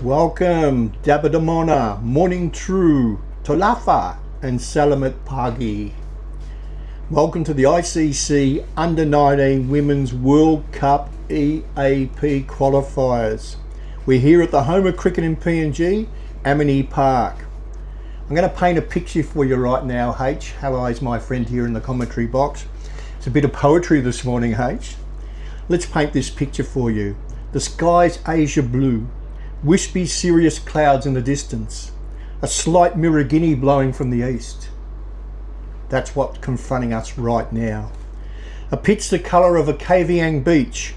Welcome, Dabadamona, Morning True, Tolafa, and Salamat Pagi. Welcome to the ICC Under-19 Women's World Cup EAP Qualifiers. We're here at the home of cricket in PNG, Amini Park. I'm going to paint a picture for you right now, H. Hello is my friend here in the commentary box. It's a bit of poetry this morning, H. Let's paint this picture for you. The sky's Asia blue. Wispy, serious clouds in the distance. A slight Miragini blowing from the east. That's what's confronting us right now. A pitch the colour of a Kavieng beach.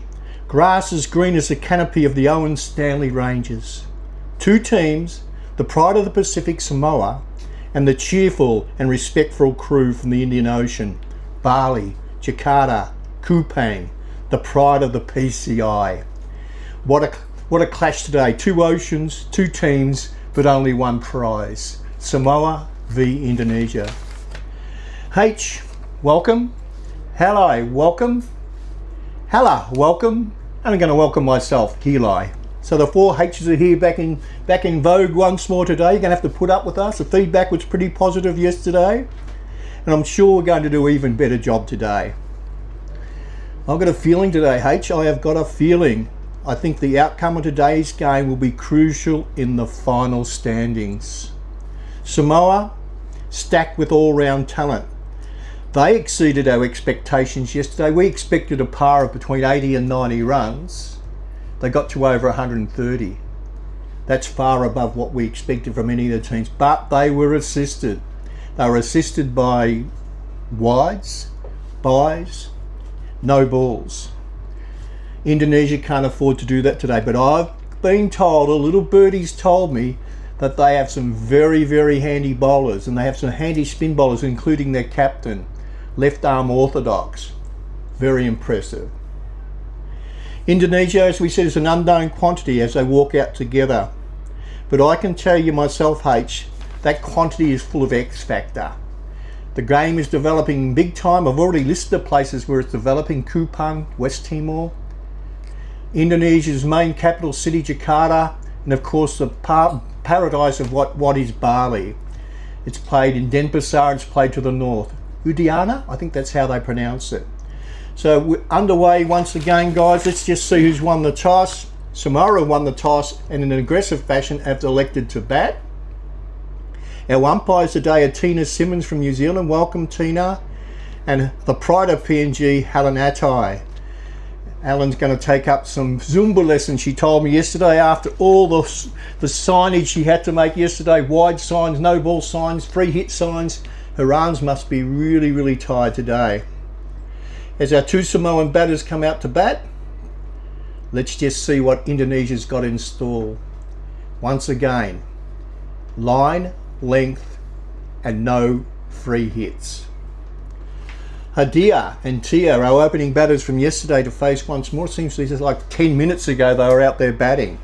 Grass as green as the canopy of the Owen Stanley Ranges. Two teams, the pride of the Pacific Samoa and the cheerful and respectful crew from the Indian Ocean. Bali, Jakarta, Kupang, the pride of the PCI. What a clash today. Two oceans, two teams, but only one prize. Samoa v Indonesia. H, welcome. Hello, welcome. Hella, welcome. And I'm going to welcome myself, Heli. So the four H's are here back in vogue once more today. You're going to have to put up with us. The feedback was pretty positive yesterday. And I'm sure we're going to do an even better job today. I've got a feeling today, H. I have got a feeling. I think the outcome of today's game will be crucial in the final standings. Samoa, stacked with all-round talent. They exceeded our expectations yesterday. We expected a par of between 80 and 90 runs. They got to over 130. That's far above what we expected from any of the teams, but they were assisted. They were assisted by wides, byes, no balls. Indonesia can't afford to do that today, but I've been told, a little birdie's told me, that they have some very, very handy bowlers, and they have some handy spin bowlers, including their captain, left arm orthodox. Very impressive. Indonesia, as we said, is an unknown quantity as they walk out together. But I can tell you myself, H, that quantity is full of X factor. The game is developing big time. I've already listed the places where it's developing: Kupang, West Timor, Indonesia's main capital city, Jakarta, and of course the paradise of what is Bali. It's played in Denpasar, it's played to the north. Udiana, I think that's how they pronounce it. So we're underway once again, guys. Let's just see who's won the toss. Samoa won the toss and in an aggressive fashion have elected to bat. Our umpires today are Tina Simmons from New Zealand. Welcome, Tina. And the pride of PNG, Helen Atai. Alan's going to take up some Zumba lessons, she told me yesterday, after all the signage she had to make yesterday. Wide signs, no ball signs, free hit signs. Her arms must be really, really tired today. As our two Samoan batters come out to bat, let's just see what Indonesia's got in store. Once again, line, length, and no free hits. Hadia and Tia, our opening batters from yesterday, to face once more. It seems to be just like 10 minutes ago they were out there batting.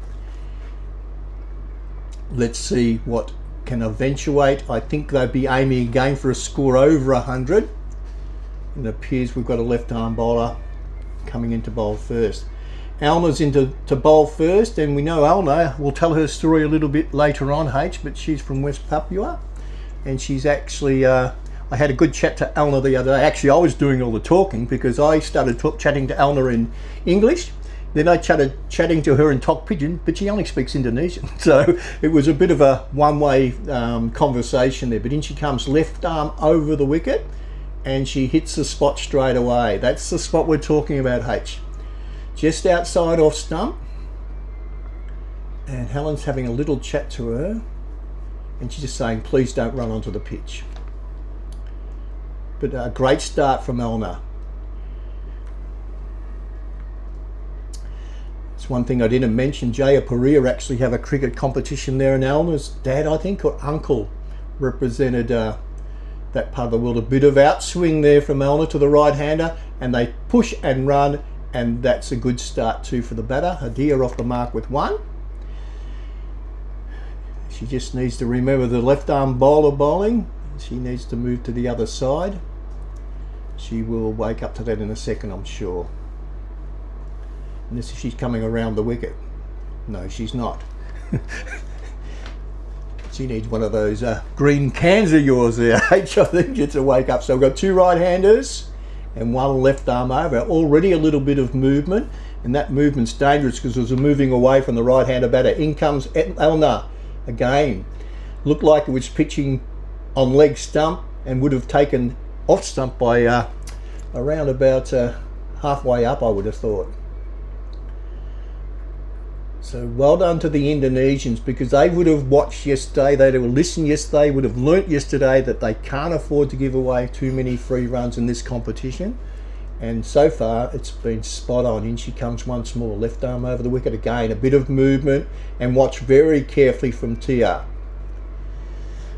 Let's see what can eventuate. I think they'd be aiming again for a score over 100. It appears we've got a left arm bowler coming into bowl first. Alna's into bowl first, and we know Alna, we'll tell her story a little bit later on, H, but she's from West Papua, and she's actually I had a good chat to Alna the other day. Actually, I was doing all the talking because I started chatting to Alna in English. Then I chatting to her in Tok Pigeon, but she only speaks Indonesian. So it was a bit of a one-way conversation there. But in she comes, left arm over the wicket, and she hits the spot straight away. That's the spot we're talking about, H. Just outside off stump. And Helen's having a little chat to her. And she's just saying, please don't run onto the pitch. But a great start from Elna. It's one thing I didn't mention. Jaya Perea actually have a cricket competition there, and Elna's dad, I think, or uncle, represented that part of the world. A bit of outswing there from Elna to the right-hander, and they push and run, and that's a good start too for the batter. Hadia off the mark with one. She just needs to remember the left-arm bowler bowling. She needs to move to the other side. She will wake up to that in a second, I'm sure. Unless she's coming around the wicket. No, she's not. She needs one of those green cans of yours there, H. I think it's a wake up. So we've got two right-handers and one left arm over. Already a little bit of movement, and that movement's dangerous because as we're moving away from the right-hander batter, in comes Elna again. Looked like it was pitching on leg stump and would have taken off stump by around about halfway up, I would have thought. So well done to the Indonesians, because they would have watched yesterday, they would have listened yesterday, would have learnt yesterday that they can't afford to give away too many free runs in this competition. And so far it's been spot on. In she comes once more, left arm over the wicket again, a bit of movement, and watch very carefully from Tia.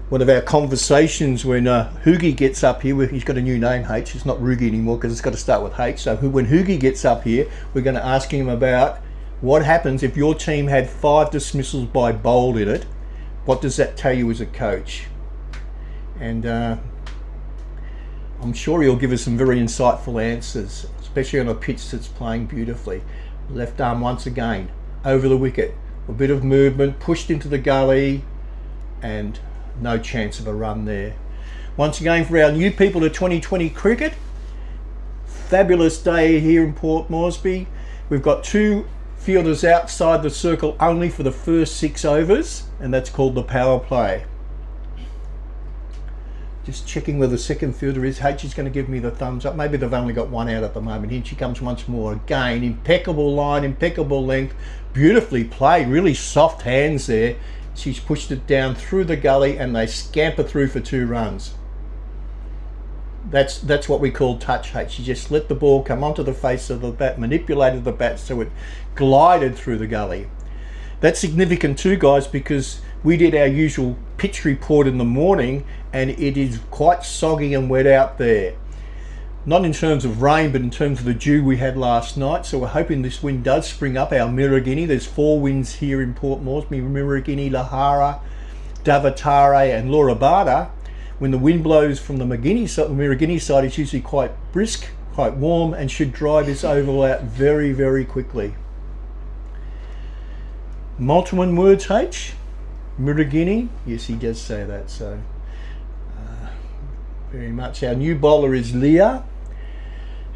One of our conversations when Hoogie gets up here, he's got a new name, H, it's not Roogie anymore because it's got to start with H. So when Hoogie gets up here, we're going to ask him about what happens if your team had 5 dismissals by bowled in it. What does that tell you as a coach? And I'm sure he'll give us some very insightful answers, especially on a pitch that's playing beautifully. Left arm once again, over the wicket. A bit of movement, pushed into the gully, and no chance of a run there. Once again, for our new people to 2020 cricket, fabulous day here in Port Moresby. We've got 2 fielders outside the circle only for the first 6 overs, and that's called the power play. Just checking where the second fielder is. H is going to give me the thumbs up. Maybe they've only got 1 out at the moment. Here she comes once more. Again, impeccable line, impeccable length, beautifully played, really soft hands there. She's pushed it down through the gully and they scamper through for 2 runs. That's what we call touch, H. She just let the ball come onto the face of the bat, manipulated the bat so it glided through the gully. That's significant too, guys, because we did our usual pitch report in the morning and it is quite soggy and wet out there. Not in terms of rain, but in terms of the dew we had last night. So we're hoping this wind does spring up our Miragini. There's 4 winds here in Port Moresby: Miragini, Lahara, Davatare and Lorabada. When the wind blows from the Miragini side, it's usually quite brisk, quite warm, and should dry this oval out very, very quickly. Multiple words, H? Miragini? Yes, he does say that, so very much. Our new bowler is Leah.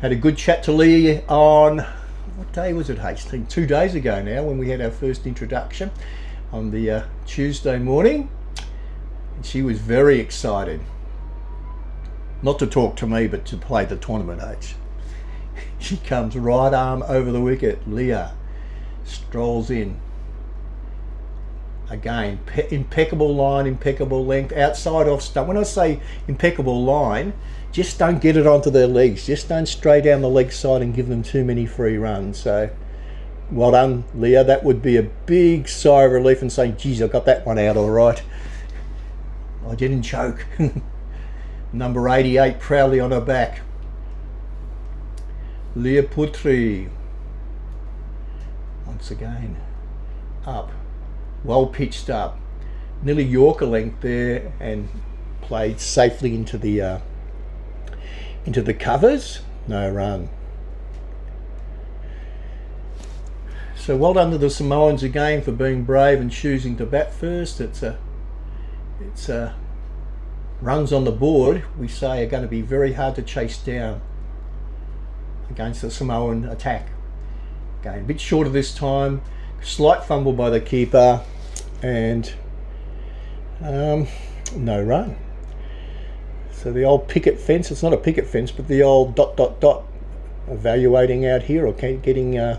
Had a good chat to Leah on, what day was it, H? 2 days ago now, when we had our first introduction on the Tuesday morning. She was very excited, not to talk to me, but to play the tournament, H. She comes right arm over the wicket. Leah strolls in. Again, impeccable line, impeccable length, outside off stump. When I say impeccable line, just don't get it onto their legs. Just don't stray down the leg side and give them too many free runs. So, well done, Leah. That would be a big sigh of relief and saying, geez, I got that one out all right. I didn't choke. Number 88 proudly on her back. Leah Putri. Once again, up. Well pitched up. Nearly Yorker length there and played safely into the covers. No run. So well done to the Samoans again for being brave and choosing to bat first. It's runs on the board, we say, are going to be very hard to chase down against the Samoan attack. Again, a bit shorter this time, slight fumble by the keeper, and no run. So the old picket fence, it's not a picket fence, but the old ... evaluating out here, or getting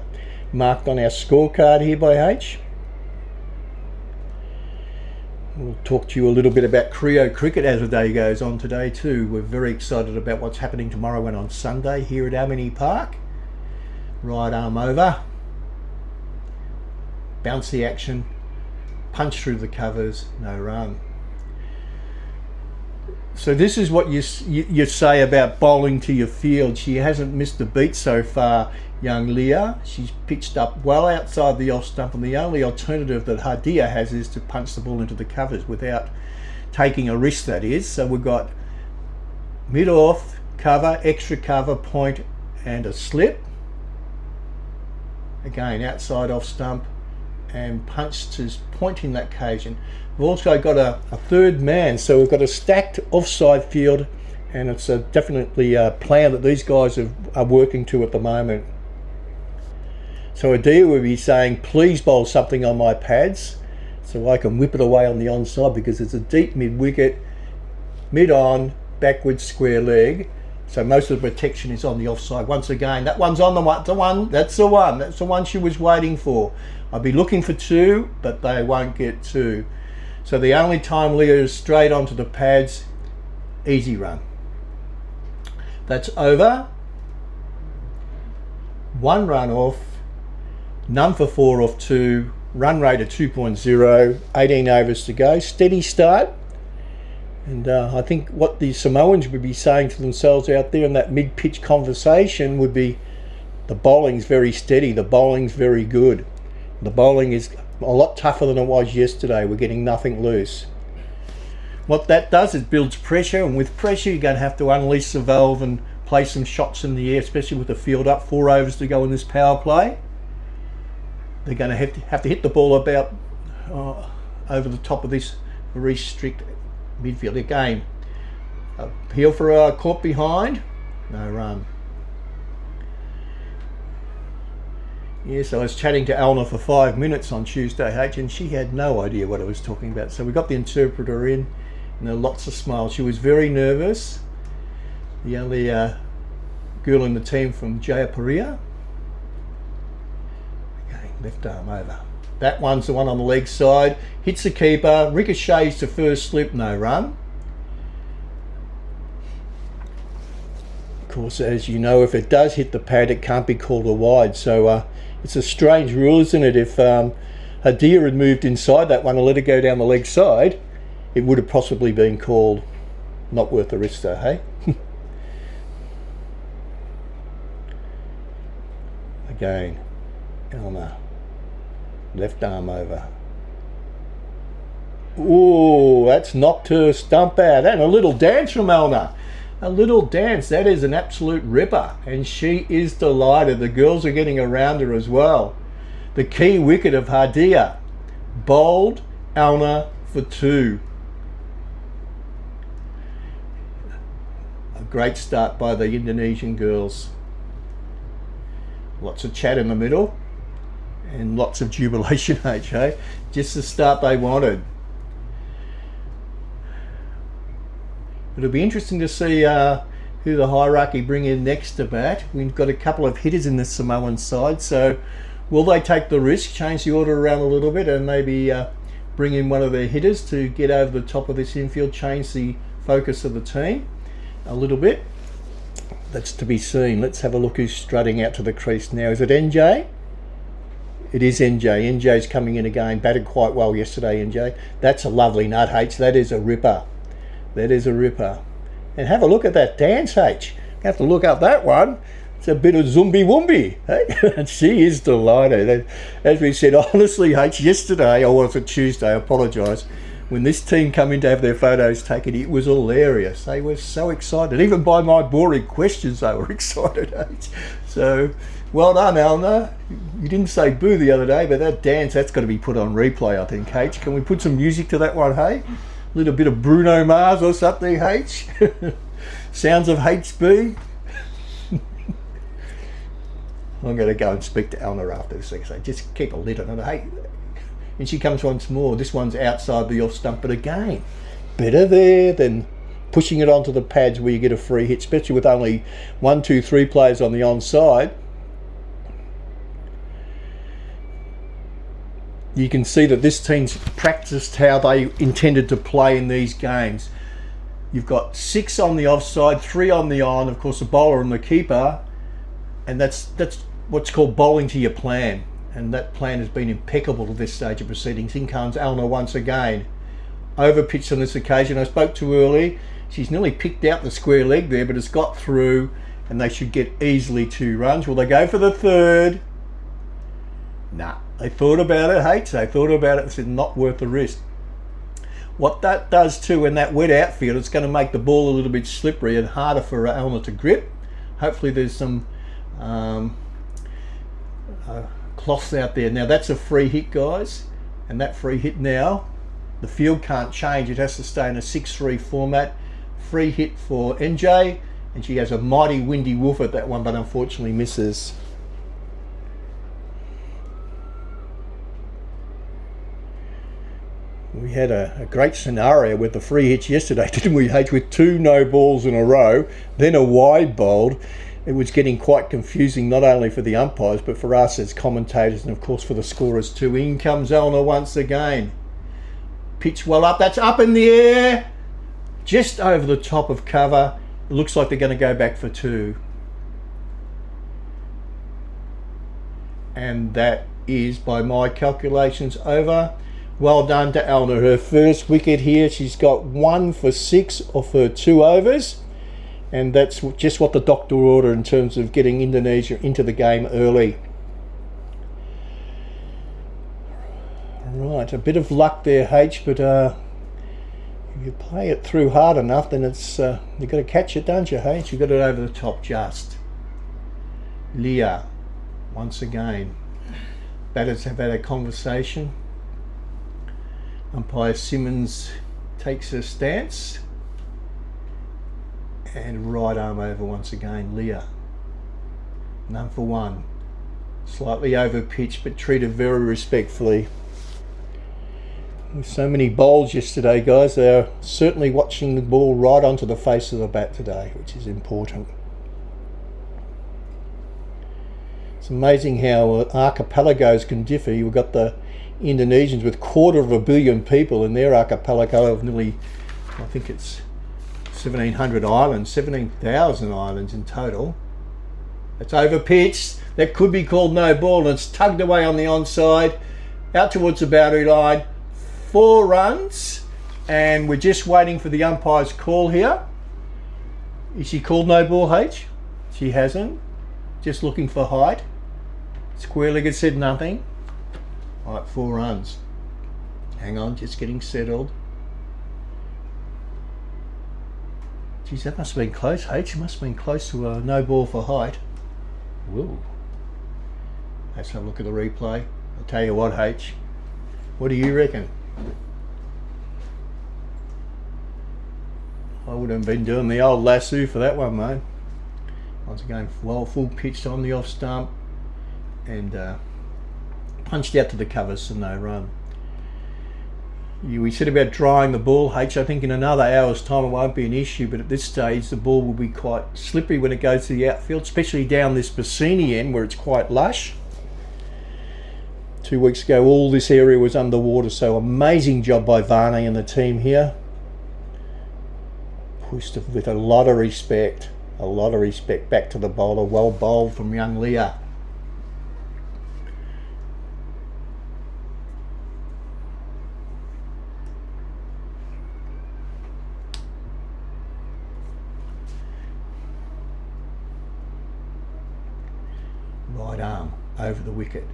marked on our scorecard here by H. We'll talk to you a little bit about Creo cricket as the day goes on today too. We're very excited about what's happening tomorrow and on Sunday here at Amini Park. Right arm over, bouncy action, punch through the covers, no run. So this is what you say about bowling to your field. She hasn't missed a beat so far, young Leah. She's pitched up well outside the off stump, and the only alternative that Hadia has is to punch the ball into the covers without taking a risk, that is. So we've got mid-off, cover, extra cover, point and a slip. Again, outside off stump and punched his point in that occasion. We've also got a third man, so we've got a stacked offside field, and it's definitely a plan that these guys are working to at the moment. So Adia would be saying, please bowl something on my pads so I can whip it away on the onside, because it's a deep mid-wicket, mid-on, backwards square leg. So most of the protection is on the offside. Once again, that one's on the one. That's the one she was waiting for. I'd be looking for two, but they won't get two. So the only time Leah is straight onto the pads, easy run. That's over. 1 run off, none for 4 off 2, run rate of 2.0, 18 overs to go, steady start. And I think what the Samoans would be saying to themselves out there in that mid-pitch conversation would be, the bowling's very steady, the bowling's very good. The bowling is a lot tougher than it was yesterday. We're getting nothing loose. What that does is builds pressure, and with pressure you're going to have to unleash the valve and play some shots in the air, especially with the field up, 4 overs to go in this power play. They're going to have to hit the ball about over the top of this very strict midfield. Again, appeal for a caught behind, no run. Yes, I was chatting to Alna for 5 minutes on Tuesday, H, and she had no idea what I was talking about. So we got the interpreter in, and there were lots of smiles. She was very nervous. The only girl in the team from Jayapura. Okay, left arm over. That one's the one on the leg side. Hits the keeper, ricochets to first slip, no run. Of course, as you know, if it does hit the pad, it can't be called a wide. So it's a strange rule, isn't it? If Adia had moved inside that one and let it go down the leg side, it would have possibly been called. Not worth the risk though, hey? Again, Elmer. Left arm over. Ooh, that's knocked her stump out. And a little dance from Elna. A little dance. That is an absolute ripper. And she is delighted. The girls are getting around her as well. The key wicket of Hadia. Bowled Elna for 2. A great start by the Indonesian girls. Lots of chat in the middle. And lots of jubilation, HA. Just the start they wanted. It'll be interesting to see who the hierarchy bring in next to bat. We've got a couple of hitters in the Samoan side, so will they take the risk, change the order around a little bit, and maybe bring in one of their hitters to get over the top of this infield, change the focus of the team a little bit? That's to be seen. Let's have a look who's strutting out to the crease now. Is it NJ? It is NJ. NJ's coming in again. Batted quite well yesterday, NJ. That's a lovely nut, H. That is a ripper. That is a ripper. And have a look at that dance, H. You have to look up that one. It's a bit of zumbi wumbi. Hey? She is delighted. As we said, honestly, H, yesterday, or was it Tuesday, I apologise, when this team come in to have their photos taken, it was hilarious. They were so excited. Even by my boring questions, they were excited, H. So, well done, Alna. You didn't say boo the other day, but that dance, that's got to be put on replay, I think, H. Can we put some music to that one, hey? A little bit of Bruno Mars or something, H? Sounds of HB? I'm going to go and speak to Alna after this thing, so just keep a lid on it, hey? And she comes once more. This one's outside the off stump, but again, better there than pushing it onto the pads where you get a free hit, especially with only 1, 2, 3 players on the onside. You can see that this team's practiced how they intended to play in these games. You've got 6 on the offside, 3 on the on, of course the bowler and the keeper, and that's what's called bowling to your plan. And that plan has been impeccable to this stage of proceedings. In comes Alna once again. Overpitched on this occasion. I spoke too early. She's nearly picked out the square leg there, but it's got through, and they should get easily 2 runs. Will they go for the 3rd? Nah. They thought about it, H. They thought about it and said not worth the risk. What that does too in that wet outfield, it's going to make the ball a little bit slippery and harder for Alna to grip. Hopefully there's some cloths out there. Now that's a free hit, guys, and that free hit now, the field can't change. It has to stay in a 6-3 format. Free hit for NJ, and she has a mighty windy woof at that one, but unfortunately misses. We had a great scenario with the free hits yesterday, didn't we, H, with 2 no balls in a row, then a wide bowled. It was getting quite confusing, not only for the umpires, but for us as commentators, and of course for the scorers too. In comes Elna once again. Pitch well up, that's up in the air, just over the top of cover. It looks like they're going to go back for 2. And that is, by my calculations, over. Well done to Elna. Her first wicket here. She's got 1 for 6 off her 2 overs. And that's just what the doctor ordered in terms of getting Indonesia into the game early. Right, a bit of luck there, H, but if you play it through hard enough, then it's you've got to catch it, don't you, H? You've got it over the top just. Leah, once again. Batters have had a conversation. Umpire Simmons takes her stance. And right arm over once again, Leah. None for 1. Slightly over pitch, but treated very respectfully. With so many bowls yesterday, guys, they're certainly watching the ball right onto the face of the bat today, which is important. It's amazing how archipelagos can differ. You've got the Indonesians with 250 million people in their archipelago of nearly, I think it's 1,700 islands, 17,000 islands in total. It's over pitched. That could be called no ball, and it's tugged away on the onside, out towards the boundary line. 4 runs, and we're just waiting for the umpire's call here. Is she called no ball, H? She hasn't. Just looking for height. Square-legged said nothing. All right, 4 runs. Hang on, just getting settled. Geez, that must have been close, H. It must have been close to a no ball for height. Whoa. Let's have a look at the replay. I'll tell you what, H. What do you reckon? I would have been doing the old lasso for that one, mate. Once again, well, full pitched on the off stump and punched out to the covers, so no run. We said about drying the ball, H. I think in another hour's time it won't be an issue, but at this stage the ball will be quite slippery when it goes to the outfield, especially down this Bassini end where it's quite lush. 2 weeks ago all this area was underwater, so amazing job by Varney and the team here. Pushed with a lot of respect back to the bowler. Well bowled from young Leah. Right arm over the wicket.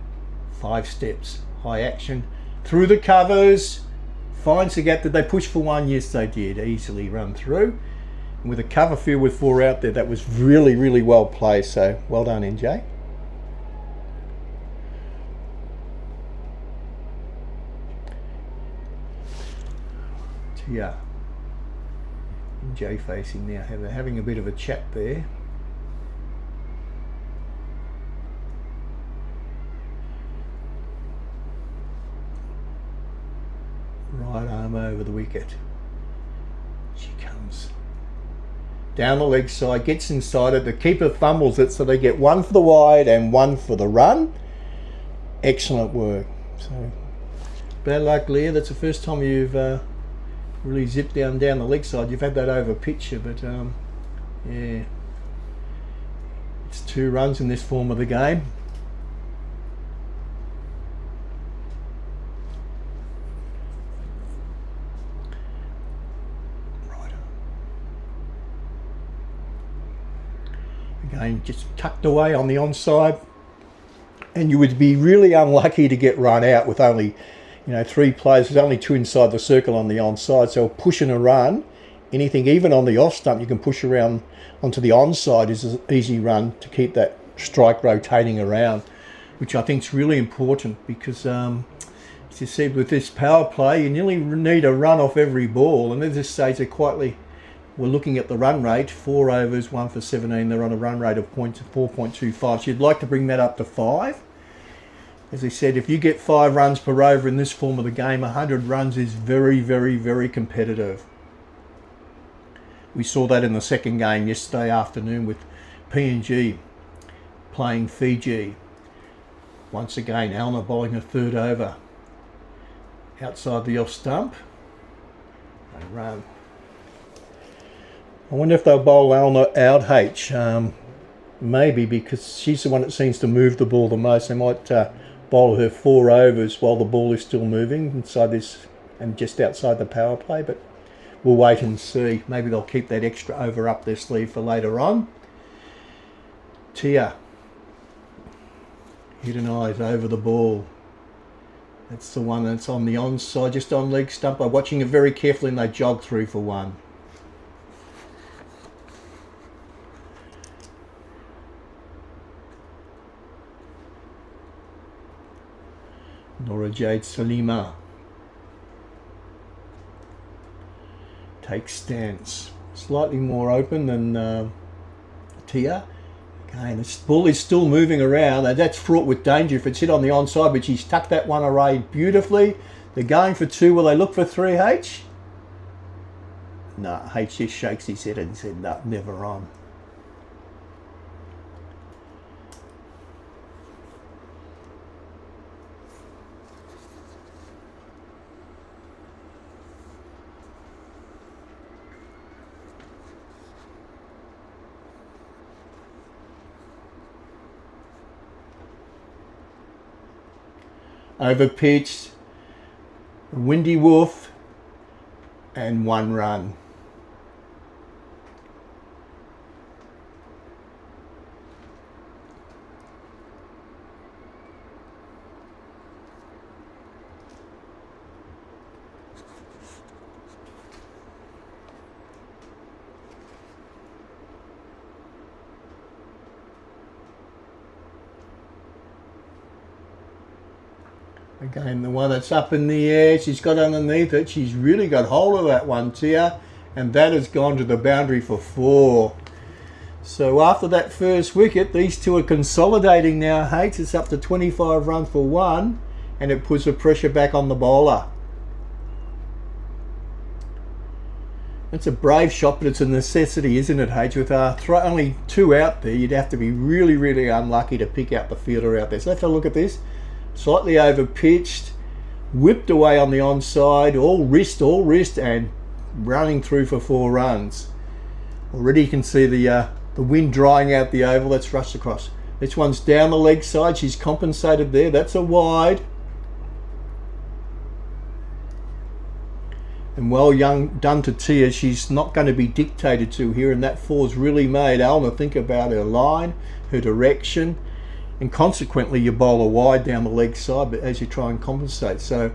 5 steps, high action, through the covers, finds the gap. Did they push for 1? Yes, they did. Easily run through. And with a cover field with 4 out there, that was really, really well placed. So well done, NJ. Yeah. NJ facing now, having a bit of a chat there. Right arm over the wicket. She comes down the leg side, gets inside it. The keeper fumbles it, so they get 1 for the wide and 1 for the run. Excellent work. So bad luck, Leah. That's the first time you've really zipped down the leg side. You've had that over pitcher, but yeah, it's 2 runs in this form of the game. Again, just tucked away on the onside, and you would be really unlucky to get run out with only, 3 players. There's only 2 inside the circle on the onside, so pushing a run, anything even on the off stump you can push around onto the onside is an easy run to keep that strike rotating around. which I think is really important because, as you said, with this power play, you nearly need a run off every ball. And at this stage, we're looking at the run rate, 4 overs, 1 for 17. They're on a run rate of 4.25. So you'd like to bring that up to 5. As I said, if you get 5 runs per over in this form of the game, 100 runs is very, very, very competitive. We saw that in the second game yesterday afternoon with PNG playing Fiji. Once again, Alner bowling a 3rd over. Outside the off stump. They run. I wonder if they'll bowl Alner out, H. Maybe, because she's the one that seems to move the ball the most. They might bowl her 4 overs while the ball is still moving inside this and just outside the power play, but we'll wait and see. Maybe they'll keep that extra over up their sleeve for later on. Tia. Hidden eyes over the ball. That's the one that's on the onside, just on leg stump. By watching it very carefully, and they jog through for 1. Nora Jade Salima takes stance. Slightly more open than Tia. Again, this ball is still moving around. And that's fraught with danger if it's hit on the onside, but she's tucked that one away beautifully. They're going for 2. Will they look for 3, H? No, H just shakes his head and said, no, never on. Over pitch, Windy Wolf, and 1 run. Again, the one that's up in the air, she's got underneath it. She's really got hold of that one, Tia. And that has gone to the boundary for 4. So after that first wicket, these two are consolidating now, H. It's up to 25 runs for 1. And it puts the pressure back on the bowler. It's a brave shot, but it's a necessity, isn't it, H? With only 2 out there, you'd have to be really, really unlucky to pick out the fielder out there. So let's have a look at this. Slightly over pitched, whipped away on the onside, all wrist, and running through for 4 runs. Already you can see the wind drying out the oval. Let's rush across. This one's down the leg side. She's compensated there. That's a wide. And well done to Tia. She's not going to be dictated to here, and that 4's really made Alner think about her line, her direction. And consequently, you bowl a wide down the leg side, but as you try and compensate. So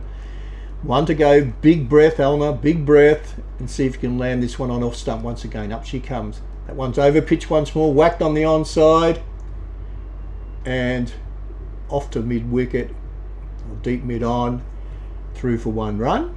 1 to go. Big breath, Alner. Big breath. And see if you can land this one on off stump once again. Up she comes. That one's over pitch once more. Whacked on the onside. And off to mid wicket. Or deep mid on. Through for 1 run.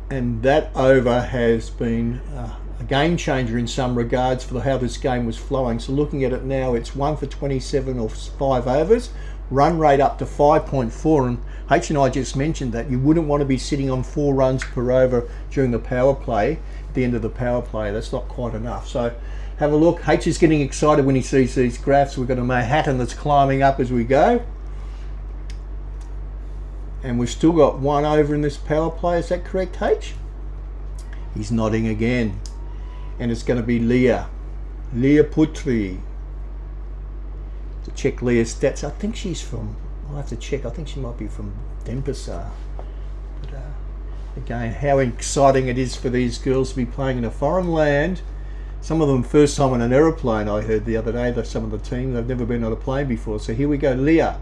And that over has been a game changer in some regards for how this game was flowing. So looking at it now, it's 1 for 27 or 5 overs, run rate up to 5.4. And H and I just mentioned that you wouldn't want to be sitting on 4 runs per over during the power play. At the end of the power play, that's not quite enough. So have a look. H is getting excited when he sees these graphs. We've got a Manhattan that's climbing up as we go. And we've still got 1 over in this power play. Is that correct, H? He's nodding again. And it's going to be Leah Putri. To check Leah's stats, I think she's from, I'll have to check, I think she might be from Denpasar. But again, how exciting it is for these girls to be playing in a foreign land. Some of them first time on an aeroplane, I heard the other day, that some of the team, they've never been on a plane before. So here we go, Leah.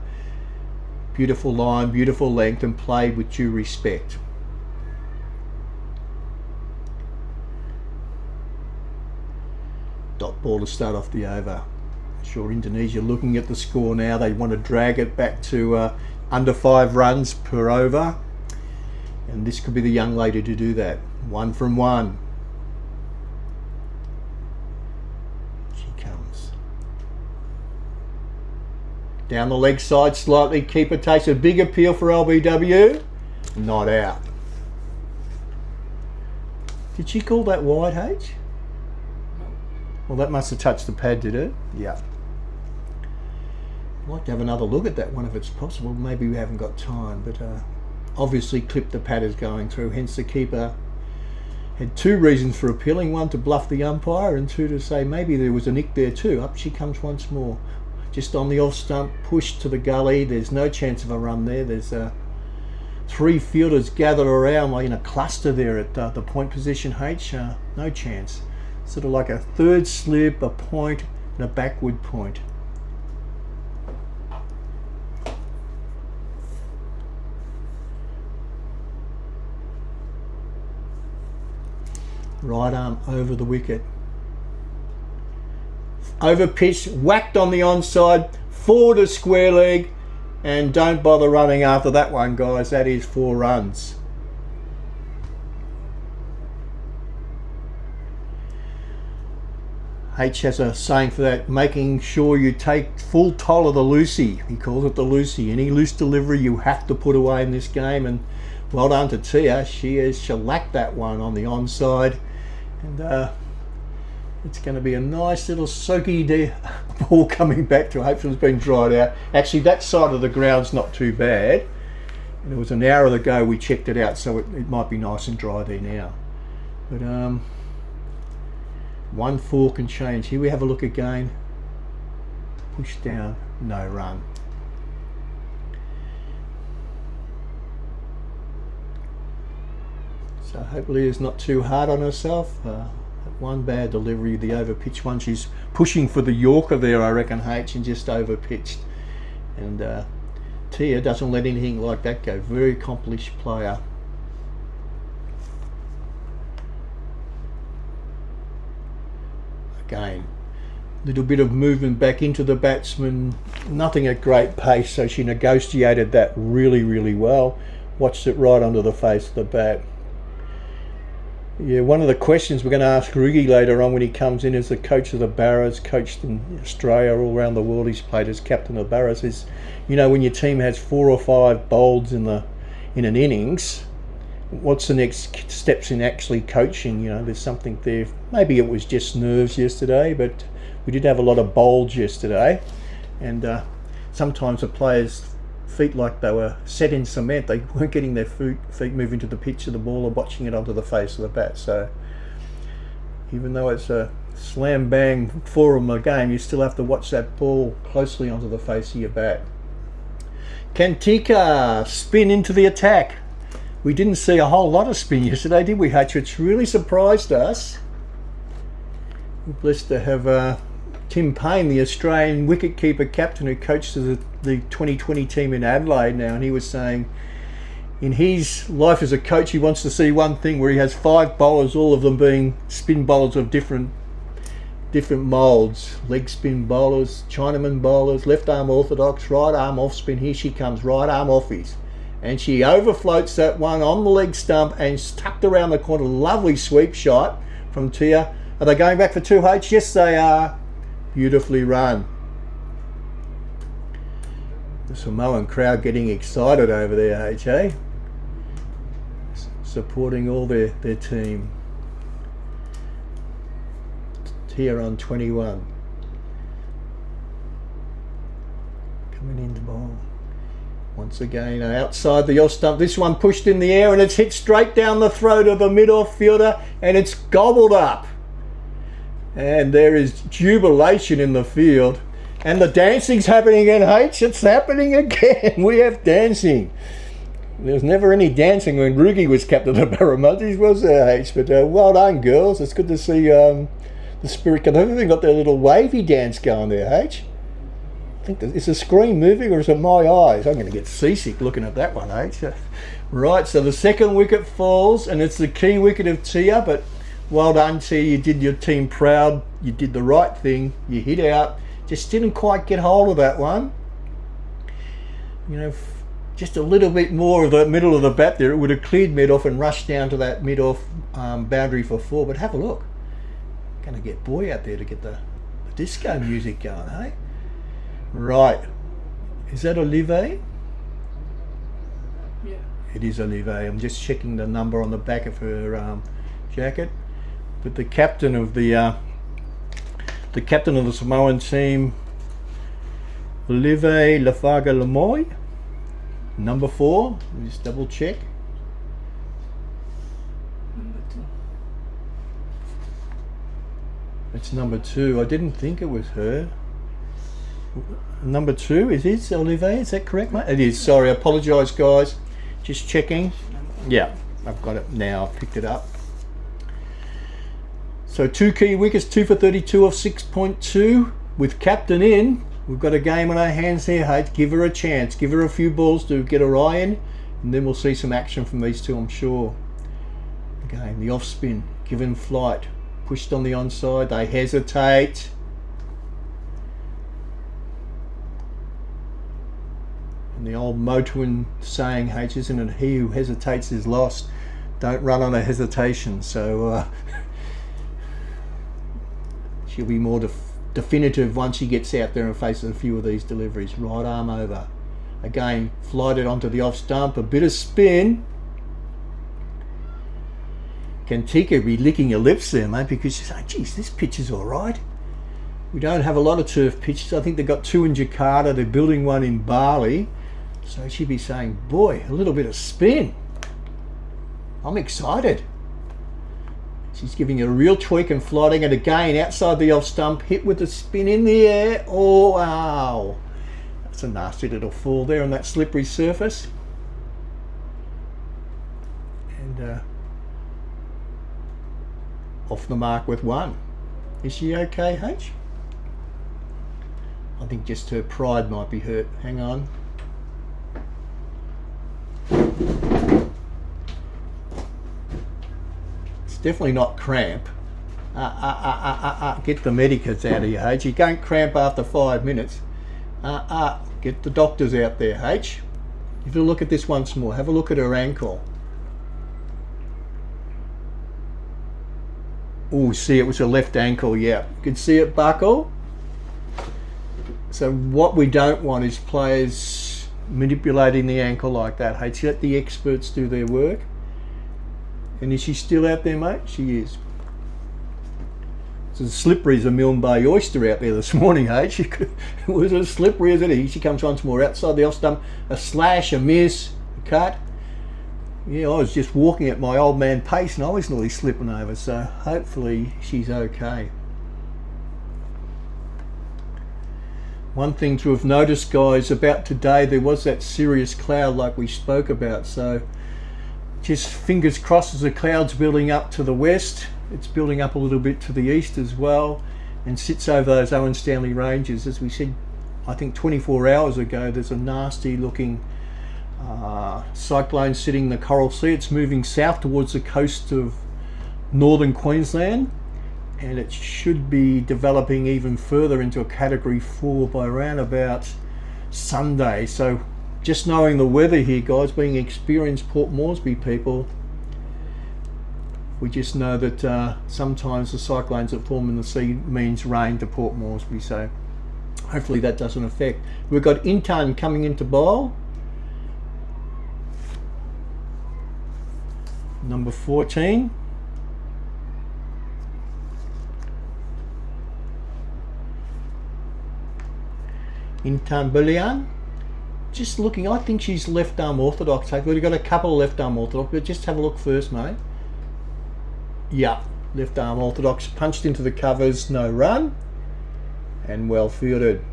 Beautiful line, beautiful length, and played with due respect. Dot ball to start off the over. Sure, Indonesia looking at the score now. They want to drag it back to under 5 runs per over. And this could be the young lady to do that. 1 from 1. She comes. Down the leg side slightly. Keeper takes a big appeal for LBW. Not out. Did she call that wide, H? No. Well, that must have touched the pad, did it? Yeah. I'd like to have another look at that one if it's possible. Maybe we haven't got time, but obviously clip the pad is going through. Hence the keeper had 2 reasons for appealing. 1 to bluff the umpire, and 2 to say maybe there was a nick there too. Up she comes once more. Just on the off stump, pushed to the gully. There's no chance of a run there. There's 3 fielders gathered around like in a cluster there at the point position, H. No chance. Sort of like a third slip, a point, and a backward point. Right arm over the wicket. Over pitch, whacked on the onside, 4 to square leg, and don't bother running after that one, guys. That is 4 runs. H has a saying for that, making sure you take full toll of the Lucy. He calls it the Lucy. Any loose delivery you have to put away in this game, and well done to Tia. She has shellacked that one on the onside, and it's going to be a nice little soaky ball coming back to. Hopefully it's been dried out. Actually, that side of the ground's not too bad. And it was an hour ago we checked it out, so it might be nice and dry there now. But 1-4 can change. Here we have a look again. Push down, no run. So hopefully it's not too hard on herself. One bad delivery, the over pitch one. She's pushing for the Yorker there, I reckon, H, and just over pitched. And Tia doesn't let anything like that go. Very accomplished player. Again, little bit of movement back into the batsman. Nothing at great pace, so she negotiated that really, really well. Watched it right onto the face of the bat. Yeah, one of the questions we're going to ask Rugi later on when he comes in as the coach of the Barras, coached in Australia, all around the world he's played as captain of the Barras, is, you know, when your team has 4 or 5 bowls in an innings, what's the next steps in actually coaching? You know, there's something there. Maybe it was just nerves yesterday, but we did have a lot of bowls yesterday, and sometimes the players' feet like they were set in cement. They weren't getting their feet moving to the pitch of the ball or watching it onto the face of the bat. So even though it's a slam bang forum a game, you still have to watch that ball closely onto the face of your bat. Kantika spin into the attack. We didn't see a whole lot of spin yesterday, did we, Hutch? It's really surprised us. We're blessed to have Tim Payne, the Australian wicketkeeper captain who coaches the 2020 team in Adelaide now, and he was saying in his life as a coach he wants to see one thing where he has 5 bowlers, all of them being spin bowlers of different moulds. Leg spin bowlers, Chinaman bowlers, left arm orthodox, right arm off spin. Here she comes, right arm offies, and she overfloats that one on the leg stump and tucked around the corner. Lovely sweep shot from Tia. Are they going back for 2H? Yes, they are. Beautifully run. The Samoan crowd getting excited over there, HA. Supporting all their team. Tia on 21. Coming into ball. Once again, outside the off stump. This one pushed in the air and it's hit straight down the throat of the mid-off fielder and it's gobbled up. And there is jubilation in the field. And the dancing's happening again, H. It's happening again. We have dancing. There was never any dancing when Rugi was captain of the Barramundis, was there, H? But well done, girls. It's good to see the Spirit Club. Have they got their little wavy dance going there, H? I think is the screen moving or is it my eyes? I'm going to get seasick looking at that one, H. Right, so the second wicket falls and it's the key wicket of Tia, but well done, Tia. You did your team proud. You did the right thing. You hit out. Just didn't quite get hold of that one. You know, just a little bit more of the middle of the bat there, it would have cleared mid-off and rushed down to that mid-off boundary for 4. But have a look. Going to get Boy out there to get the disco music going, hey? Right. Is that Olive? Yeah. It is Olive. I'm just checking the number on the back of her jacket. But the captain of the Samoan team, Olive Lafaga Lemoy, number 4. Let me just double check. Number 2. It's number 2. I didn't think it was her. Number 2, is it Olive? Is that correct, mate? It is. Sorry, I apologise, guys. Just checking. Yeah, I've got it now. I've picked it up. So 2 key wickets, 2 for 32 off 6.2. With captain in, we've got a game on our hands here, H. Give her a chance. Give her a few balls to get her eye in, and then we'll see some action from these two, I'm sure. Again, the off spin, given flight. Pushed on the onside, they hesitate. And the old Motuan saying, H, isn't it? He who hesitates is lost. Don't run on a hesitation. So she'll be more definitive once she gets out there and faces a few of these deliveries. Right arm over. Again, flighted onto the off stump. A bit of spin. Can Tika be licking her lips there, mate? Because she's like, geez, this pitch is all right. We don't have a lot of turf pitches. I think they've got 2 in Jakarta. They're building one in Bali. So she'd be saying, boy, a little bit of spin. I'm excited. She's giving it a real tweak and flighting it again outside the off stump. Hit with the spin in the air. Oh, wow. That's a nasty little fall there on that slippery surface. And off the mark with 1. Is she okay, H? I think just her pride might be hurt. Hang on. It's definitely not cramp. Get the medicals out of you, H. You can't cramp after 5 minutes. Get the doctors out there, H. If you look at this once more, have a look at her ankle. Oh, see, it was a left ankle, yeah. You can see it buckle. So what we don't want is players manipulating the ankle like that. Hey, let the experts do their work. And is she still out there, mate? She is. It's as slippery as a Milne Bay oyster out there this morning, hey? It was as slippery as it is. She comes once more outside the off stump. A slash, a miss, a cut. Yeah, I was just walking at my old man pace and I was nearly slipping over, so hopefully she's okay. One thing to have noticed, guys, about today, there was that serious cloud like we spoke about, so just fingers crossed as the cloud's building up to the west. It's building up a little bit to the east as well and sits over those Owen Stanley Ranges. As we said, I think 24 hours ago, there's a nasty looking cyclone sitting in the Coral Sea. It's moving south towards the coast of northern Queensland, and it should be developing even further into a category 4 by around about Sunday. So just knowing the weather here, guys, being experienced Port Moresby people, we just know that sometimes the cyclones that form in the sea means rain to Port Moresby, so hopefully that doesn't affect. We've got Intan coming into bowl, number 14. Intan Bulian. Just looking, I think she's left arm orthodox. We've got a couple of left arm orthodox, but just have a look first, mate. Yeah, left arm orthodox, punched into the covers, no run, and well fielded.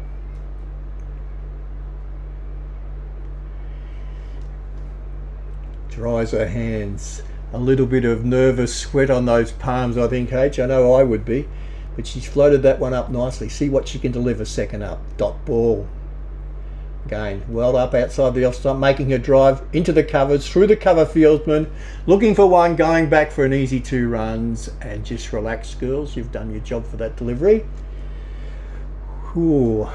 Dries her hands. A little bit of nervous sweat on those palms, I think, H. I know I would be. But she's floated that one up nicely. See what she can deliver second up. Dot ball. Again, well up outside the off stump, making her drive into the covers, through the cover fieldsman, looking for one, going back for an easy 2 runs, and just relax, girls. You've done your job for that delivery. Ooh.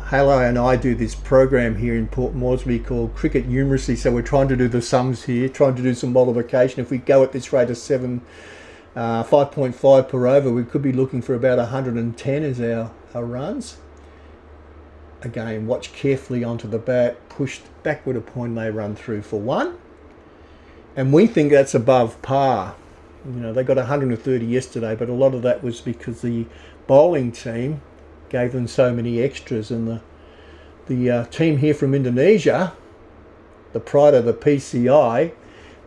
Halo and I do this program here in Port Moresby called Cricket Numeracy, so we're trying to do the sums here, trying to do some multiplication. If we go at this rate of 5.5 per over, we could be looking for about 110 as our runs. Again, watch carefully onto the bat, pushed backward a point, they run through for 1. And we think that's above par. You know, they got 130 yesterday, but a lot of that was because the bowling team gave them so many extras, and the team here from Indonesia, the pride of the PCI,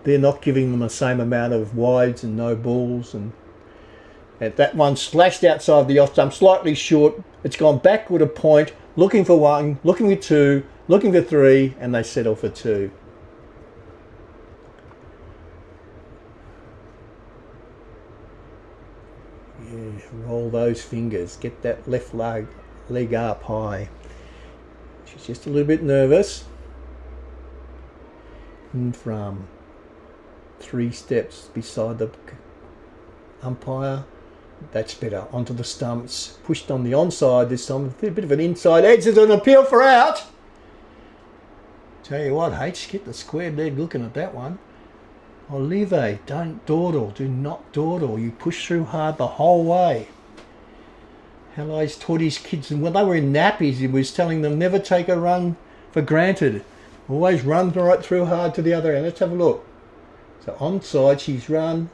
they're not giving them the same amount of wides and no balls. And that one slashed outside the off stump, slightly short. It's gone backward a point, looking for 1, looking for 2, looking for 3, and they settle for 2. Yeah, roll those fingers, get that left leg up high. She's just a little bit nervous. And from 3 steps beside the umpire, that's better. Onto the stumps, pushed on the onside this time, a bit of an inside edge. There's an appeal for out. Tell you what, H, get the square leg looking at that one. Olive, don't dawdle, do not dawdle. You push through hard the whole way. Hello's taught his kids, and when they were in nappies, he was telling them never take a run for granted. Always run right through hard to the other end. Let's have a look. So onside, she's run.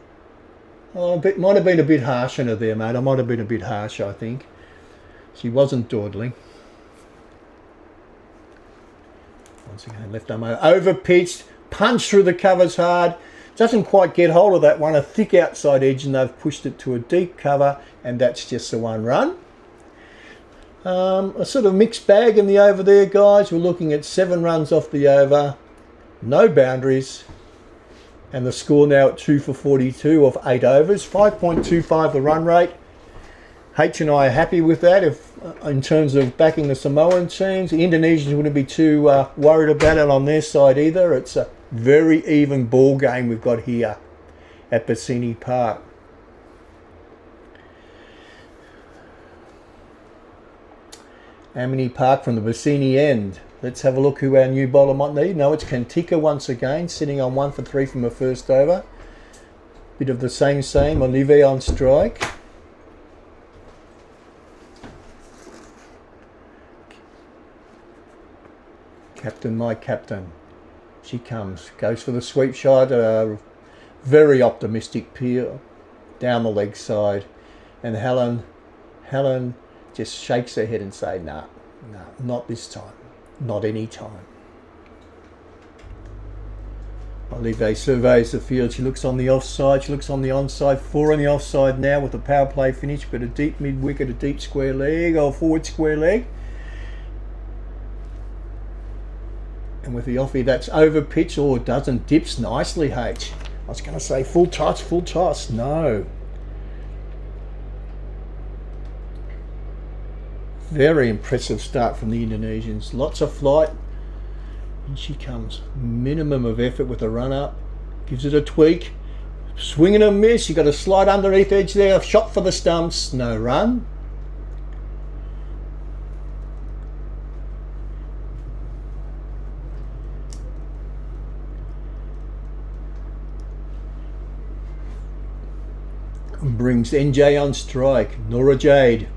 Oh, might have been a bit harsh on her there, mate. I might have been a bit harsh, I think. She wasn't dawdling. Once again, left arm over pitched, punched through the covers hard. Doesn't quite get hold of that one, a thick outside edge, and they've pushed it to a deep cover, and that's just the 1 run. A sort of mixed bag in the over there, guys. We're looking at 7 runs off the over, no boundaries, and the score now at 2 for 42 off 8 overs, 5.25 the run rate. H and I are happy with that. If in terms of backing the Samoan teams, the Indonesians wouldn't be too worried about it on their side either. It's a very even ball game we've got here at Bassini Park. Amini Park from the Bassini end. Let's have a look who our new bowler might need. No, it's Kantika once again, sitting on 1 for 3 from her first over. Bit of the same, Olive on strike. Captain, my captain. She comes, goes for the sweep shot, very optimistic peel down the leg side, and Helen just shakes her head and say, no, not this time, not any time. Olive surveys the field. She looks on the offside, she looks on the onside, 4 on the offside now with the power play finish. Got a deep mid wicket, a deep square leg, or forward square leg. And with the offie, that's over pitch, or it doesn't, dips nicely, H. I was going to say full toss, no. Very impressive start from the Indonesians. Lots of flight. And she comes, minimum of effort with a run up. Gives it a tweak. Swing and a miss. You got a slide underneath edge there. Shot for the stumps, no run. Brings NJ on strike. Nora Jade,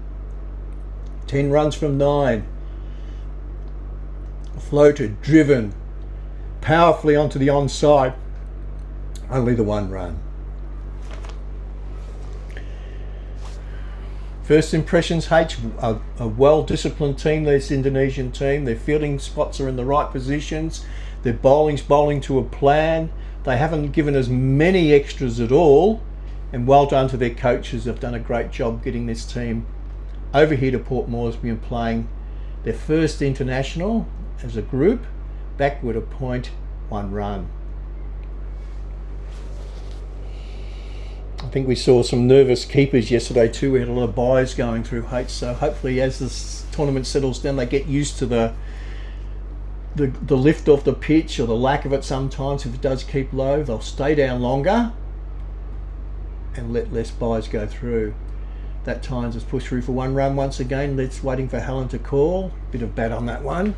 10 runs from 9. Floated, driven powerfully onto the onside. Only the 1 run. First impressions, H, a well-disciplined team, this Indonesian team. Their fielding spots are in the right positions. Their bowling's bowling to a plan. They haven't given us many extras at all. And well done to their coaches. They've done a great job getting this team over here to Port Moresby and playing their first international as a group. Backward a point, 1 run. I think we saw some nervous keepers yesterday too. We had a lot of buyers going through H, so hopefully as this tournament settles down, they get used to the lift off the pitch, or the lack of it sometimes. If it does keep low, they'll stay down longer. and let less byes go through. That times is pushed through for 1 run once again. Let's waiting for Helen to call. Bit of bat on that one,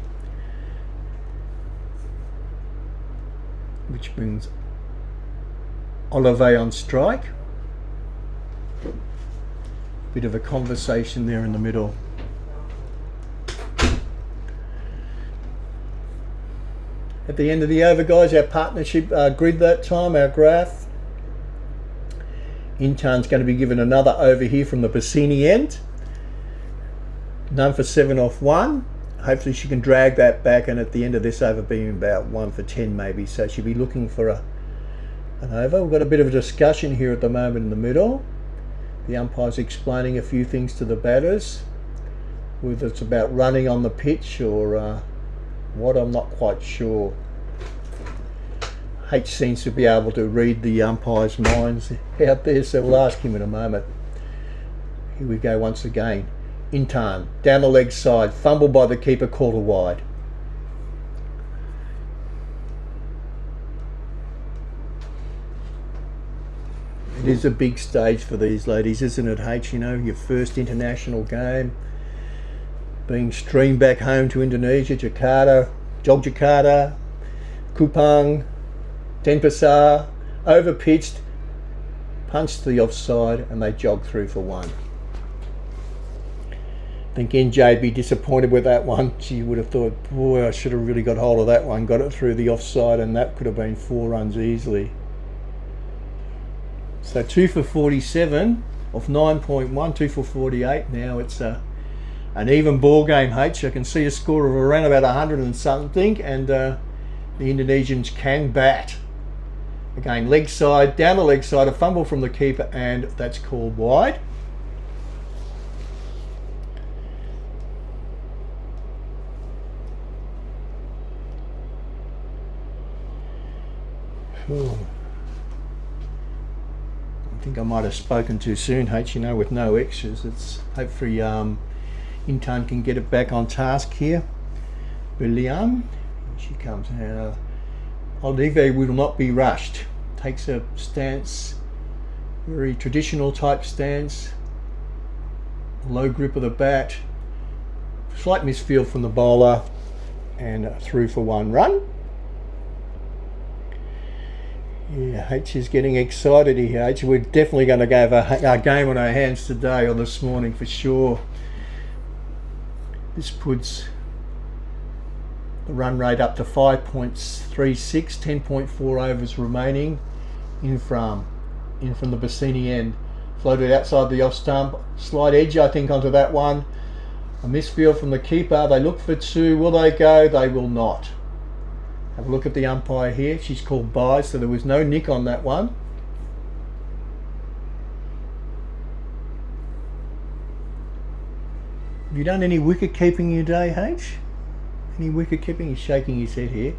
which brings Olive on strike. Bit of a conversation there in the middle. At the end of the over, guys, our partnership grid that time, our graph. Intan's going to be given another over here from the Bassini end. None for 7 off 1. Hopefully she can drag that back, and at the end of this over being about 1 for 10 maybe. So she'll be looking for an over. We've got a bit of a discussion here at the moment in the middle. The umpire's explaining a few things to the batters. Whether it's about running on the pitch or what, I'm not quite sure. H seems to be able to read the umpires' minds out there, so we'll ask him in a moment. Here we go once again. Intan, down the leg side, fumble by the keeper, called a wide. It is a big stage for these ladies, isn't it, H? You know, your first international game, being streamed back home to Indonesia, Jakarta, Yogyakarta, Kupang, Denpasar, over pitched, punched to the offside, and they jogged through for 1. I think NJ'd be disappointed with that one. She would have thought, boy, I should have really got hold of that one, got it through the offside, and that could have been 4 runs easily. So 2 for 47 off 9.1, 2 for 48. Now it's an even ball game, H. I can see a score of around about 100 and something, and the Indonesians can bat. Again, leg side, down the leg side, a fumble from the keeper, and that's called wide. Ooh. I think I might have spoken too soon, H. You know, with no extras. It's hopefully Intan can get it back on task here. William, she comes now. Olive will not be rushed. Takes a stance, very traditional type stance. Low grip of the bat. Slight misfield from the bowler, and through for 1 run. Yeah, H is getting excited here. H, we're definitely going to have a game on our hands today or this morning for sure. This puts the run rate up to 5.36, 10.4 overs remaining. In from the Bassini end. Floated outside the off stump. Slight edge, I think, onto that one. A misfield from the keeper. They look for 2. Will they go? They will not. Have a look at the umpire here. She's called by, so there was no nick on that one. Have you done any wicket keeping today, H? Any wicket keeping? He's shaking his head here.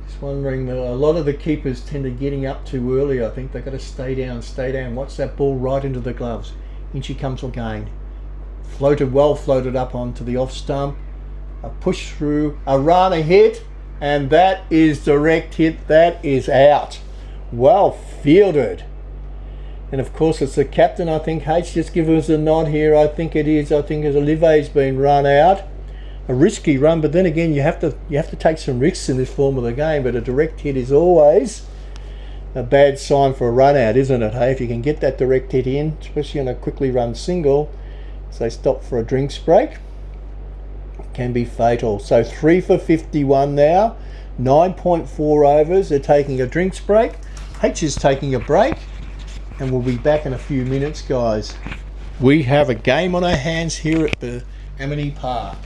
Just wondering, a lot of the keepers tend to getting up too early. I think they've got to stay down, watch that ball right into the gloves. In she comes again. Floated well, floated up onto the off stump. A push through, a run, a hit, and that is direct hit. That is out. Well fielded. And of course it's the captain, I think. H, just give us a nod here. I think it is. I think as Olive's been run out. A risky run, but then again you have to take some risks in this form of the game, but a direct hit is always a bad sign for a run out, isn't it? Hey, if you can get that direct hit in, especially on a quickly run single, so they stop for a drinks break, it can be fatal. So 3 for 51 now, 9.4 overs. They're taking a drinks break. H is taking a break, and we'll be back in a few minutes, guys. We have a game on our hands here at the Amini Park.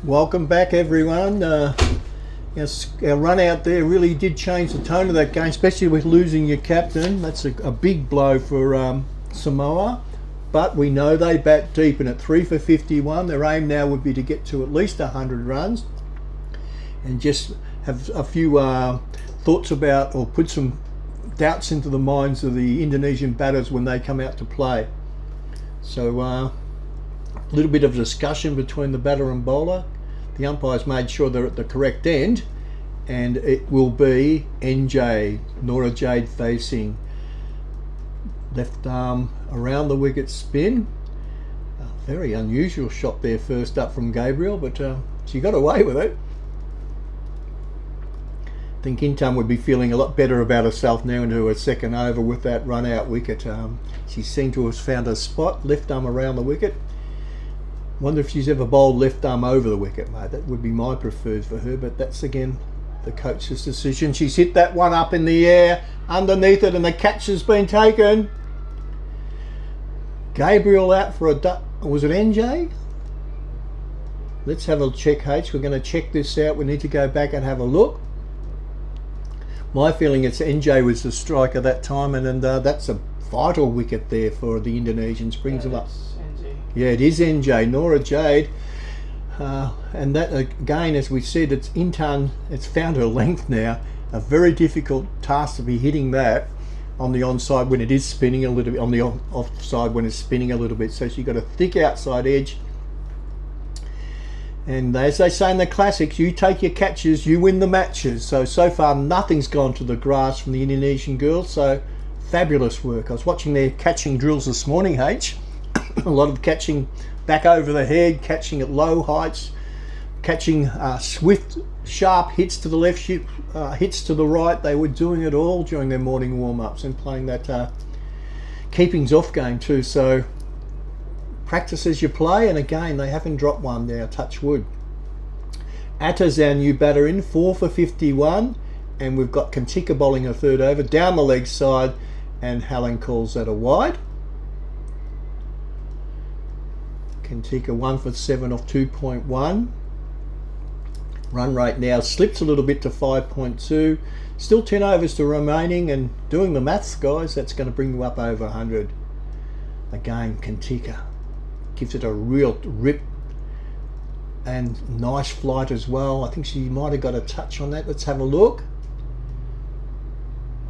Welcome back, everyone. Yes, our run out there really did change the tone of that game, especially with losing your captain. That's a big blow for Samoa. But we know they bat deep, and at 3 for 51, their aim now would be to get to at least 100 runs and just have a few thoughts about, or put some doubts into the minds of the Indonesian batters when they come out to play. So a little bit of discussion between the batter and bowler. The umpires made sure they're at the correct end, and it will be NJ, Nora Jade facing. Left arm around the wicket spin. A very unusual shot there first up from Gabriel, but she got away with it. I think Intam would be feeling a lot better about herself now into her second over with that run out wicket. She seemed to have found a spot, left arm around the wicket. Wonder if she's ever bowled left arm over the wicket, mate. That would be my preferred for her, but that's again the coach's decision. She's hit that one up in the air underneath it, and the catch has been taken. Gabriel out for a duck. Was it NJ? Let's have a check, H. We're going to check this out. We need to go back and have a look. My feeling it's NJ was the striker that time, and that's a vital wicket there for the Indonesians. Brings them up. NJ. Yeah, it is NJ. Nora Jade. And that again, as we said, it's Intan. It's found her length now. A very difficult task to be hitting that on the onside when it is spinning a little bit, on the offside when it's spinning a little bit. So she got a thick outside edge. And as they say in the classics, you take your catches, you win the matches. So far nothing's gone to the grass from the Indonesian girls. So fabulous work. I was watching their catching drills this morning, H. A lot of catching back over the head, catching at low heights, catching swift, sharp hits to the left, hits to the right. They were doing it all during their morning warm-ups and playing that keepings off game too. So practice as you play, and again they haven't dropped one there, touch wood. Atta's our new batter in, 4 for 51, and we've got Kantika bowling a third over down the leg side, and Helen calls that a wide. Kantika 1 for 7 off 2.1. Run rate now slips a little bit to 5.2. Still 10 overs to remaining, and doing the maths, guys, that's going to bring you up over 100. Again, Kantika gives it a real rip, and nice flight as well. I think she might have got a touch on that. Let's have a look.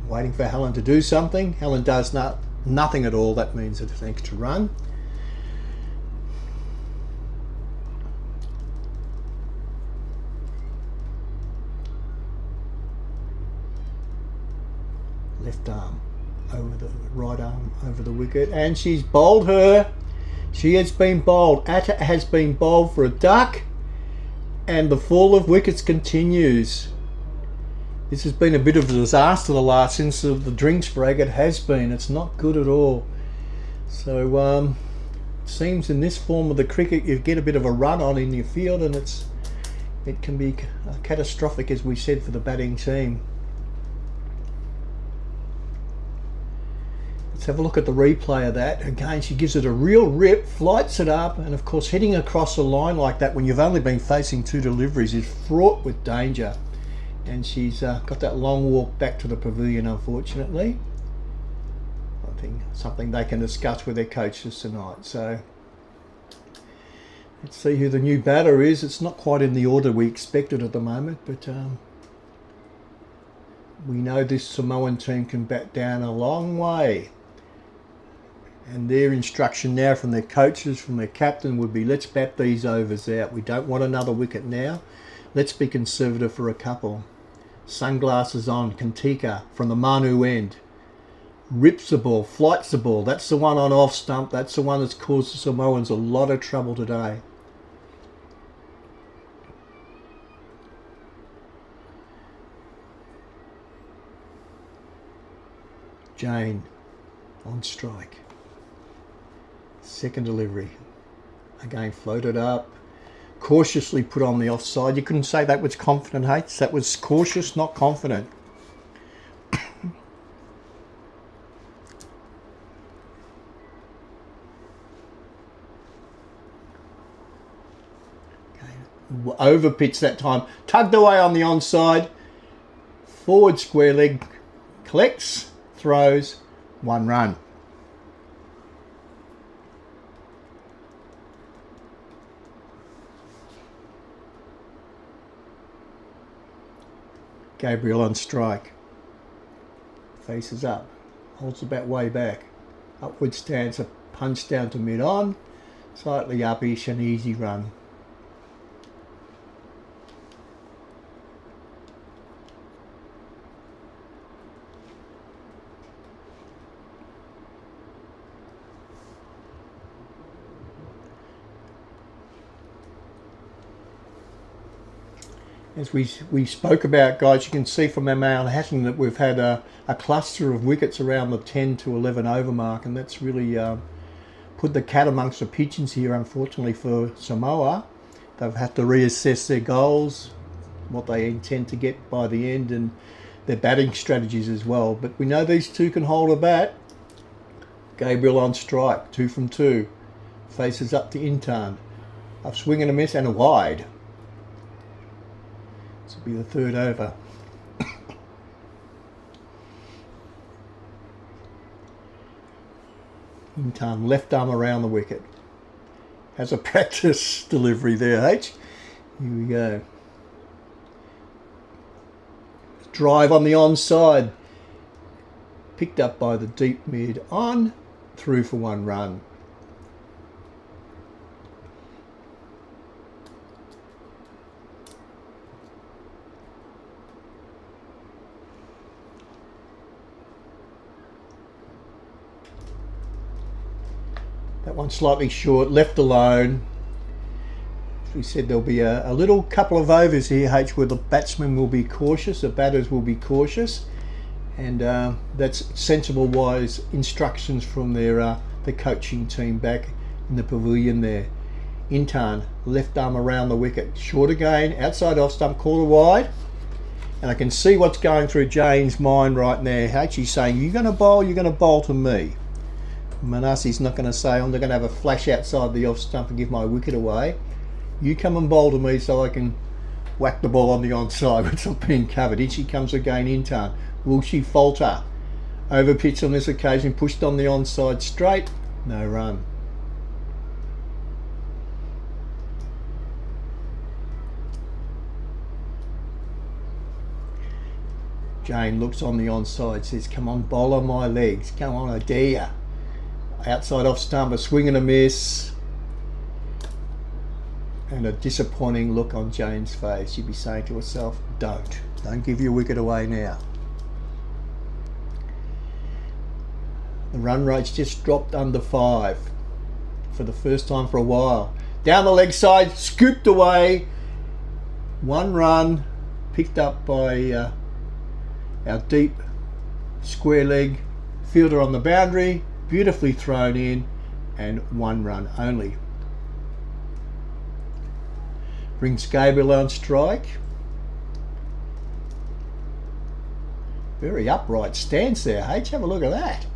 Waiting for Helen to do something. Helen does nothing at all. That means it's an extra run. Left arm over the right arm over the wicket, and she's bowled her. She has been bowled. Atta has been bowled for a duck, and the fall of wickets continues. This has been a bit of a disaster since the drinks break. It has been. It's not good at all. So it seems in this form of the cricket you get a bit of a run on in your field, and it can be catastrophic, as we said, for the batting team. Let's have a look at the replay of that. Again, she gives it a real rip, flights it up, and of course hitting across a line like that when you've only been facing 2 deliveries is fraught with danger. And she's got that long walk back to the pavilion, unfortunately. I think something they can discuss with their coaches tonight. So let's see who the new batter is. It's not quite in the order we expected at the moment, but we know this Samoan team can bat down a long way. And their instruction now from their coaches, from their captain, would be, let's bat these overs out. We don't want another wicket now. Let's be conservative for a couple. Sunglasses on, Kantika from the Manu end. Rips the ball, flights the ball. That's the one on off stump. That's the one that's caused the Samoans a lot of trouble today. Jane on strike. Second delivery. Again, floated up. Cautiously put on the offside. You couldn't say that was confident, Hates. That was cautious, not confident. Okay, over pitch that time, tugged away on the onside, forward square leg, collects, throws, 1 run. Gabriel on strike, faces up, holds the bat way back, upward stance, a punch down to mid-on, slightly uppish, an easy run. As we spoke about, guys, you can see from our Manhattan that we've had a cluster of wickets around the 10 to 11 over mark, and that's really put the cat amongst the pigeons here, unfortunately, for Samoa. They've had to reassess their goals, what they intend to get by the end, and their batting strategies as well. But we know these two can hold a bat. Gabriel on strike, 2 from 2. Faces up to Intan. A swing and a miss and a wide. This will be the 3rd over. Intan, left arm around the wicket. Has a practice delivery there, H. Here we go. Drive on the onside. Picked up by the deep mid on. Through for 1 run. That one slightly short, left alone. As we said, there'll be a little couple of overs here, H, where the batsmen will be cautious, the batters will be cautious, and that's sensible, wise instructions from their the coaching team back in the pavilion there. Intan, left arm around the wicket, short again, outside off stump, quarter wide, and I can see what's going through Jane's mind right there. H, he's saying, you're going to bowl to me. Manasi's not going to say, I'm going to have a flash outside the off stump and give my wicket away. You come and bowl to me so I can whack the ball on the onside, but it's not being covered. In she comes again, Intan. Will she falter? Over pitch on this occasion, pushed on the onside straight. No run. Jane looks on the onside, says, come on, bowl on my legs. Come on, I dare ya. Outside off stump, a swing and a miss. And a disappointing look on Jane's face. She'd be saying to herself, don't give your wicket away now. The run rate's just dropped under 5 for the first time for a while. Down the leg side, scooped away. 1 run, picked up by our deep square leg fielder on the boundary. Beautifully thrown in, and 1 run only. Brings Gabriel on strike. Very upright stance there, H. Have a look at that.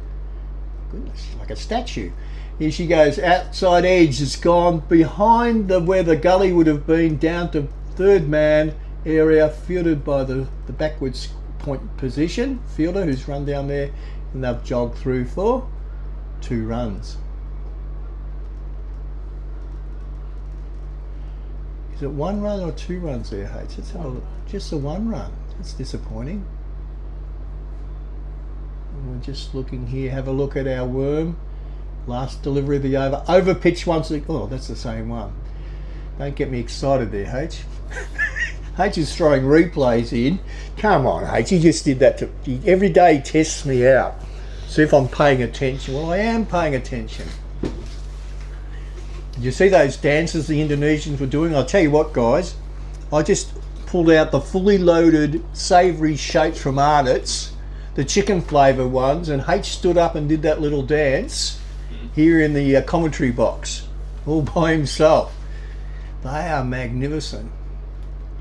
Goodness, like a statue. Here she goes, outside edge. It's gone behind where the gully would have been, down to 3rd man area, fielded by the backwards point position fielder who's run down there, and they've jogged through for 2 runs. Is it 1 run or 2 runs there, H? Let's have a look. Just a 1 run. That's disappointing. And we're just looking here. Have a look at our worm. Last delivery of the over. Over pitch once. Oh, that's the same one. Don't get me excited there, H. H is throwing replays in. Come on, H. He just did that every day. He tests me out. See if I'm paying attention. Well, I am paying attention. Did you see those dances the Indonesians were doing? I'll tell you what, guys. I just pulled out the fully loaded savoury shapes from Arnott's, the chicken flavour ones, and H stood up and did that little dance here in the commentary box, all by himself. They are magnificent.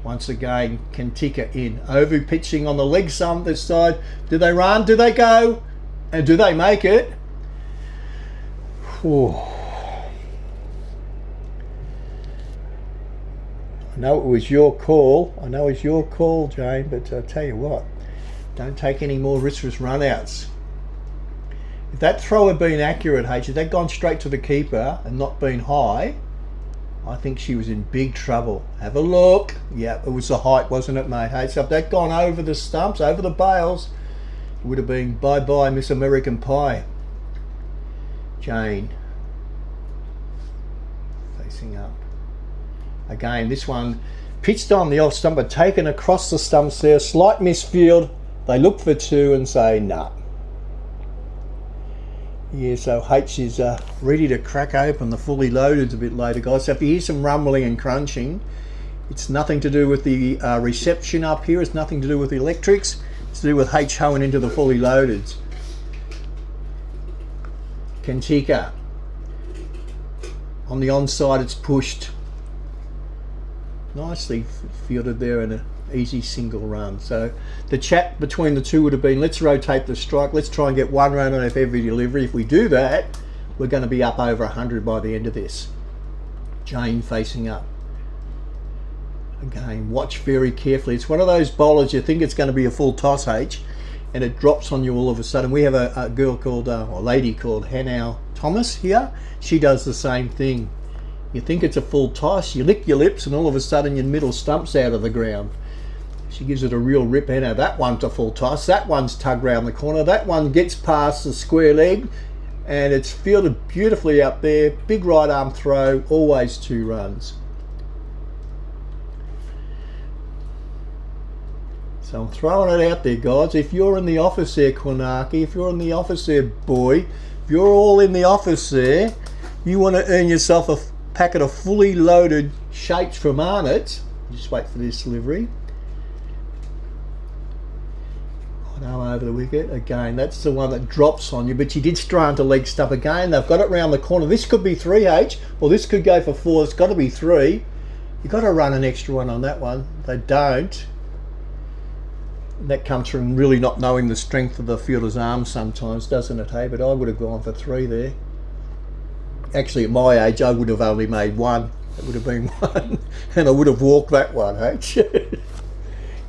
Once again, Kentika in. Over pitching on the leg side this side. Do they run? Do they go? And do they make it? Whew. I know it was your call. I know it's your call, Jane, but I'll tell you what, don't take any more riskless run-outs. If that throw had been accurate, H, if that gone straight to the keeper and not been high, I think she was in big trouble. Have a look. Yeah, it was the height, wasn't it, mate? Hey, so if that gone over the stumps, over the bails, it would have been bye-bye Miss American Pie. Jane. Facing up. Again, this one pitched on the off stump, but taken across the stumps there. Slight misfield. They look for two and say, nah. Yeah, so H is ready to crack open the fully loaded a bit later, guys. So if you hear some rumbling and crunching, it's nothing to do with the reception up here. It's nothing to do with the electrics. It's to do with H hoeing into the fully loaded. Kentika. On the onside, it's pushed. Nicely fielded there in an easy single run. So the chat between the two would have been, let's rotate the strike, let's try and get one run on every delivery. If we do that, we're going to be up over 100 by the end of this. Jane facing up. Again, watch very carefully. It's one of those bowlers you think it's going to be a full toss, H, and it drops on you all of a sudden. We have a girl called, or a lady called Hannah Thomas here. She does the same thing. You think it's a full toss, you lick your lips, and all of a sudden your middle stump's out of the ground. She gives it a real rip. Hannah, that one's a full toss. That one's tugged round the corner. That one gets past the square leg, and it's fielded beautifully up there. Big right arm throw, always 2 runs. So I'm throwing it out there, guys. If you're in the office there, Kwanaki, if you're in the office there, boy, if you're all in the office there, you want to earn yourself a packet of fully loaded shapes from Arnott. Just wait for this delivery. I know, over the wicket. Again, that's the one that drops on you, but you did strand to leg stump again. They've got it round the corner. This could be 3H, or this could go for 4. It's got to be 3. You've got to run an extra one on that one. They don't. That comes from really not knowing the strength of the fielder's arm sometimes, doesn't it, hey? But I would have gone for 3 there. Actually, at my age, I would have only made 1. It would have been 1, and I would have walked that one, hey?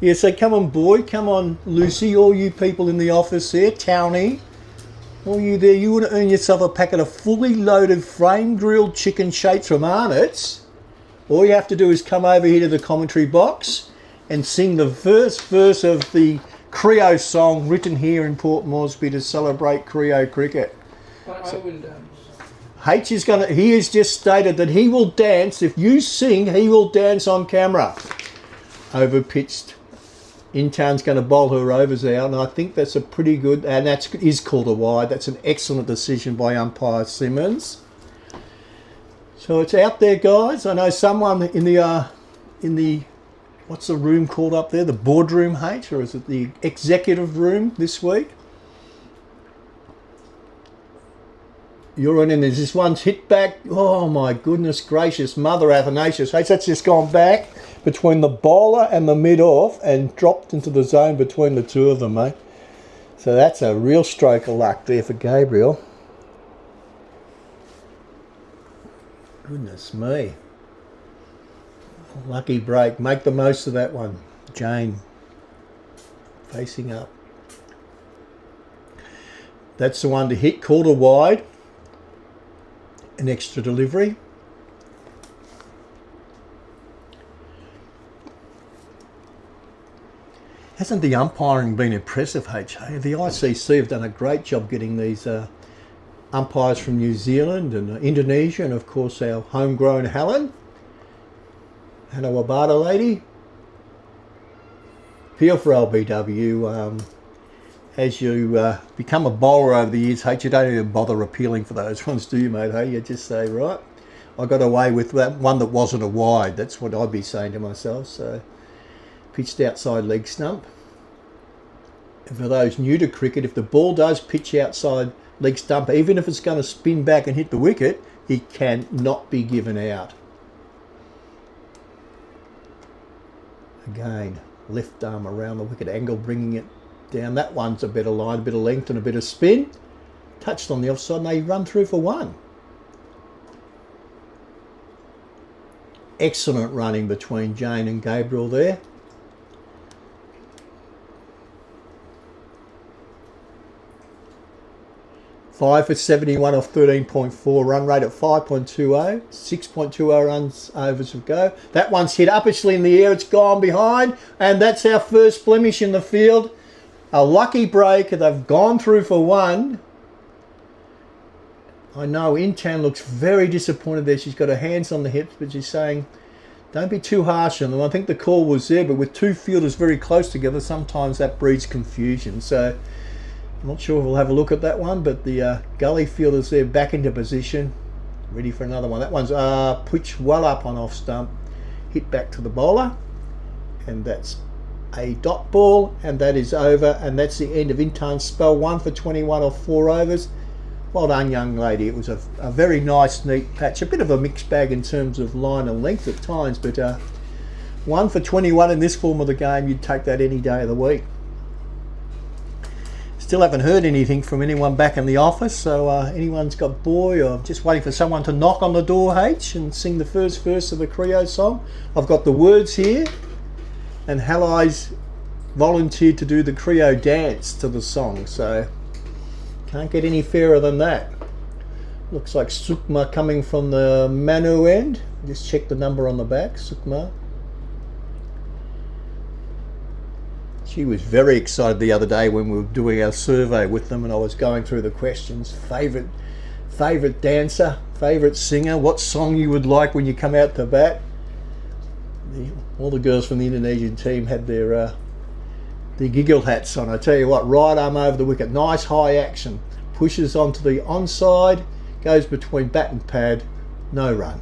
Yeah, so come on, boy, come on, Lucy, all you people in the office there, Townie, all you there, you want to earn yourself a packet of fully loaded frame grilled chicken shapes from Arnott's. All you have to do is come over here to the commentary box and sing the first verse of the Creo song written here in Port Moresby to celebrate Creo cricket. I will dance. H is going to, he has just stated that he will dance. If you sing, he will dance on camera. Overpitched. Intown's going to bowl her overs out, and I think that's a pretty good, and that is called a wide. That's an excellent decision by umpire Simmons. So it's out there, guys. I know someone in the what's the room called up there? The boardroom, H, or is it the executive room this week? You're in, and there's this one's hit back. Oh my goodness gracious, Mother Athanasius. Hey, that's just gone back between the bowler and the mid-off and dropped into the zone between the two of them, mate. So that's a real stroke of luck there for Gabriel. Goodness me. Lucky break. Make the most of that one. Jane. Facing up. That's the one to hit. Called a wide. An extra delivery. Hasn't the umpiring been impressive, H? The ICC have done a great job getting these umpires from New Zealand and Indonesia, and of course our homegrown Hannah Wabata lady. Peel for LBW. As you become a bowler over the years, H, you don't even bother appealing for those ones, do you, mate? Hey, you just say, right, I got away with that one that wasn't a wide. That's what I'd be saying to myself. So, pitched outside leg stump. And for those new to cricket, if the ball does pitch outside leg stump, even if it's going to spin back and hit the wicket, it cannot be given out. Again, left arm around the wicket angle, bringing it down. That one's a better line, a bit of length and a bit of spin. Touched on the offside and they run through for 1. Excellent running between Jane and Gabriel there. Five for 71 off 13.4, run rate at 5.20, 6.20 runs overs of go. That one's hit uppishly in the air, it's gone behind, and that's our first blemish in the field. A lucky break, they've gone through for one. I know Intan looks very disappointed there. She's got her hands on the hips, but she's saying, don't be too harsh on them. I think the call was there, but with two fielders very close together, sometimes that breeds confusion. So I'm not sure if we'll have a look at that one, but the gully fielders there back into position, ready for another one. That one's pitched well up on off stump, hit back to the bowler, and that's a dot ball, and that is over, and that's the end of Intan's spell. 1 for 21 off 4 overs. Well done, young lady. It was a very nice, neat patch. A bit of a mixed bag in terms of line and length at times, but 1 for 21 in this form of the game, you'd take that any day of the week. Still haven't heard anything from anyone back in the office, so anyone's got boy or just waiting for someone to knock on the door, H, and sing the first verse of the Creo song. I've got the words here, and Halai's volunteered to do the Creo dance to the song, so can't get any fairer than that. Looks like Sukma coming from the Manu end. Just check the number on the back, Sukma. She was very excited the other day when we were doing our survey with them, and I was going through the questions. Favourite dancer, favourite singer, what song you would like when you come out to bat. All the girls from the Indonesian team had their giggle hats on. I tell you what, right arm over the wicket, nice high action, pushes onto the onside, goes between bat and pad, no run.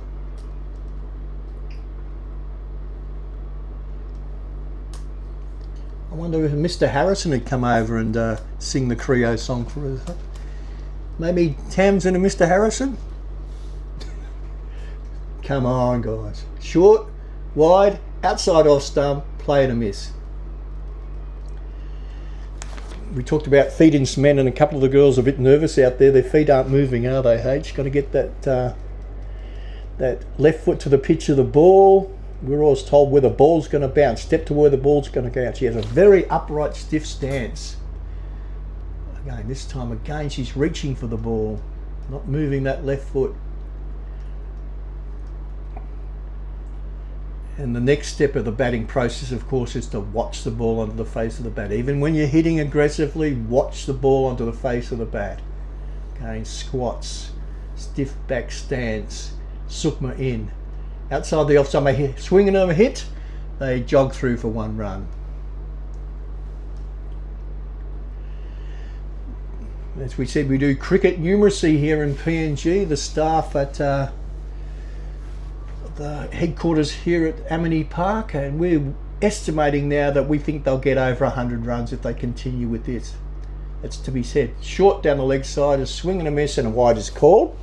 I wonder if Mr. Harrison had come over and sing the Creo song for us. Maybe Tamsin and Mr. Harrison? Come on, guys. Short, wide, outside off stump, play and a miss. We talked about feet in cement, and a couple of the girls are a bit nervous out there. Their feet aren't moving, are they, H? Got to get that left foot to the pitch of the ball. We're always told where the ball's going to bounce. Step to where the ball's going to go out. She has a very upright, stiff stance. Again, this time again, she's reaching for the ball, not moving that left foot. And the next step of the batting process, of course, is to watch the ball onto the face of the bat. Even when you're hitting aggressively, watch the ball onto the face of the bat. Again, squats, stiff back stance, Sukma in. Outside the off stump, they swing and a hit, they jog through for one run. As we said, we do cricket numeracy here in PNG. The staff at the headquarters here at Amini Park, and we're estimating now that we think they'll get over 100 runs if they continue with this. That's to be said. Short down the leg side, a swing and a miss, and a wide is called.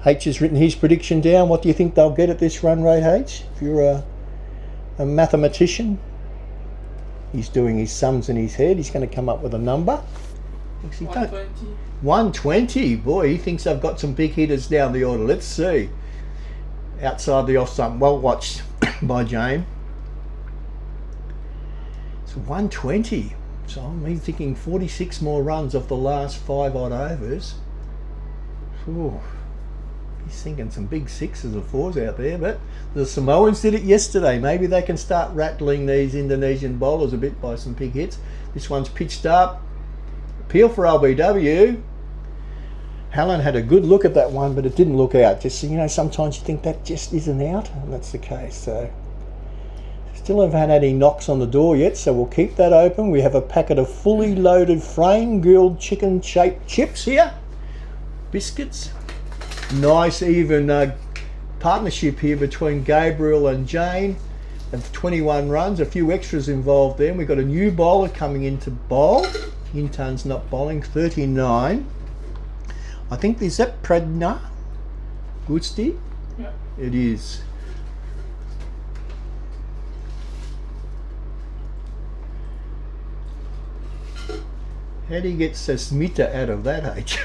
H has written his prediction down. What do you think they'll get at this run rate, H? If you're a mathematician, he's doing his sums in his head. He's going to come up with a number. 120. 120. Boy, he thinks they've got some big hitters down the order. Let's see. Outside the off stump, well watched by Jane. It's 120. So I'm thinking 46 more runs off the last 5 odd overs. Ooh. He's thinking some big 6s or 4s out there, but the Samoans did it yesterday. Maybe they can start rattling these Indonesian bowlers a bit by some big hits. This one's pitched up. Appeal for LBW. Helen had a good look at that one, but it didn't look out. Just, you know, sometimes you think that just isn't out, and that's the case. So still haven't had any knocks on the door yet, so we'll keep that open. We have a packet of fully loaded frame grilled chicken shaped chips here. Biscuits. Nice even partnership here between Gabriel and Jane of 21 runs, a few extras involved there. We've got a new bowler coming in to bowl. Intan's not bowling, 39. I think, is that Pradna Gusti? Yeah. It is. How do you get Sasmita out of that, H?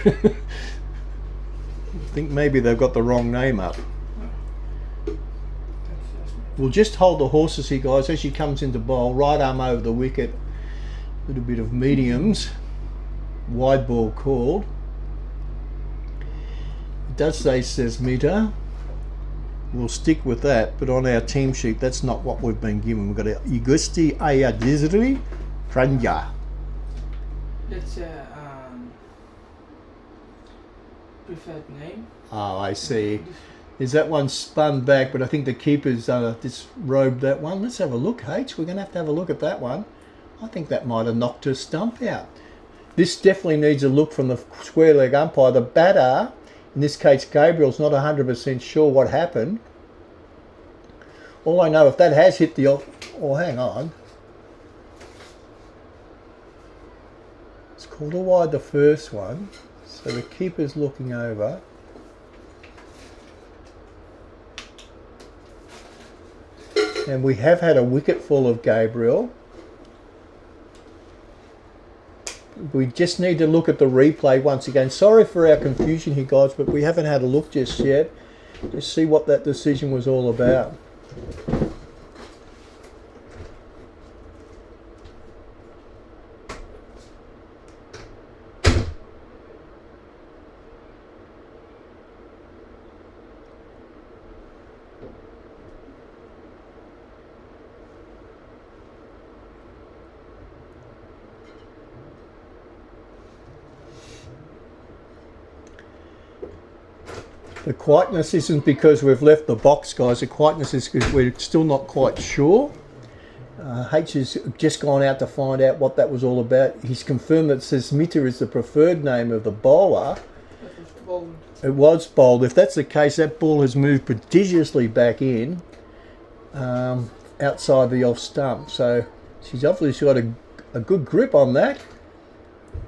I think maybe they've got the wrong name up. We'll just hold the horses here, guys, as she comes into bowl. Right arm over the wicket. A little bit of mediums. Wide ball called. It does say says meter. We'll stick with that, but on our team sheet, that's not what we've been given. We've got a Igusti Ayadizri Pranja. That's a preferred name. Oh, I see. Is that one spun back, but I think the keeper's disrobed that one. Let's have a look, H. We're going to have a look at that one. I think that might have knocked her stump out. This definitely needs a look from the square leg umpire. The batter, in this case Gabriel's not 100% sure what happened. All I know, if that has hit the off... Oh, hang on. It's called a wide, the first one. So the keeper's looking over. And we have had a wicket fall of Gabriel. We just need to look at the replay once again. Sorry for our confusion here, guys, but we haven't had a look just yet. Just see what that decision was all about. The quietness isn't because we've left the box, guys. The quietness is because we're still not quite sure. H has just gone out to find out what that was all about. He's confirmed that Sesmita is the preferred name of the bowler. It was bowled. If that's the case, that ball has moved prodigiously back in outside the off stump. So she's obviously got a good grip on that.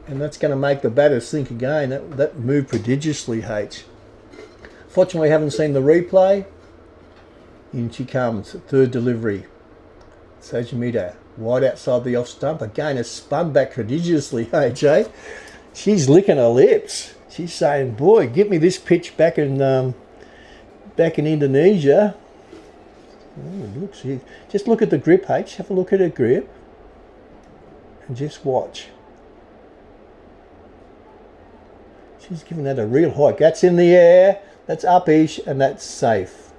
And that's going to make the batters think again. That moved prodigiously, H. Fortunately, I haven't seen the replay. In she comes, third delivery. Sajimita, wide outside the off stump. Again, it's spun back prodigiously, AJ. She's licking her lips. She's saying, boy, get me this pitch back in Indonesia. Oh, just look at the grip, H. Have a look at her grip. And just watch. She's giving that a real hike. That's in the air. That's up-ish, and that's safe.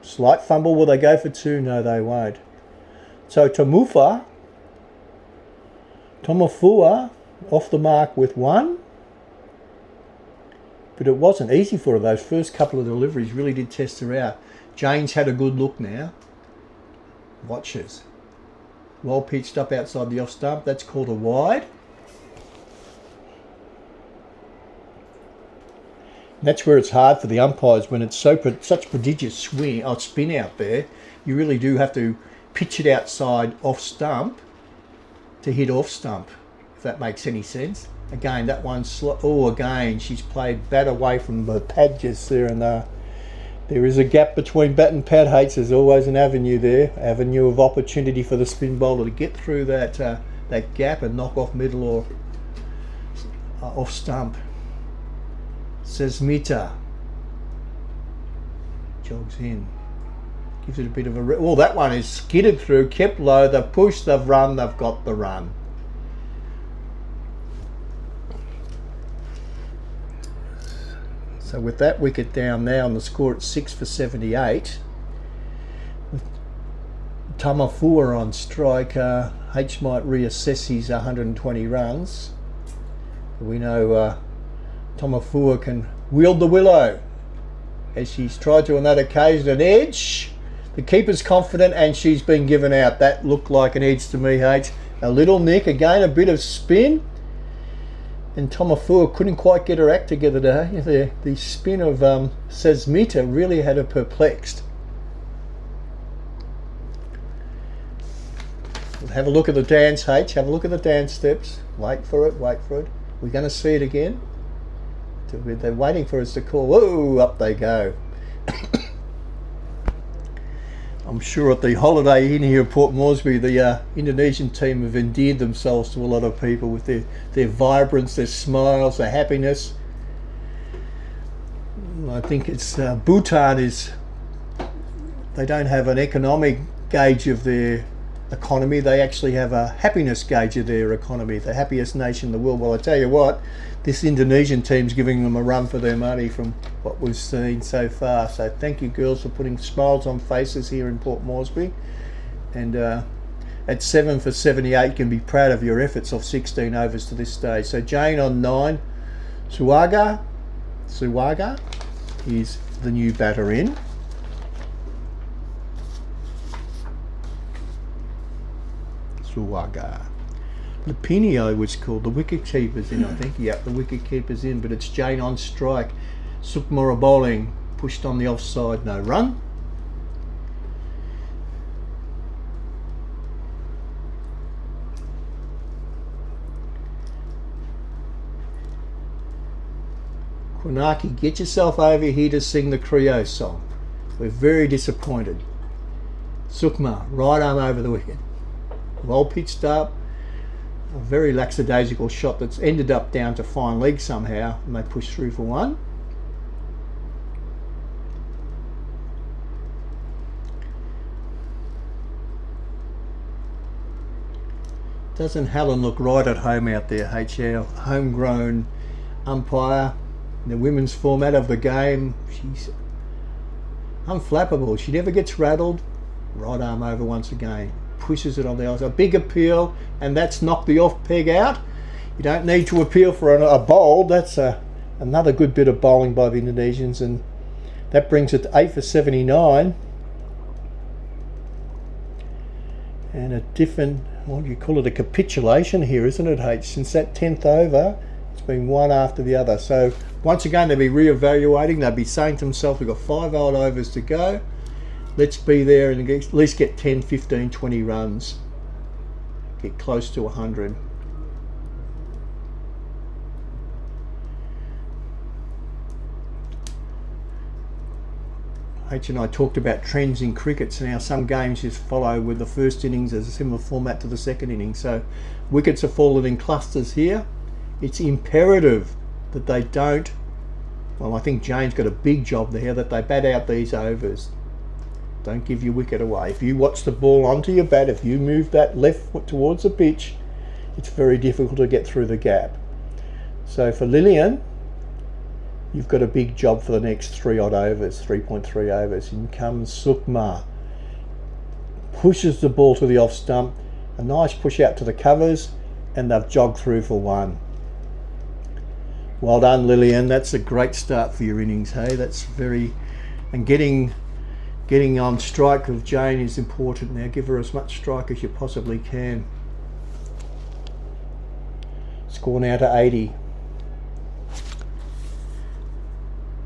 Slight fumble. Will they go for two? No, they won't. So Tomafua off the mark with one. But it wasn't easy for her. Those first couple of deliveries really did test her out. Jane's had a good look now. Watches. Well pitched up outside the off stump. That's called a wide. That's where it's hard for the umpires when it's such prodigious spin out there. You really do have to pitch it outside off stump to hit off stump, if that makes any sense. Again, that one's again she's played bat away from the pad just there, and there is a gap between bat and pad. Hates. There's always an avenue there, avenue of opportunity for the spin bowler to get through that gap and knock off middle or off stump. Sesmita jogs in, gives it a bit of a... Oh, that one is skidded through, kept low, they've pushed, they've run, they've got the run. So with that wicket down now on the score at 6 for 78, with Tomafua on strike, H might reassess his 120 runs. We know Tomafua can wield the willow, as she's tried to on that occasion. An edge. The keeper's confident, and she's been given out. That looked like an edge to me, H. A little nick, again a bit of spin, and Tomafua couldn't quite get her act together today. The spin of Sesmita really had her perplexed. Have a look at the dance, H. Have a look at the dance steps. Wait for it, wait for it. We're going to see it again. They're waiting for us to call. Whoa, up they go. I'm sure at the Holiday Inn here at Port Moresby, the Indonesian team have endeared themselves to a lot of people with their vibrance, their smiles, their happiness. I think it's Bhutan is... They don't have an economic gauge of their economy. They actually have a happiness gauge of their economy. The happiest nation in the world. Well, I tell you what, this Indonesian team's giving them a run for their money from what we've seen so far. So thank you, girls, for putting smiles on faces here in Port Moresby. And at 7 for 78, you can be proud of your efforts of 16 overs to this stage. So Jane on 9. Suwaga is the new batter in. Suwaga. Lapinio was called, the wicket keeper's in, I think. Yep, the wicket keeper's in, but it's Jane on strike. Sukmara bowling, pushed on the offside, no run. Kwanaki, get yourself over here to sing the Creo song. We're very disappointed. Sukma, right arm over the wicket. Well pitched up. A very lackadaisical shot that's ended up down to fine leg somehow, and they push through for 1. Doesn't Helen look right at home out there, HL? Homegrown umpire. The women's format of the game, she's unflappable. She never gets rattled. Right arm over once again. Pushes it on the outside. A big appeal, and that's knocked the off peg out. You don't need to appeal for a bowl. That's another good bit of bowling by the Indonesians, and that brings it to 8 for 79. And a different, what do you call it, a capitulation here, isn't it, H? Since that 10th over, it's been one after the other. So once again, they'll be re-evaluating. They'll be saying to themselves, we've got 5 odd overs to go. Let's be there and at least get 10, 15, 20 runs. Get close to 100. H and I talked about trends in cricket, so now some games just follow with the first innings as a similar format to the second innings. So wickets are falling in clusters here. It's imperative that they don't, well, I think Jane's got a big job there, that they bat out these overs. Don't give your wicket away. If you watch the ball onto your bat, if you move that left foot towards the pitch, it's very difficult to get through the gap. So for Lillian, you've got a big job for the next 3 odd overs, 3.3 overs. In comes Sukma. Pushes the ball to the off stump. A nice push out to the covers, and they've jogged through for 1. Well done, Lillian. That's a great start for your innings, hey? That's very... And getting on strike with Jane is important now. Give her as much strike as you possibly can. Score now to 80.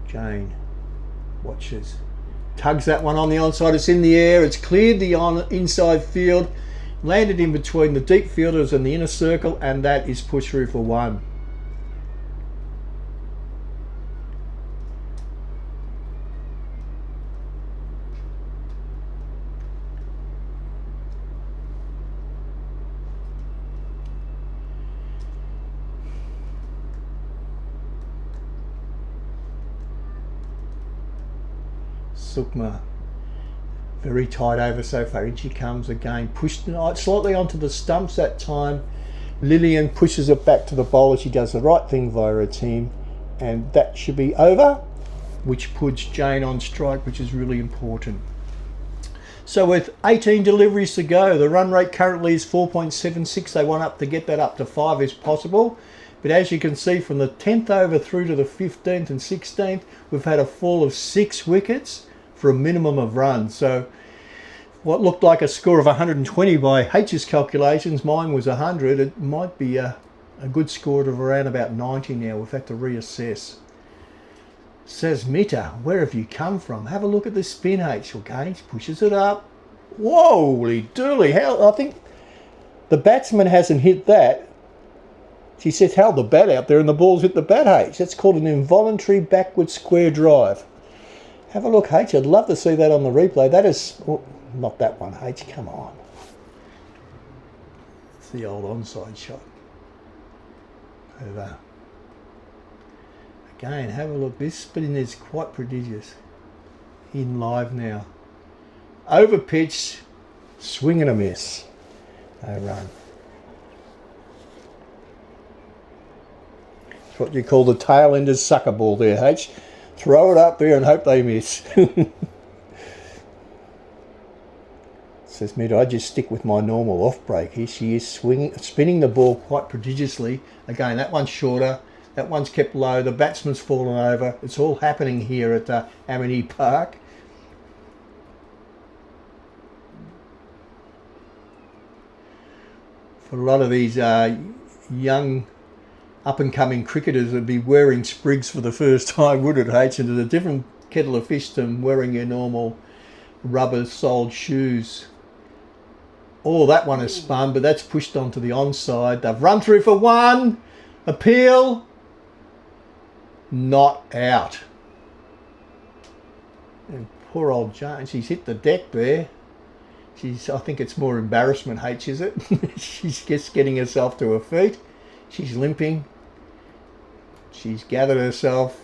Jane watches. Tugs that one on the onside. It's in the air. It's cleared the inside field. Landed in between the deep fielders and the inner circle, and that is push through for 1. Sukma, very tight over so far. In she comes again, pushed slightly onto the stumps that time. Lillian pushes it back to the bowler. She does the right thing via her team, and that should be over, which puts Jane on strike, which is really important. So with 18 deliveries to go, the run rate currently is 4.76. They want up to get that up to 5 if possible. But as you can see, from the 10th over through to the 15th and 16th, we've had a fall of 6 wickets for a minimum of runs. So what looked like a score of 120 by H's calculations, mine was 100. It might be a good score of around about 90 now. We've had to reassess. Says Mita, where have you come from? Have a look at the spin, H. Okay, pushes it up. Whoa, dooly. How, I think the batsman hasn't hit that. She says, held the bat out there and the ball's hit the bat, H. That's called an involuntary backward square drive. Have a look, H. I'd love to see that on the replay. That is, well, not that one, H. Come on. It's the old onside shot. Over. Again, have a look. This spin is quite prodigious. In live now. over pitch, swing and a miss. No run. It's what you call the tail ender's sucker ball there, H. Throw it up there and hope they miss. Says Mid, I just stick with my normal off break. Here she is spinning the ball quite prodigiously. Again, that one's shorter, that one's kept low, the batsman's fallen over. It's all happening here at Amini Park. For a lot of these young up-and-coming cricketers would be wearing sprigs for the first time, would it, H? And it's a different kettle of fish than wearing your normal rubber-soled shoes. Oh, that one is spun, but that's pushed onto the onside. They've run through for one. Appeal. Not out. And poor old Jane, she's hit the deck there. I think it's more embarrassment, H, is it? She's just getting herself to her feet. She's limping. She's gathered herself.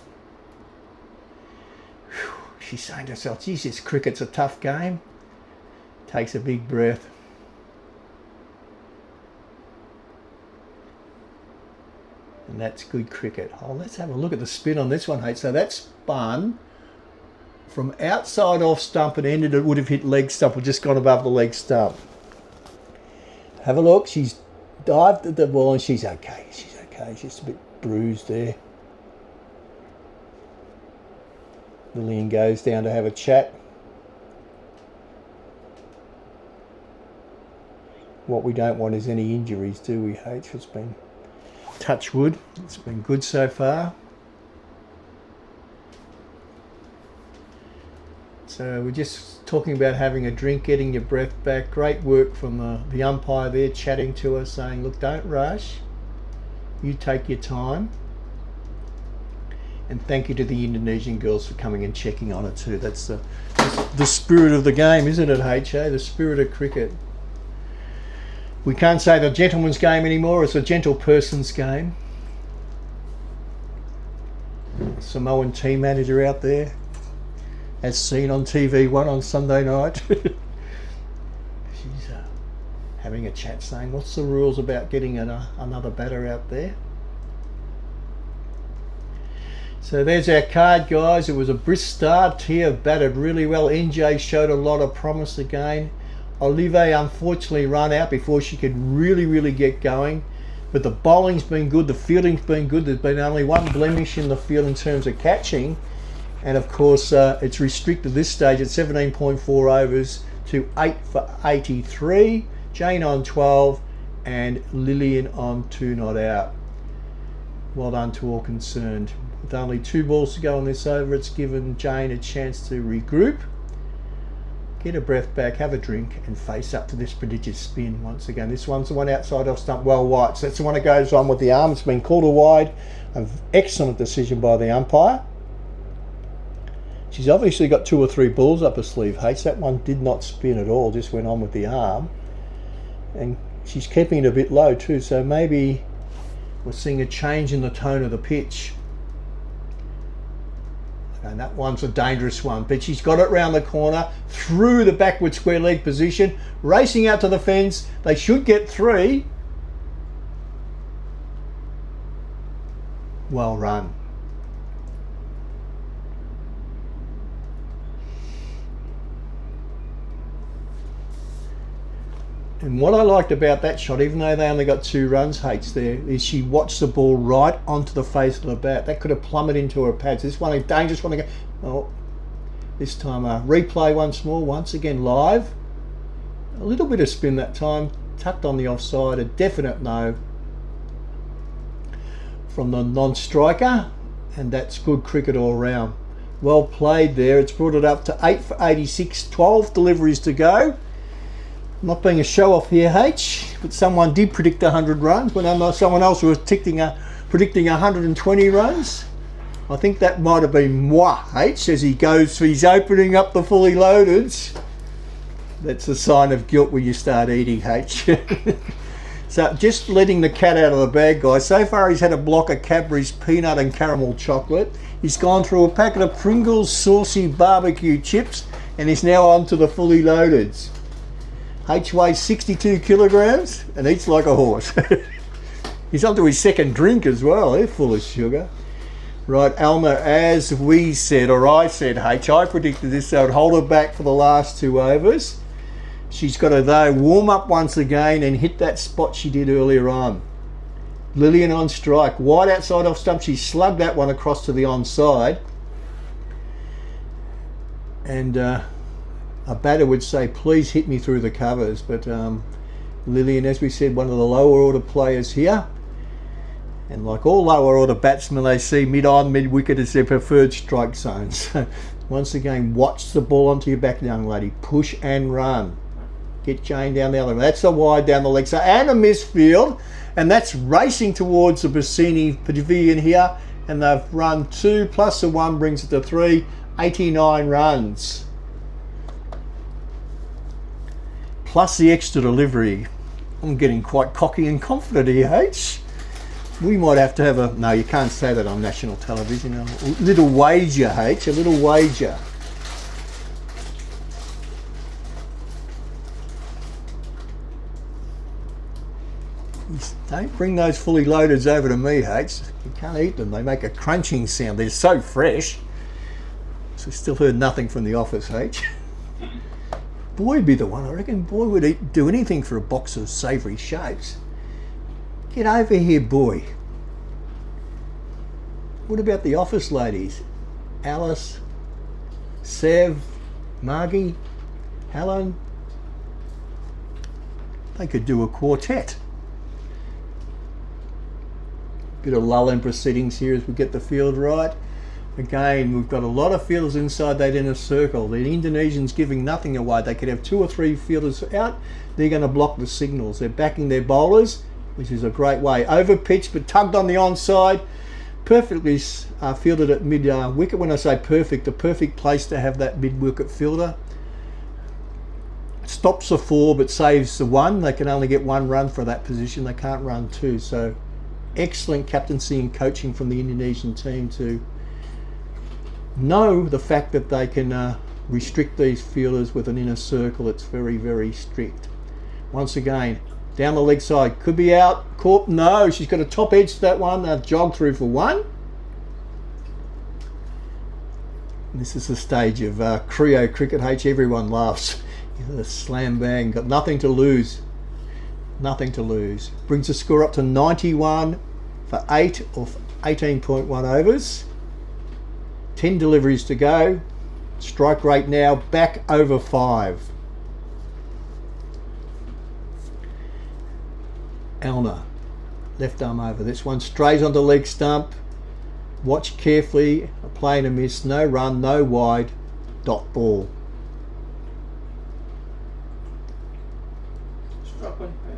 Whew. She's saying to herself, geez, this cricket's a tough game. Takes a big breath. And that's good cricket. Oh, let's have a look at the spin on this one, H. So that's spun from outside off stump and ended, it would have hit leg stump or just gone above the leg stump. Have a look. She's dived at the ball and she's okay. She's okay. She's just a bit bruised there. Lillian goes down to have a chat. What we don't want is any injuries, do we, H? It's been touch wood. It's been good so far. So we're just talking about having a drink, getting your breath back. Great work from the umpire there, chatting to us, saying, look, don't rush. You take your time. And thank you to the Indonesian girls for coming and checking on it too. That's the spirit of the game, isn't it, H.A.? The spirit of cricket. We can't say the gentleman's game anymore. It's a gentle person's game. Samoan team manager out there, as seen on TV1 on Sunday night. She's having a chat saying, what's the rules about getting another batter out there? So there's our card, guys. It was a brisk start. Tia batted really well. NJ showed a lot of promise again. Olive unfortunately ran out before she could really get going. But the bowling's been good, the fielding's been good. There's been only one blemish in the field in terms of catching. And of course, it's restricted this stage at 17.4 overs to 8 for 83. Jane on 12 and Lillian on 2 not out. Well done to all concerned. With only 2 balls to go on this over, it's given Jane a chance to regroup, get her breath back, have a drink and face up to this prodigious spin once again. This one's the one outside off stump, well wide. So that's the one that goes on with the arm. It's been called a wide. An excellent decision by the umpire. She's obviously got 2 or 3 balls up her sleeve, H. That one did not spin at all, just went on with the arm. And she's keeping it a bit low too, so maybe we're seeing a change in the tone of the pitch. And that one's a dangerous one, but she's got it round the corner, through the backward square leg position, racing out to the fence. They should get 3. Well run. And what I liked about that shot, even though they only got 2 runs, H, there, is she watched the ball right onto the face of the bat. That could have plummeted into her pads. This one, a dangerous one to go. Oh, this time, replay once more, once again live. A little bit of spin that time, tucked on the offside, a definite no from the non-striker, and that's good cricket all round. Well played there. It's brought it up to 8 for 86, 12 deliveries to go. Not being a show-off here, H, but someone did predict 100 runs when someone else was predicting 120 runs. I think that might have been moi, H, as he's opening up the fully loadeds. That's a sign of guilt when you start eating, H. So just letting the cat out of the bag, guys. So far he's had a block of Cadbury's peanut and caramel chocolate. He's gone through a packet of Pringles saucy barbecue chips. and he's now on to the fully loadeds. H weighs 62 kilograms and eats like a horse. He's on to his second drink as well. They're full of sugar. Right, Alma, as we said, or I said, H, I predicted this, so I'd hold her back for the last 2 overs. She's got to, though, warm up once again and hit that spot she did earlier on. Lillian on strike, wide outside off stump. She slugged that one across to the onside. And a batter would say, please hit me through the covers. But Lillian, as we said, one of the lower order players here. And like all lower order batsmen, they see mid-on, mid-wicket as their preferred strike zone. So once again, watch the ball onto your back, young lady. Push and run. Get Jane down the other. That's a wide down the leg. So and a misfield. And that's racing towards the Bassini pavilion here. And they've run 2 plus a 1 brings it to 3. 89 runs. Plus the extra delivery. I'm getting quite cocky and confident here, H. We might have to have a... No, you can't say that on national television. A little wager, H. A little wager. Don't bring those fully loadeds over to me, H. You can't eat them. They make a crunching sound. They're so fresh. So still heard nothing from the office, H. Boy'd be the one. I reckon Boy would do anything for a box of savoury shapes. Get over here, Boy. What about the office ladies? Alice, Sev, Margie, Helen. They could do a quartet. Bit of lull in proceedings here as we get the field right. Again, we've got a lot of fielders inside that inner circle. The Indonesians giving nothing away. They could have 2 or 3 fielders out. They're going to block the signals. They're backing their bowlers, which is a great way. Over pitch, but tugged on the onside. Perfectly fielded at mid wicket. When I say perfect, the perfect place to have that mid wicket fielder. Stops the 4 but saves the 1. They can only get 1 run for that position. They can't run 2. So excellent captaincy and coaching from the Indonesian team to know the fact that they can restrict these fielders with an inner circle. It's very, very strict. Once again, down the leg side, could be out. Corp, no, she's got a top edge to that one. They've jogged through for 1. This is the stage of Creo cricket, H. Everyone laughs. The slam bang, got nothing to lose. Nothing to lose. Brings the score up to 91 for 8 of 18.1 overs. 10 deliveries to go. Strike rate now back over 5. Elna, left arm over. This one strays onto leg stump. Watch carefully. A play and a miss. No run, no wide. Dot ball. Struck on pad.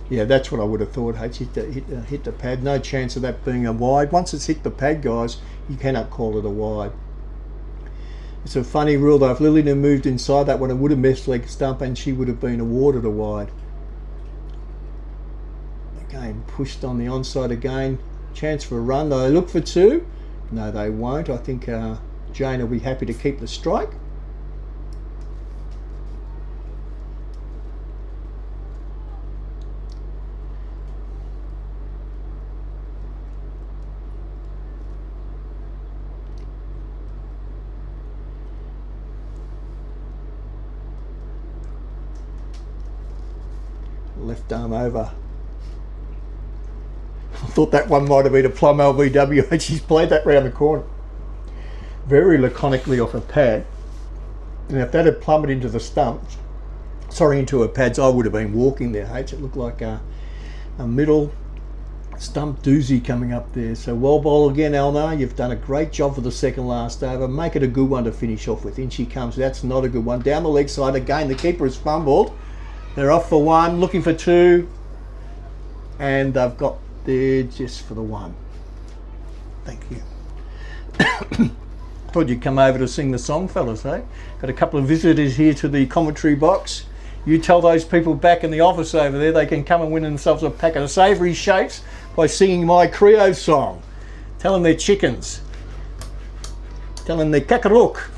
Yeah, that's what I would have thought. Hit the pad. No chance of that being a wide. Once it's hit the pad, guys, you cannot call it a wide. It's a funny rule though. If Lillian had moved inside that one, it would have missed leg stump and she would have been awarded a wide. Again, pushed on the onside again. Chance for a run. They look for 2. No, they won't. I think Jane will be happy to keep the strike. Left arm over. I thought that one might have been a plum LBW and she's played that round the corner. Very laconically off a pad. And if that had plummeted into the stumps, into her pads, I would have been walking there, H. It looked like a middle stump doozy coming up there. So well bowled again, Elna. You've done a great job for the second last over. Make it a good one to finish off with. In she comes. That's not a good one. Down the leg side again. The keeper has fumbled. They're off for 1, looking for 2, and they've got there just for the 1. Thank you. Thought you'd come over to sing the song, fellas, eh? Got a couple of visitors here to the commentary box. You tell those people back in the office over there they can come and win themselves a pack of savoury shapes by singing my Creo song. Tell them they're chickens. Tell them they're kakarook.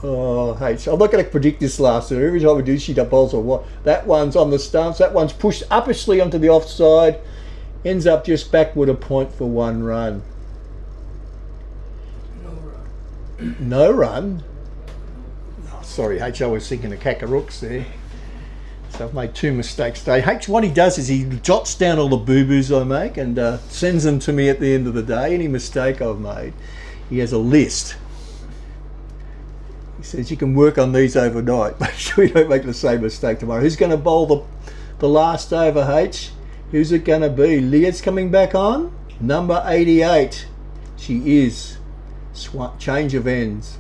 Oh, H. I'm not going to predict this last one. Every time we do, she bowls or what? That one's on the stumps. That one's pushed uppishly onto the offside. Ends up just backward a point for 1 run. No run. No run? Oh, sorry, H. I was thinking of Kakarooks there. So I've made 2 mistakes today. H, what he does is he jots down all the boo-boos I make and sends them to me at the end of the day. Any mistake I've made, he has a list. He says you can work on these overnight. Make sure you don't make the same mistake tomorrow. Who's going to bowl the last over, H? Who's it going to be? Leah's coming back on. Number 88. She is. Change of ends.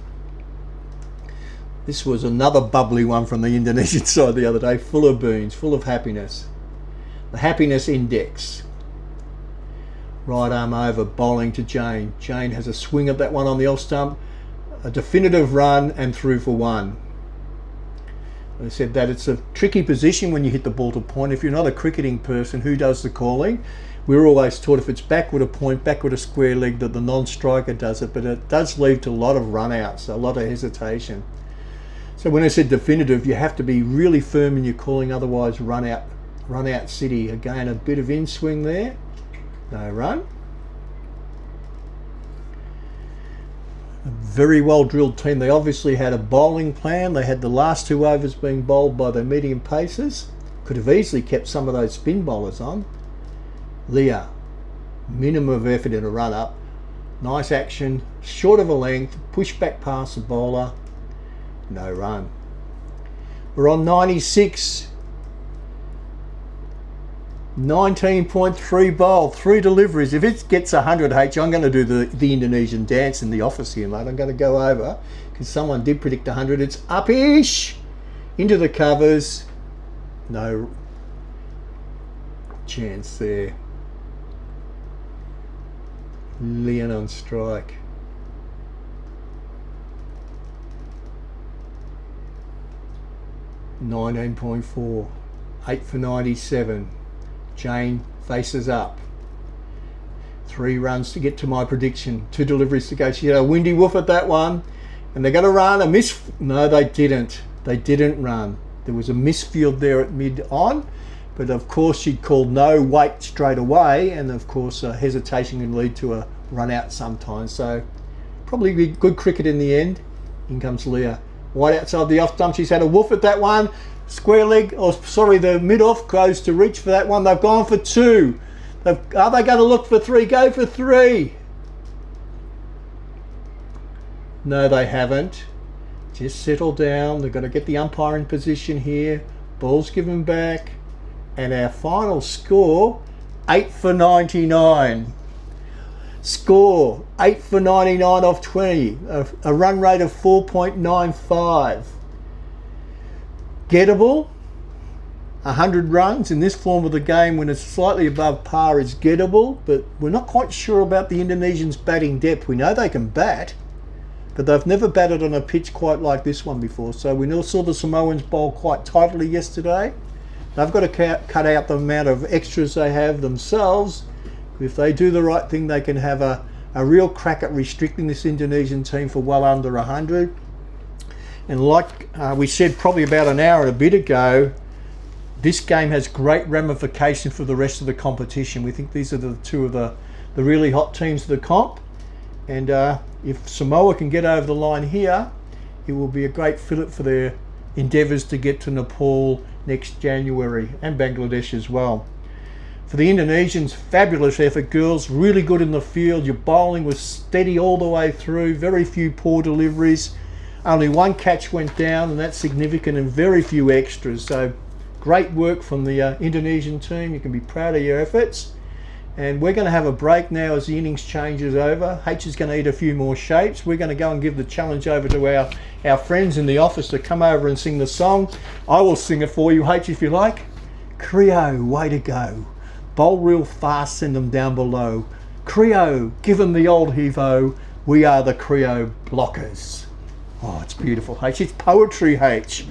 This was another bubbly one from the Indonesian side the other day. Full of beans, full of happiness. The happiness index. Right arm over, bowling to Jane. Jane has a swing at that one on the off stump. A definitive run and through for 1. I said that it's a tricky position when you hit the ball to point. If you're not a cricketing person, who does the calling? We're always taught if it's backward a point, backward a square leg, that the non-striker does it, but it does lead to a lot of run-outs, a lot of hesitation. So when I said definitive, you have to be really firm in your calling, otherwise run out city. Again, a bit of in-swing there, no run. A very well drilled team. They obviously had a bowling plan. They had the last 2 overs being bowled by their medium pacers. Could have easily kept some of those spin bowlers on. Leah, minimum of effort in a run up. Nice action, short of a length, push back past the bowler. No run. We're on 96. 19.3 bowl, 3 deliveries. If it gets 100 H, I'm going to do the Indonesian dance in the office here, mate. I'm going to go over because someone did predict 100. It's up-ish into the covers. No chance there. Leon on strike. $19.4. 8 for 97. Jane faces up. 3 runs to get to my prediction. 2 deliveries to go. She had a windy woof at that one. And they're going to run a miss. No, they didn't. They didn't run. There was a misfield there at mid-on. But of course she'd called no wait straight away. And of course hesitation can lead to a run out sometimes. So probably be good cricket in the end. In comes Leah. Right outside the off stump. She's had a woof at that one. Square leg, or sorry, the mid-off goes to reach for that one. They've gone for 2. Are they going to look for 3? Go for 3. No, they haven't. Just settle down. They've got to get the umpire in position here. Ball's given back. And our final score, 8 for 99. Score, 8 for 99 off 20. A run rate of 4.95. Gettable, 100 runs in this form of the game when it's slightly above par is gettable, but we're not quite sure about the Indonesians' batting depth. We know they can bat, but they've never batted on a pitch quite like this one before. So we saw the Samoans bowl quite tightly yesterday. They've got to cut out the amount of extras they have themselves. If they do the right thing, they can have a real crack at restricting this Indonesian team for well under 100. And like we said probably about an hour and a bit ago, this game has great ramifications for the rest of the competition. We think these are the 2 of the really hot teams of the comp. And if Samoa can get over the line here, it will be a great fillip for their endeavours to get to Nepal next January, and Bangladesh as well. For the Indonesians, fabulous effort, girls, really good in the field. Your bowling was steady all the way through, very few poor deliveries. Only 1 catch went down, and that's significant, and very few extras. So great work from the Indonesian team. You can be proud of your efforts. And we're going to have a break now as the innings changes over. H is going to eat a few more shapes. We're going to go and give the challenge over to our friends in the office to come over and sing the song. I will sing it for you, H, if you like. Creo, way to go. Bowl real fast, send them down below. Creo, give them the old heave-o. We are the Creo blockers. Oh, it's beautiful, H. It's poetry, H.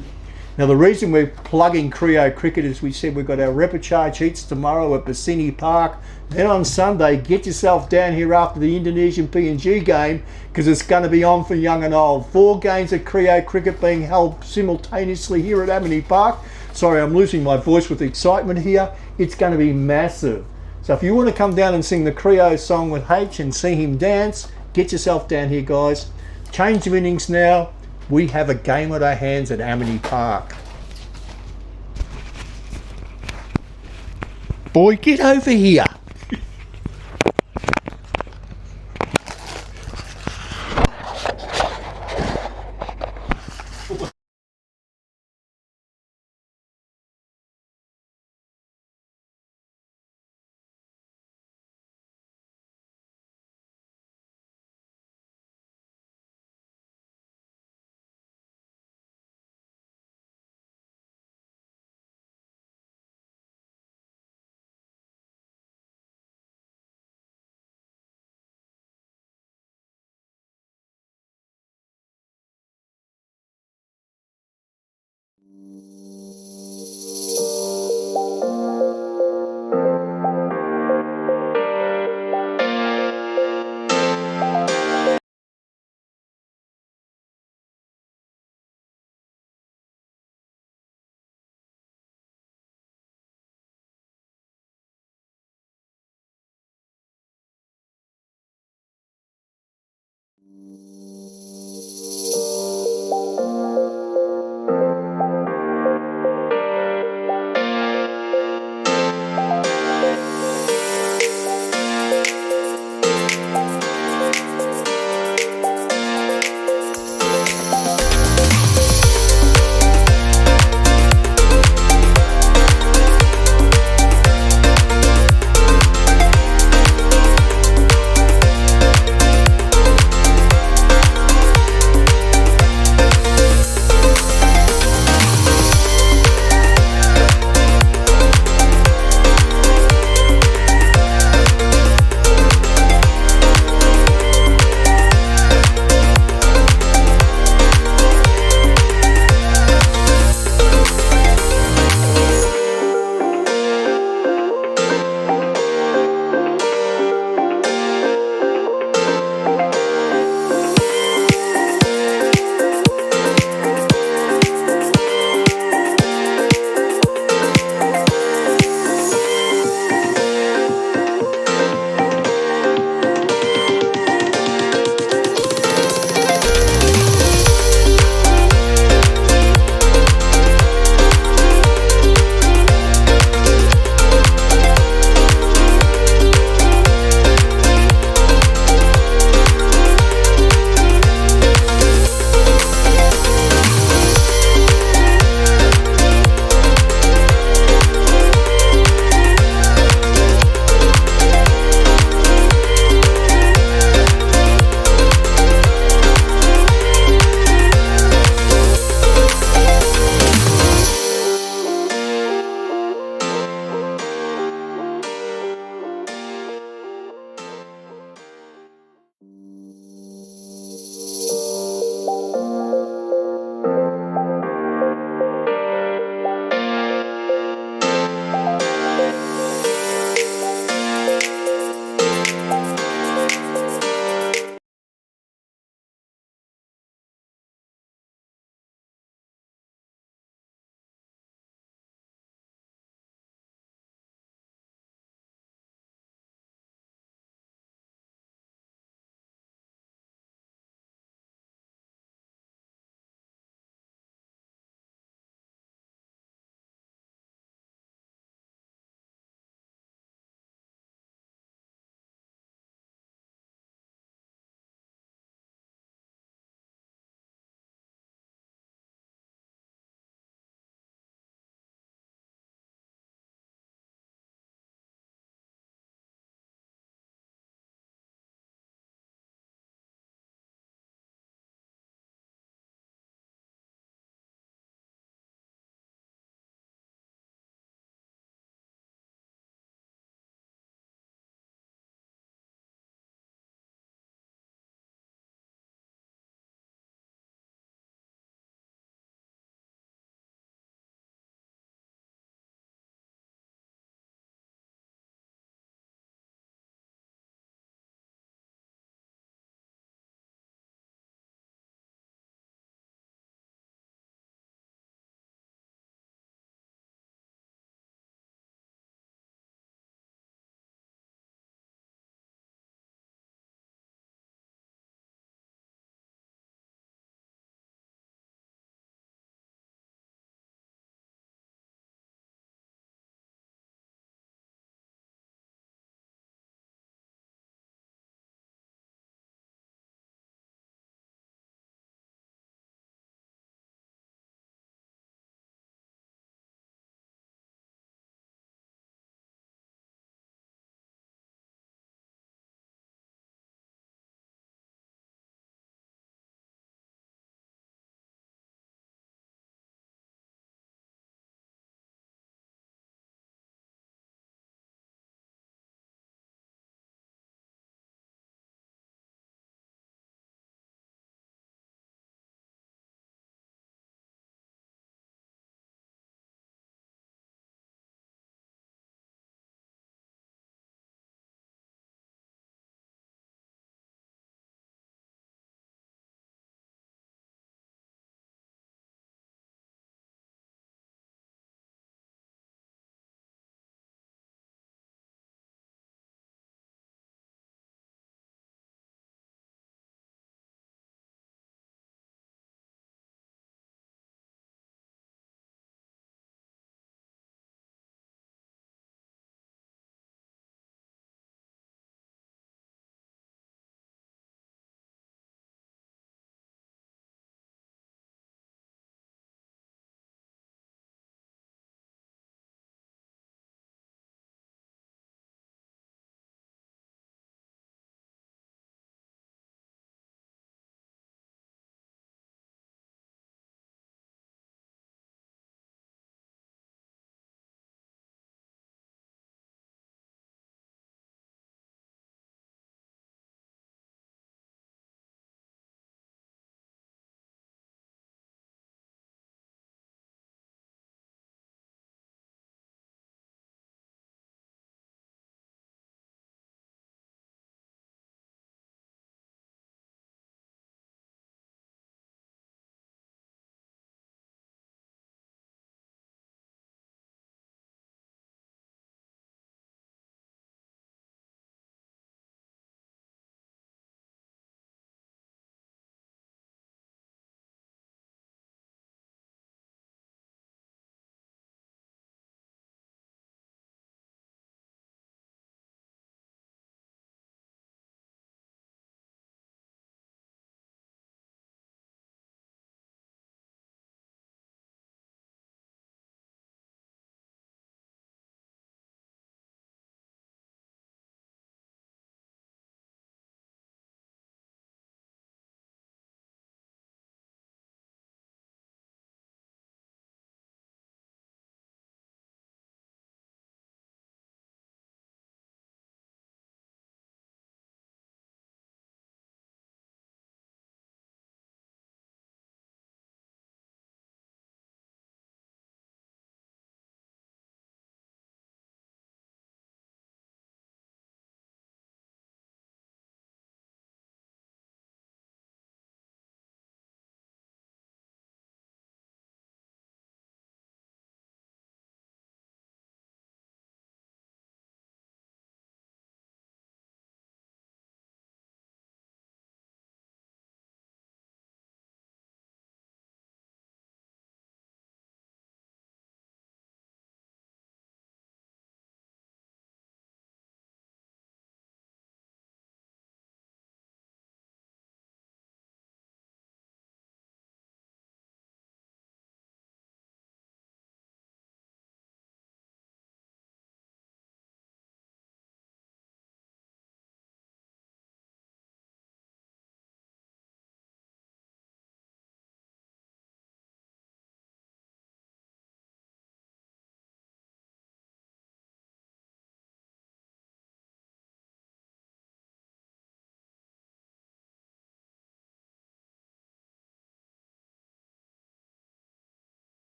Now, the reason we're plugging Creo cricket is we said we've got our repechage heats tomorrow at Bassini Park, Then on Sunday, get yourself down here after the Indonesian PNG game, because it's going to be on for young and old. 4 games of Creo cricket being held simultaneously here at Amini Park. Sorry, I'm losing my voice with excitement here. It's going to be massive. So if you want to come down and sing the Creo song with H and see him dance, get yourself down here, guys. Change of innings now. We have a game at our hands at Amini Park. Boy, get over here.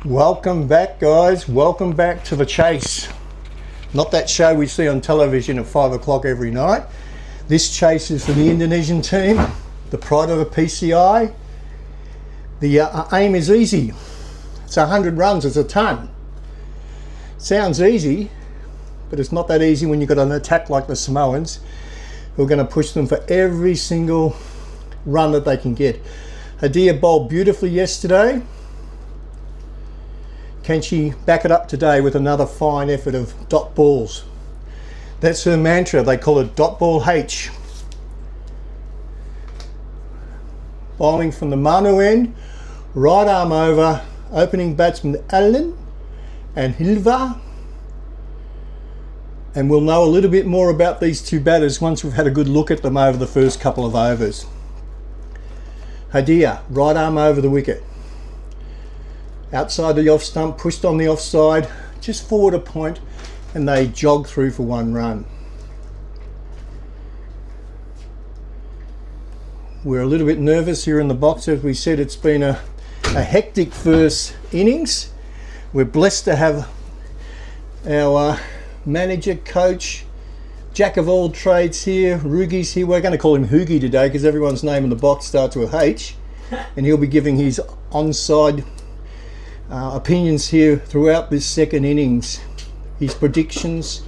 Welcome back, guys. Welcome back to The Chase. Not that show we see on television at 5 o'clock every night. This chase is for the Indonesian team, the pride of the PCI. The aim is easy. It's 100 runs, it's a ton. Sounds easy, but it's not that easy when you've got an attack like the Samoans, who are going to push them for every single run that they can get. Hadia bowled beautifully yesterday. Can she back it up today with another fine effort of dot balls? That's her mantra. They call it dot ball H. Bowling from the Manu end, right arm over, opening batsman Allen and Hilva. And we'll know a little bit more about these two batters once we've had a good look at them over the first couple of overs. Hadia, right arm over the wicket. Outside the off stump, pushed on the offside, just forward a point, and they jog through for one run. We're a little bit nervous here in the box. As we said, it's been a hectic first innings. We're blessed to have our manager, coach, jack of all trades here. Rugi's here. We're going to call him Hoogie today because everyone's name in the box starts with H, and he'll be giving his onside opinions here throughout this second innings. His predictions.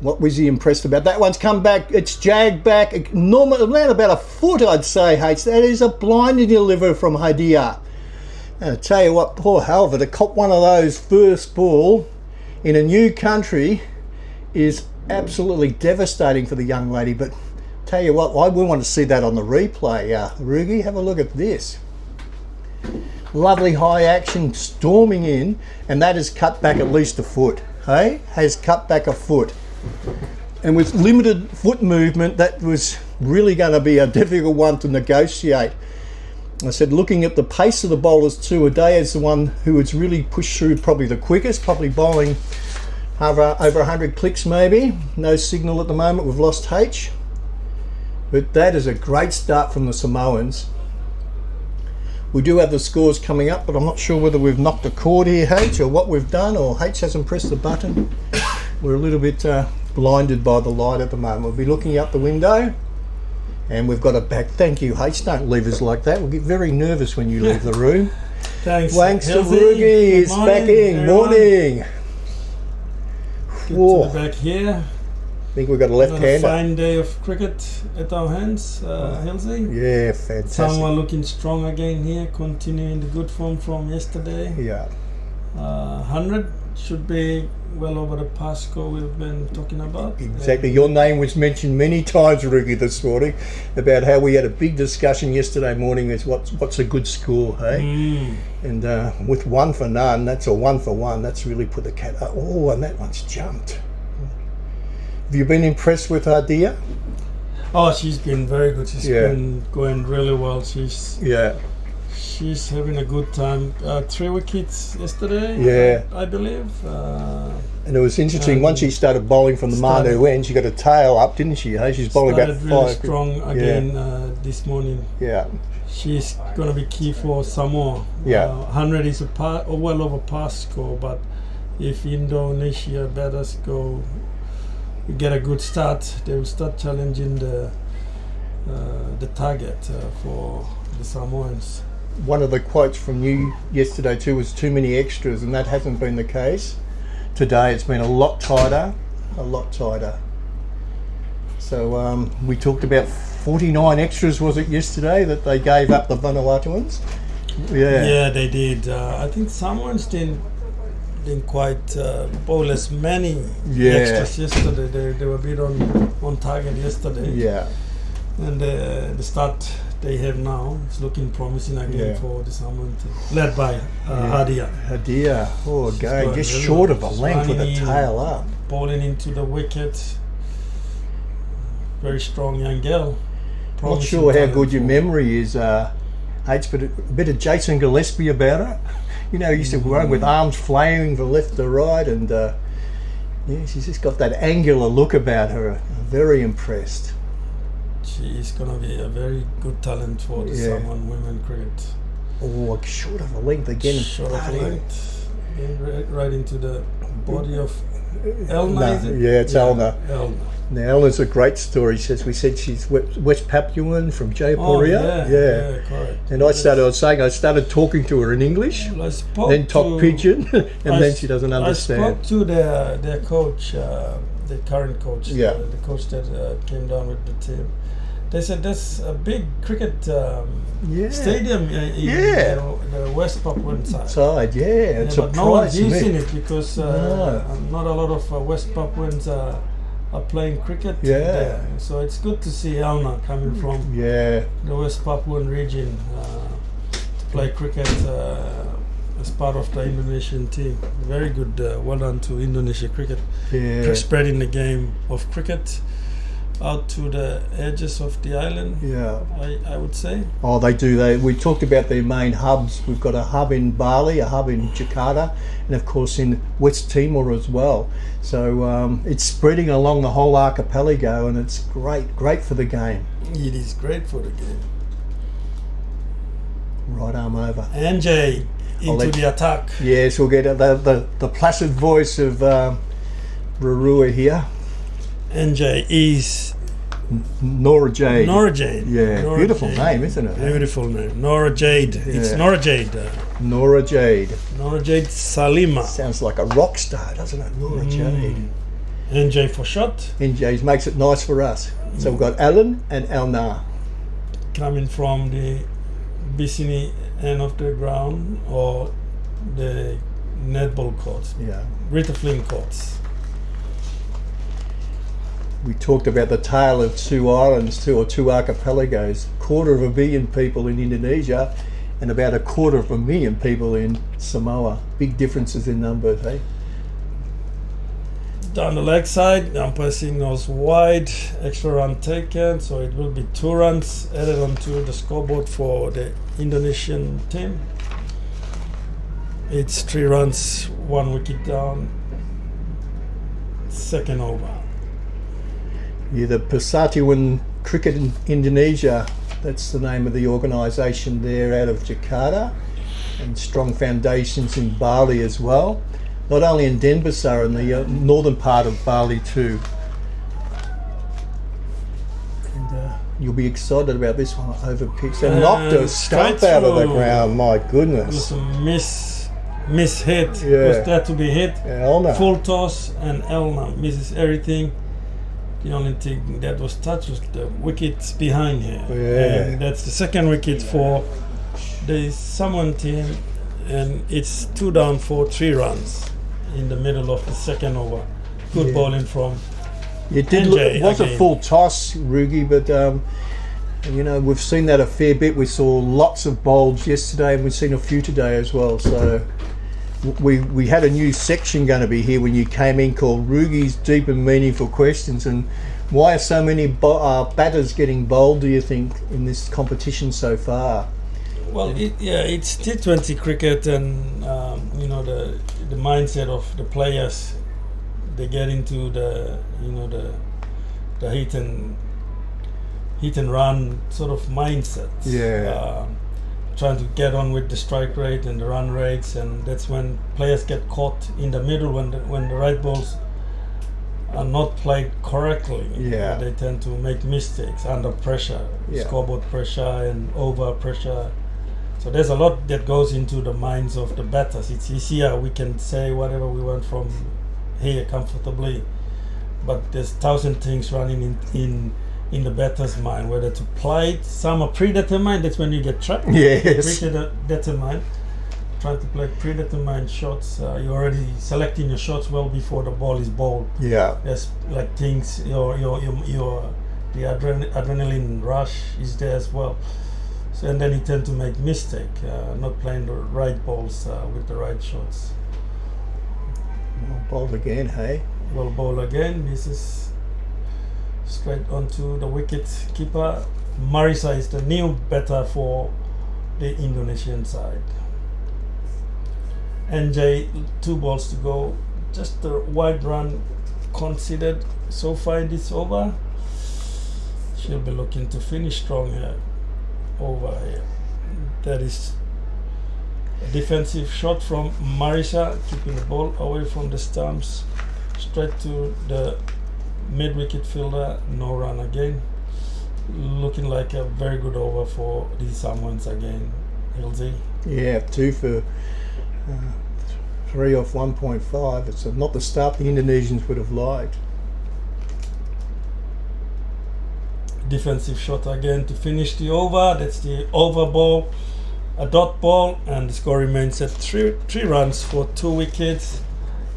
What was he impressed about? That one's come back. It's jagged back. Normal, around about a foot, I'd say, H. That is a blinding deliver from Hadia. And I tell you what, poor Halva, to cop one of those first ball in a new country is absolutely devastating for the young lady. But tell you what, I will want to see that on the replay. Rugi, have a look at this. Lovely high action storming in, and that has cut back at least a foot. Hey, has cut back a foot. And with limited foot movement, that was really going to be a difficult one to negotiate. I said, looking at the pace of the bowlers too, Adair is the one who has really pushed through probably the quickest, probably bowling over 100 clicks maybe. No signal at the moment, we've lost H. But that is a great start from the Samoans. We do have the scores coming up, but I'm not sure whether we've knocked a chord here, H, or what we've done, or H hasn't pressed the button. We're a little bit blinded by the light at the moment. We'll be looking out the window, and we've got it back. Thank you, H. Don't leave us like that. We'll get very nervous when you leave the room. Thanks. Thanks to Rugi. It's back in. Morning. Good Whoa. to be back here. I think we've got a left-hander. A fine day of cricket at our hands, Hilsey. Yeah, fantastic. Samoa looking strong again here, continuing the good form from yesterday. Yeah. 100 should be well over the past score we've been talking about. Exactly. Your name was mentioned many times, Rugi, this morning, about how we had a big discussion yesterday morning as what's a good score, hey? And with 1 for none, that's a 1 for 1. That's really put the cat up. Oh, and that one's jumped. Have you been impressed with Hadia? Oh, she's been very good. She's been going really well. She's having a good time. 3 wickets yesterday, I believe. And it was interesting, once she started bowling from the Manu end, she got a tail up, didn't she? Hey? She's bowling about 5. Really strong again this morning. Yeah. She's going to be key for Samoa. Yeah. 100 is well over past score, but if Indonesia batters get a good start, they will start challenging the target for the Samoans. One of the quotes from you yesterday too was too many extras, and that hasn't been the case. Today it's been a lot tighter. So we talked about 49 extras, was it yesterday, that they gave up, the Vanuatuans? Yeah, they did. I think Samoans didn't quite bowl as many extras yesterday. They were a bit on target yesterday. Yeah. And the start they have now is looking promising again for the Samoan team, led by Hadia. Hadia, again, just really short of a length with a tail up. Bowling into the wicket. Very strong young girl. Not sure how good your memory is, H, but a bit of Jason Gillespie about her. You know, he used to run with arms flaming from left to right, and she's just got that angular look about her. I'm very impressed. She is going to be a very good talent for the Samoan women cricket. Oh, short of a length again. Short of Bloody- length. Right into the body of Elna. No, is it? yeah, it's Elna. Elna. Now, Elna's a great story. We said she's West Papuan from Oh, Jayapuria. yeah, correct. And I started talking to her in English, Well, I spoke then talk to- pidgin, and I then s- she doesn't I understand. spoke to their coach, the current coach, Yeah. the coach that came down with the team. They said there's a big cricket Yeah. stadium in Yeah. the West Papuan side. Side, yeah, it Yeah, but no one's surprised me. using it because No. not a lot of West Papuans are playing cricket Yeah. there. So it's good to see Elna coming from Yeah, the West Papuan region to play cricket as part of the Indonesian team. Very good. Well done to Indonesia cricket. yeah, Spreading the game of cricket out to the edges of the island, yeah. I would say. Oh, they do. We talked about their main hubs. We've got a hub in Bali, a hub in Jakarta, and of course in West Timor as well. So it's spreading along the whole archipelago, and it's great for the game. It is great for the game. Right arm over. NJ into let- the attack. Yes, we'll get the placid voice of Rarua here. NJ is Nora Jade. Nora Jade. Yeah, Nora beautiful Jade. name, isn't it? Beautiful name. Nora Jade. It's Yeah. Nora Jade. Nora Jade. Nora Jade Salima. Sounds like a rock star, doesn't it? Nora Jade. NJ for shot. NJ's makes it nice for us. So we've got Alan and Elna. Coming from the Bisini end of the ground or the netball courts. Yeah. Rita Flynn courts. We talked about the tale of two islands, two archipelagos, 250,000 people in Indonesia and about 250,000 people in Samoa. Big differences in numbers, eh? Down the leg side, umpire signals wide, extra run taken, so it will be 2 runs added onto the scoreboard for the Indonesian team. It's 3 runs, 1 wicket down, second over. Yeah, the Persatuan Cricket in Indonesia, that's the name of the organisation there out of Jakarta, and strong foundations in Bali as well. Not only in Denpasar, in the northern part of Bali too. And you'll be excited about this one over pitch. They knocked a stump straight out of the through. ground, my It was goodness. a miss hit. Yeah. Was there to be hit. Elna. Full toss and Elna misses everything. The only thing that was touched was the wickets behind her. Yeah. And that's the second wicket for the Samoan team, and it's 2 down for 3 runs in the middle of the second over. Good Yeah. bowling from It did look, NJ it was a again. full toss, Rugi, but we've seen that a fair bit. We saw lots of bowls yesterday, and we've seen a few today as well. So we had a new section going to be here when you came in called Rugi's Deep and Meaningful Questions. And why are so many batters getting bowled, do you think, in this competition so far? Well, it's T20 cricket, and the mindset of the players. They get into the hit and run sort of mindset. Yeah. Trying to get on with the strike rate and the run rates, and that's when players get caught in the middle when the right balls are not played correctly. Yeah. They tend to make mistakes under pressure, Yeah. scoreboard pressure and over pressure. So there's a lot that goes into the minds of the batters. It's easier, we can say whatever we want from here comfortably, but there's 1,000 things running in the batter's mind, whether to play it. Some are predetermined, that's when you get trapped. Yes. Predetermined, trying to play predetermined shots. You're already selecting your shots well before the ball is bowled. Yeah. There's like things, the adrenaline rush is there as well. So, and then you tend to make mistake, not playing the right balls with the right shots. Bowled again, hey? Well, ball again, misses straight onto the wicket keeper. Marisa is the new batter for the Indonesian side. NJ, 2 balls to go. Just a wide run considered so far in this over. She'll be looking to finish strong here. Over here. That is A defensive shot from Marisa, keeping the ball away from the stumps, straight to the mid-wicket fielder. No run again. Looking like a very good over for the Samoans again. LZ. Yeah, 2 for 3 off 1.5. It's not the start the Indonesians would have liked. Defensive shot again to finish the over. That's the over ball, a dot ball, and the score remains at 3 runs for 2 wickets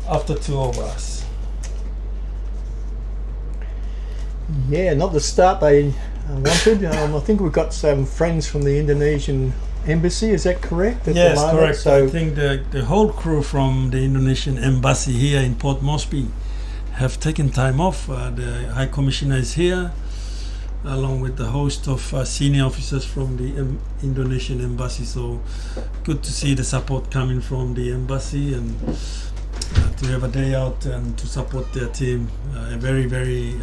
after 2 overs. Yeah, not the start they wanted. I think we've got some friends from the Indonesian embassy, is that correct? Yes, correct. So I think the whole crew from the Indonesian embassy here in Port Moresby have taken time off. The High Commissioner is here, along with the host of senior officers from the Indonesian embassy. So good to see the support coming from the embassy, and to have a day out and to support their team. Very, very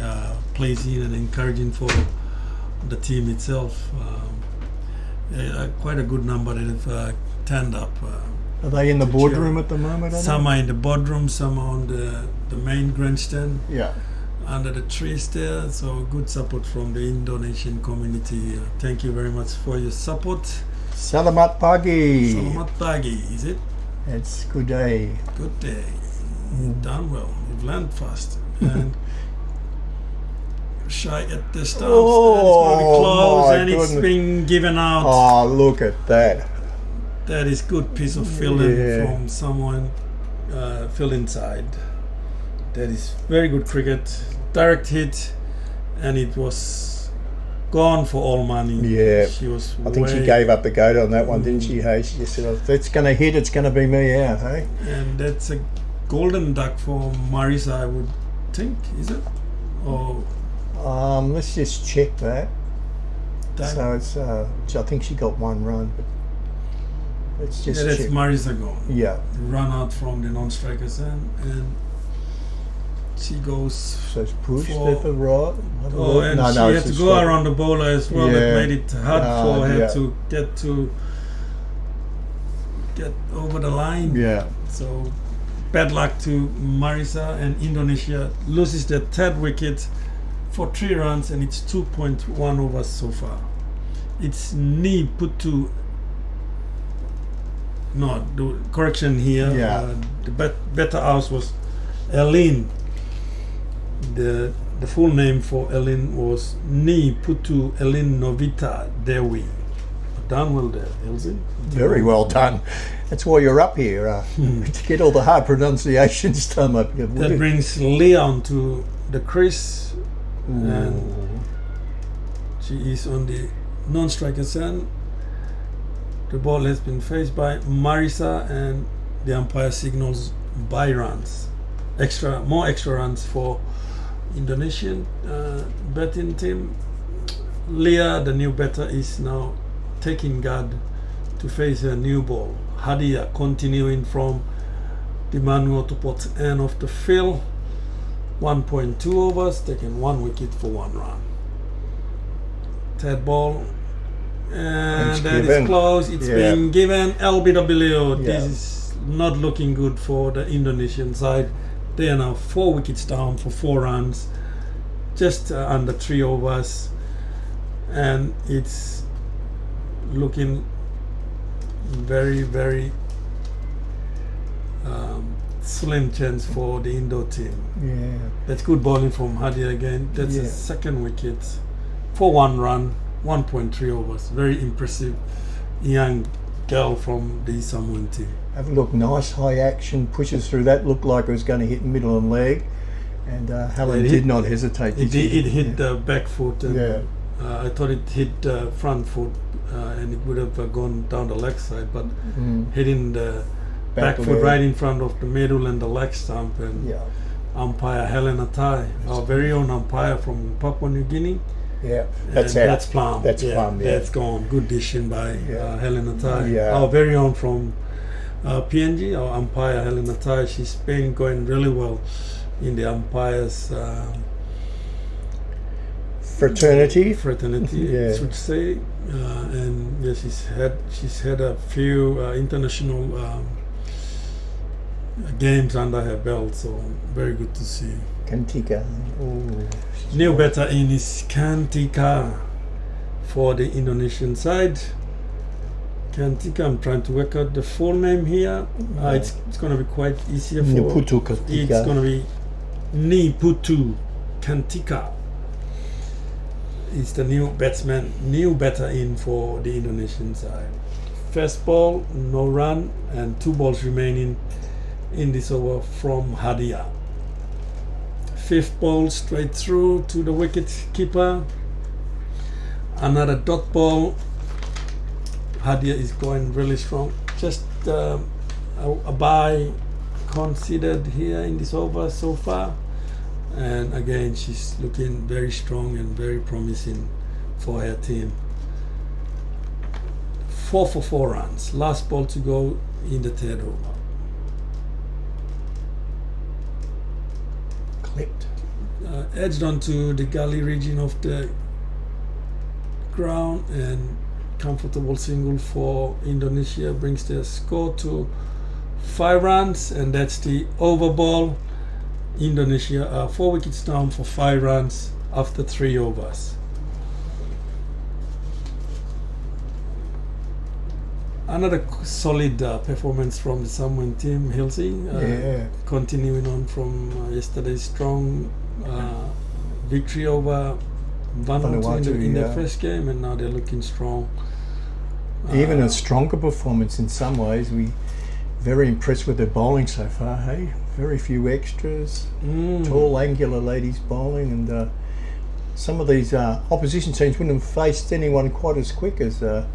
pleasing and encouraging for the team itself. Quite a good number that have turned up. Are they in the boardroom at the moment? Some are in the boardroom, some are on the main grandstand. Yeah. Under the trees there. So good support from the Indonesian community. Thank you very much for your support. Selamat pagi. Selamat pagi, is it? It's good day. Good day. You've done well. You've learned fast. And shy at the stumps. Oh, it's going to be close, my and it's goodness. been given out. Oh, look at that. That is good piece of fielding Yeah. from someone fielding side. That is very good cricket. Direct hit, and it was gone for all money. Yeah. She was. I think she gave up the goat on that one, didn't she? Hey, she just said, if it's going to hit, it's going to be me out, hey? And that's a golden duck for Marisa, I would think, is it? Or Let's just check that. duck? So it's, I think she got 1 run, but let's just Yeah, that's check. Marisa gone. Yeah. Run out from the non-strikers and she goes. So it's pushed For- left or right. Have a Oh, look. and No, she no, had it's to a go strike. around the bowler as well. Yeah. That made it hard for her yeah. to get over the line. Yeah. So bad luck to Marisa, and Indonesia loses their 3rd wicket for 3 runs, and it's 2.1 overs so far. It's knee put to. No, the correction here. Yeah. The better house was Elin. The full name for Elin was Ni Putu Elin Novita Dewi. Done well there, Elsie. Very well done. That's why you're up here, to get all the hard pronunciations done. That brings Leah onto the crease, and she is on the non-striker's end. The ball has been faced by Marisa, and the umpire signals by runs. More extra runs for Indonesian batting team. Leah, the new batter, is now taking guard to face a new ball. Hadia continuing from the manual to port end of the field. 1.2 overs, taking 1 wicket for 1 run. 3rd ball, and that is close. It's being given LBW. Yeah. This is not looking good for the Indonesian side. They are now 4 wickets down for 4 runs, just under 3 overs, and it's looking very, very slim chance for the Indo team. Yeah. That's good bowling from Hadi again. That's his 2nd wicket for 1 run, 1.3 overs. Very impressive young girl from the Samoan team. Have a look, nice high action, pushes through that, looked like it was going to hit middle and leg, and Helen did not hesitate. It hit the back foot, and I thought it hit the front foot, and it would have gone down the leg side, but hitting the back foot right in front of the middle and the leg stump, and umpire Helena Tai, our very own umpire from Papua New Guinea. Yeah, that's plum. That's plum. Yeah, that's gone. Good decision by Helena Tai, Yeah. our very own from PNG. Our umpire Helena Tai. She's been going really well in the umpires fraternity. I should say. and yes, she's had a few international games under her belt, so very good to see. Kantika. New batter in is Kantika for the Indonesian side. Kantika, I'm trying to work out the full name here. It's going to be quite easier for Niputu Kantika. It's going to be Niputu Kantika. It's the new batter in for the Indonesian side. First ball, no run, and 2 balls remaining in this over from Hadia. 5th ball straight through to the wicket keeper. Another dot ball. Hadia is going really strong. Just a bye considered here in this over so far. And again, she's looking very strong and very promising for her team. 4 for 4 runs. Last ball to go in the 3rd over. Clipped. Edged onto the gully region of the ground, and comfortable single for Indonesia brings their score to 5 runs, and that's the over ball. Indonesia are 4 wickets down for 5 runs after 3 overs. Another solid performance from the Samoan team, Hilsey. Continuing on from yesterday's strong victory over Vanuatu in their first game, and now they're looking strong. Even a stronger performance in some ways. We very impressed with their bowling so far, hey? Very few extras, tall, angular ladies bowling, and some of these opposition teams wouldn't have faced anyone quite as quick as the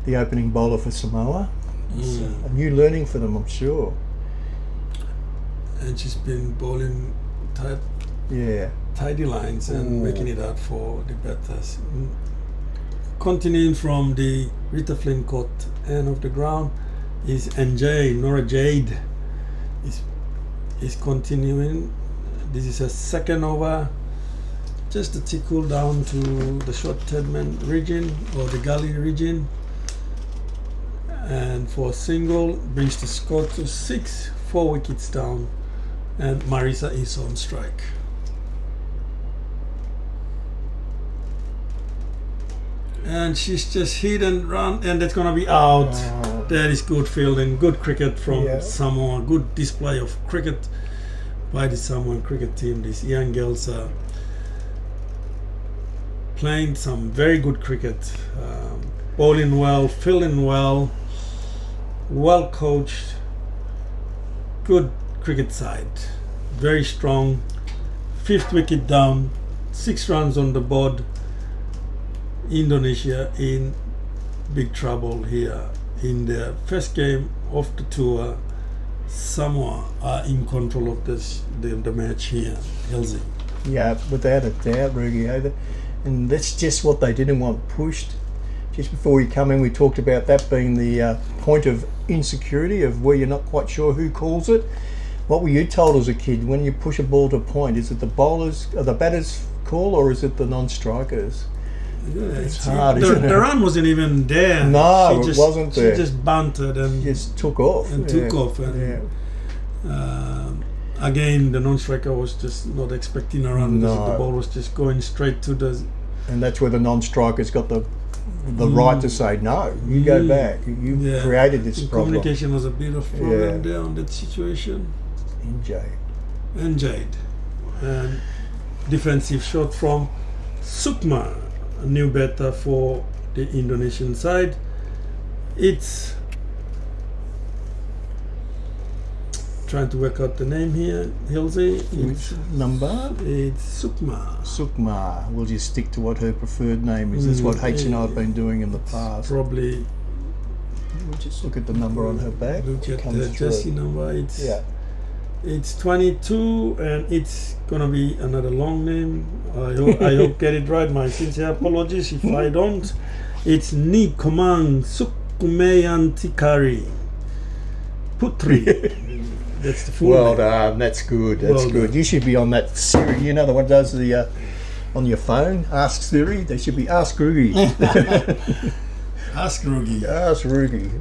opening bowler for Samoa. It's a new learning for them, I'm sure. And she's been bowling tidy lines and making it out for the batters. Continuing from the Rita Flynn court end of the ground is NJ, Nora Jade is continuing. This is a 2nd over, just a tickle down to the short third-man region or the gully region, and for a single brings the score to 6, 4 wickets down, and Marisa is on strike. And she's just hit and run, and that's gonna be out. That is good fielding, good cricket from Samoa, good display of cricket by the Samoan cricket team. These young girls are playing some very good cricket, bowling well, fielding well, well coached, good cricket side, very strong. 5th wicket down, 6 runs on the board. Indonesia in big trouble here. In their first game of the tour, Samoa are in control of the match here, Hilsey. Yeah, without a doubt, Rugi. And that's just what they didn't want pushed. Just before we come in, we talked about that being the point of insecurity, of where you're not quite sure who calls it. What were you told as a kid when you push a ball to point? Is it the bowlers, or the batters call, or is it the non-strikers? Yeah, it's hard, isn't it? The run wasn't even there. No, it wasn't there. She just bunted and just took off. And again, the non-striker was just not expecting a run because the ball was just going straight to the. And that's where the non-striker's got the right to say no. You go back. You created this problem. Communication was a bit of problem there on that situation. And Jade. And defensive shot from Sukma. A new batter for the Indonesian side. It's trying to work out the name here, Hilsey. Which number? It's Sukma. Sukma. We'll just stick to what her preferred name is. That's what H and I have been doing in the past. Probably. We'll just look at the number on her back. Look at the jersey number. It's 22, and it's gonna be another long name. I hope get it right. My sincere apologies if I don't. It's Ni Komang Sukmeyantikari Putri. That's the full name. Well done. That's good. That's good. You should be on that Siri. You know the one that does the on your phone. Ask Siri. They should be Ask Rugi. Ask Rugi. That's Rugi.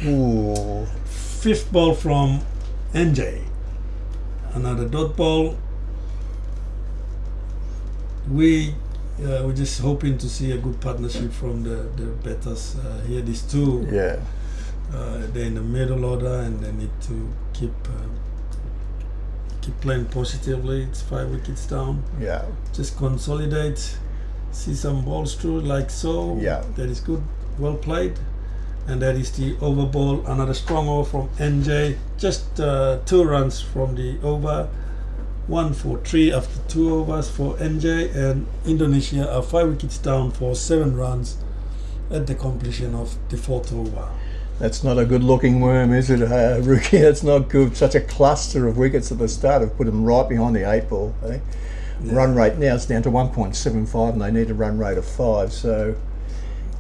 Ooh. Fifth ball from NJ. Another dot ball. We're just hoping to see a good partnership from the batters here. These two, Yeah. they're in the middle order and they need to keep playing positively. It's 5 wickets down. Yeah. Just consolidate, see some balls through like so. Yeah. That is good, well played. And that is the over ball. Another strong over from NJ. Just 2 runs from the over. 1 for 3 after 2 overs for NJ, and Indonesia are 5 wickets down for 7 runs at the completion of the 4th over. That's not a good looking worm, is it, Ruki? That's not good. Such a cluster of wickets at the start have put them right behind the 8 ball. Eh? Yeah. Run rate now is down to 1.75 and they need a run rate of 5. So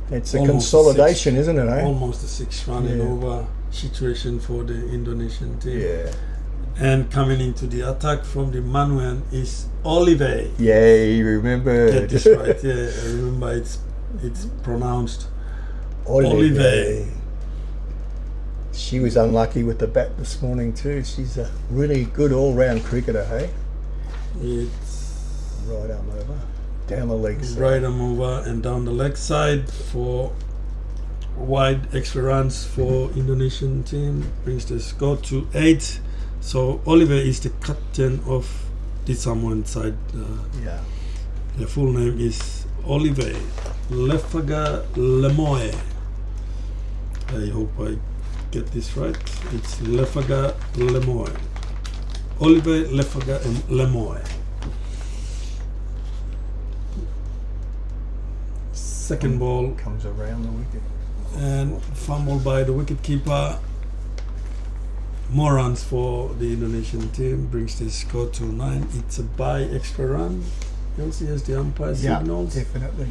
it's a Almost consolidation, a 6, isn't it? Eh? Almost a 6 running Yeah. over situation for the Indonesian team. Yeah. And coming into the attack from the Manuan is Olive. Yay, remember. Get this right, yeah. Remember, it's pronounced Olive. She was unlucky with the bat this morning too. She's a really good all-round cricketer, hey? It's Right arm over, down the leg side. right arm over and down the leg side for wide extra runs for Indonesian team. Brings the score to 8. So Oliver is the captain of the Samoan side. Yeah. The full name is Olive Lefaga Lemoe. I hope I get this right. It's Lefaga Lemoe. Olive Lefaga Lemoe. Second ball Comes around the wicket. and fumble by the wicketkeeper. More runs for the Indonesian team, brings the score to 9. It's a by extra run. You'll see as the umpire Yeah, signals. definitely.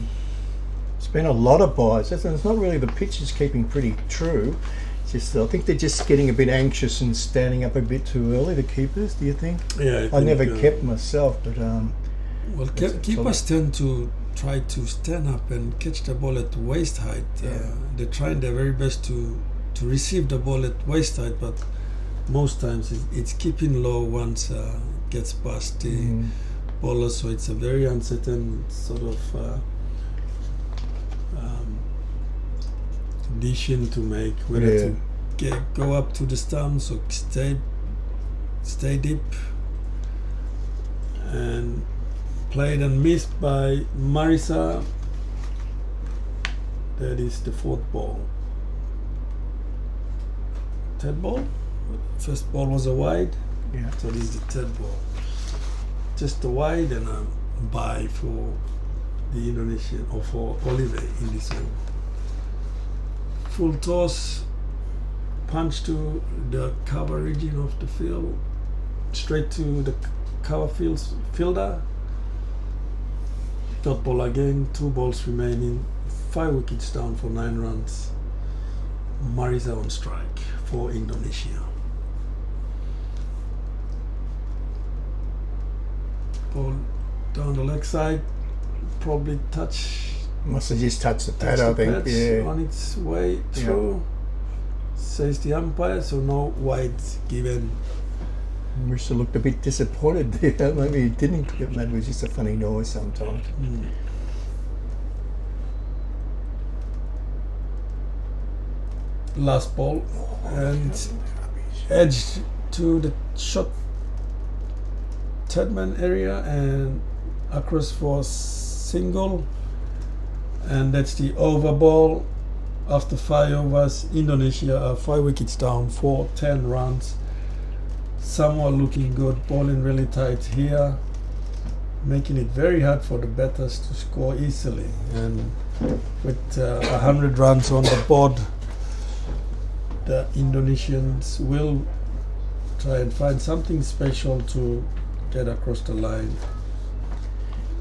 It's been a lot of buys. It's not really, the pitch is keeping pretty true. It's just, I think they're just getting a bit anxious and standing up a bit too early, the keepers, do you think? Yeah, I never think, kept myself, but Well, That's keepers tend to try to stand up and catch the ball at waist height. Yeah. They're trying their very best to receive the ball at waist height, but most times it's keeping low once it gets past the bowler. So it's a very uncertain sort of decision to make whether to go up to the stumps or stay deep. And played and missed by Marisa. That is the 4th ball. 3rd ball. First ball was a wide. yeah. So this is the 3rd ball. Just a wide and a bye for the Indonesian, or for Olive in this one. Full toss, punch to the cover region of the field, straight to the cover fielder. Dot ball again, 2 balls remaining, 5 wickets down for 9 runs. Marisa on strike for Indonesia. Ball down the leg side, probably Must have just touched the pad, the I think. pads Yeah. on its way through, says the umpire, so no wides given. Marissa looked a bit disappointed there. Maybe he didn't get mad. It was just a funny noise sometimes. Last ball and edged to the shot Tedman area and across for single, and that's the over ball. After 5 overs, Indonesia are 5 wickets down for 10 runs. Samoa looking good, bowling really tight here, making it very hard for the batters to score easily. And with 100 runs on the board, the Indonesians will try and find something special to get across the line.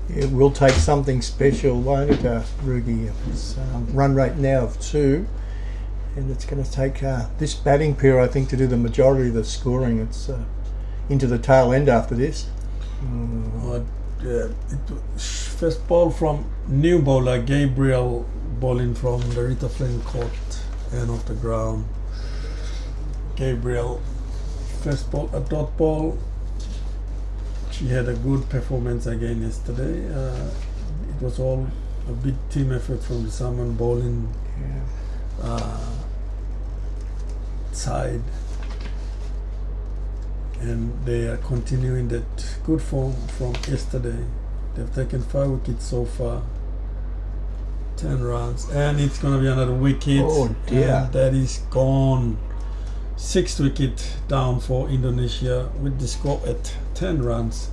It will take something special, won't it, Rugi? It's run rate now of 2, and it's going to take this batting pair, I think, to do the majority of the scoring. It's into the tail end after this. First ball from new bowler Gabriel bowling from the Rita Flynn court, end of the ground. Gabriel, first ball, a dot ball. She had a good performance again yesterday. It was all a big team effort from the Samoan bowling side, and they are continuing that good form from yesterday. They've taken 5 wickets so far, 10 runs, and it's going to be another wicket. Oh dear. And that is gone. 6th wicket down for Indonesia with the score at 10 runs,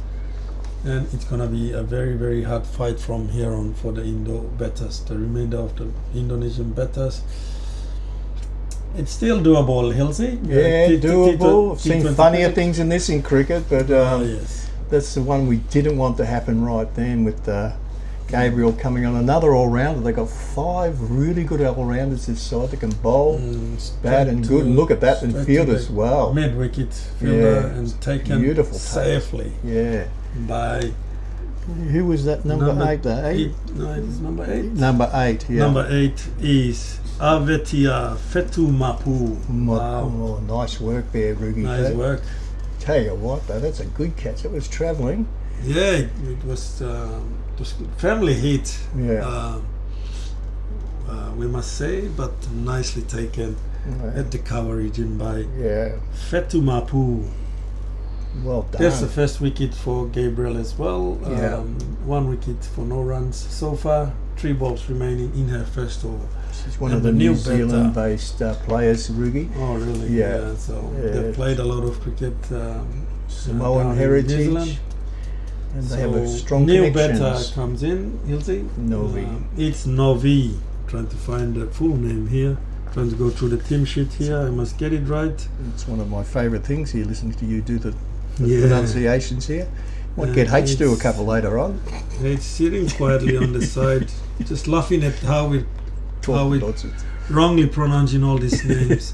and it's going to be a very, very hard fight from here on for the Indo batters, the remainder of the Indonesian batters. It's still doable, Hilsey. Yeah, doable. I've seen funnier cricket. things in this in cricket, but Yes. that's the one we didn't want to happen right then with Gabriel coming on another all-rounder. They got 5 really good all-rounders this side that can bowl, bat and good. And look at that and field as well. Mid-wicket fielder and taken Beautiful safely Yeah. by Who was that number 8? The 8? No, it is number 8. Number 8, yeah. Number 8 is Avetia Fetumapu. Wow. Oh, nice work there, Rugi. Nice work. Tell you what, though, that's a good catch. It was travelling. Yeah, it was family hit. Yeah. We must say, but nicely taken at the coverage in by Fetumapu. Well done. That's the first wicket for Gabriel as well. Yeah. 1 wicket for no runs so far. 3 balls remaining in her first over. She's one And of the the New new Zealand-based players, Rugi. Oh, really? Yeah. So Yeah. they've played a lot of cricket. Samoan down in New heritage. Zealand. And they So have a strong new connections. batter comes in, Hilsey. Novi. It's Novi. Trying to find the full name here. Trying to go through the team sheet here. I must get it right. It's one of my favourite things here, listening to you do the Yeah. pronunciations here. Might get H to a it's- couple later on. It's sitting quietly on the side, just laughing at how we Talking nonsense. wrongly pronouncing all these names.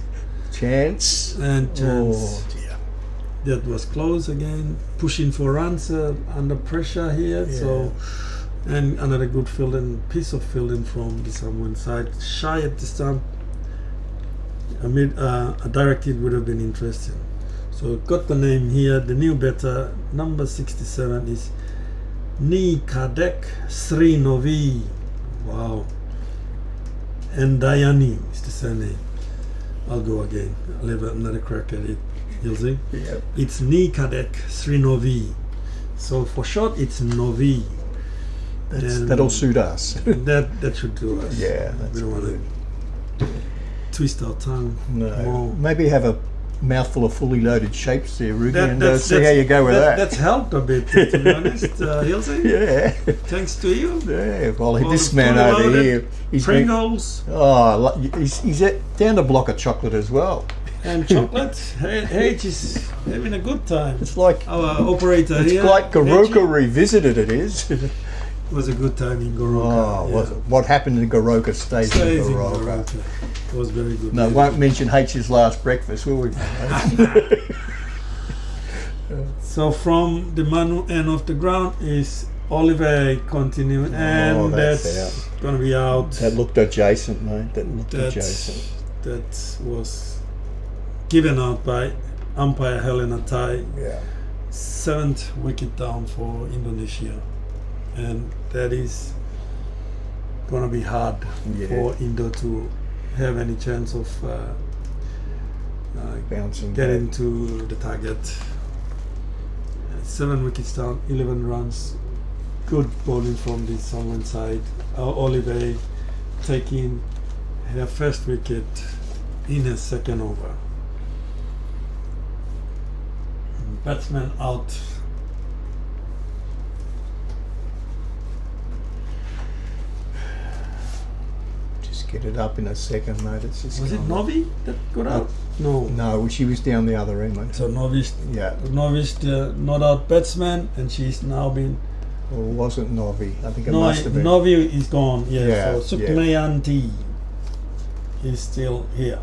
Chance. And Chance. Oh dear. That was close again, pushing for runs under pressure here. Yeah. So, and another good fielding, piece of fielding from the Samoan side. Shy at the stump. A direct hit would have been interesting. So got the name here. The new batter, number 67, is Nikadek Srinovi. Wow. And Dayani is the surname. I'll go again. I'll have another crack at it. You'll see. Yeah. It's Nikadek Srinovi. So for short, it's Novi. And That'll suit us. that should do us. Yeah, that's we don't want good. to twist our tongue. No. more. Maybe have a mouthful of fully loaded shapes there, Rugi, and That's- see how you go with that. That's helped a bit, to be honest, Hilsey. Yeah. Thanks to you. Yeah. Well, Well, this man fully over loaded, here, he's been, Pringles he's down to block of chocolate as well. and chocolate. H is having a good time. It's like Our operator it's here. like Goroka H, revisited. It is. was a good time in Goroka. Oh, was it? What happened in Goroka stays in Stays in Goroka. Goroka. It was very good. No, won't mention H's last breakfast, will we? So from the Manu end of the ground is Oliver continuing, and that's that's going to be out. That looked adjacent, mate. That looked That- adjacent. That was given out by umpire Helena Tai. Yeah. 7th wicket down for Indonesia, and that is going to be hard Yeah. for Indo to have any chance of Bouncing. getting to the target. 7 wickets down, 11 runs. Good bowling from the Samoan side. Oliver taking her first wicket in her second over. Batsman out. Just get it up in a second, mate. It's just Was it gone. Novi that got out? No. No, she was down the other end, mate. So Novi's Yeah. not out batsman, and she's now been. Or wasn't Novi? I think it must have been. Novi is gone. Yeah. Yeah, So yeah. Sukmayanti is still here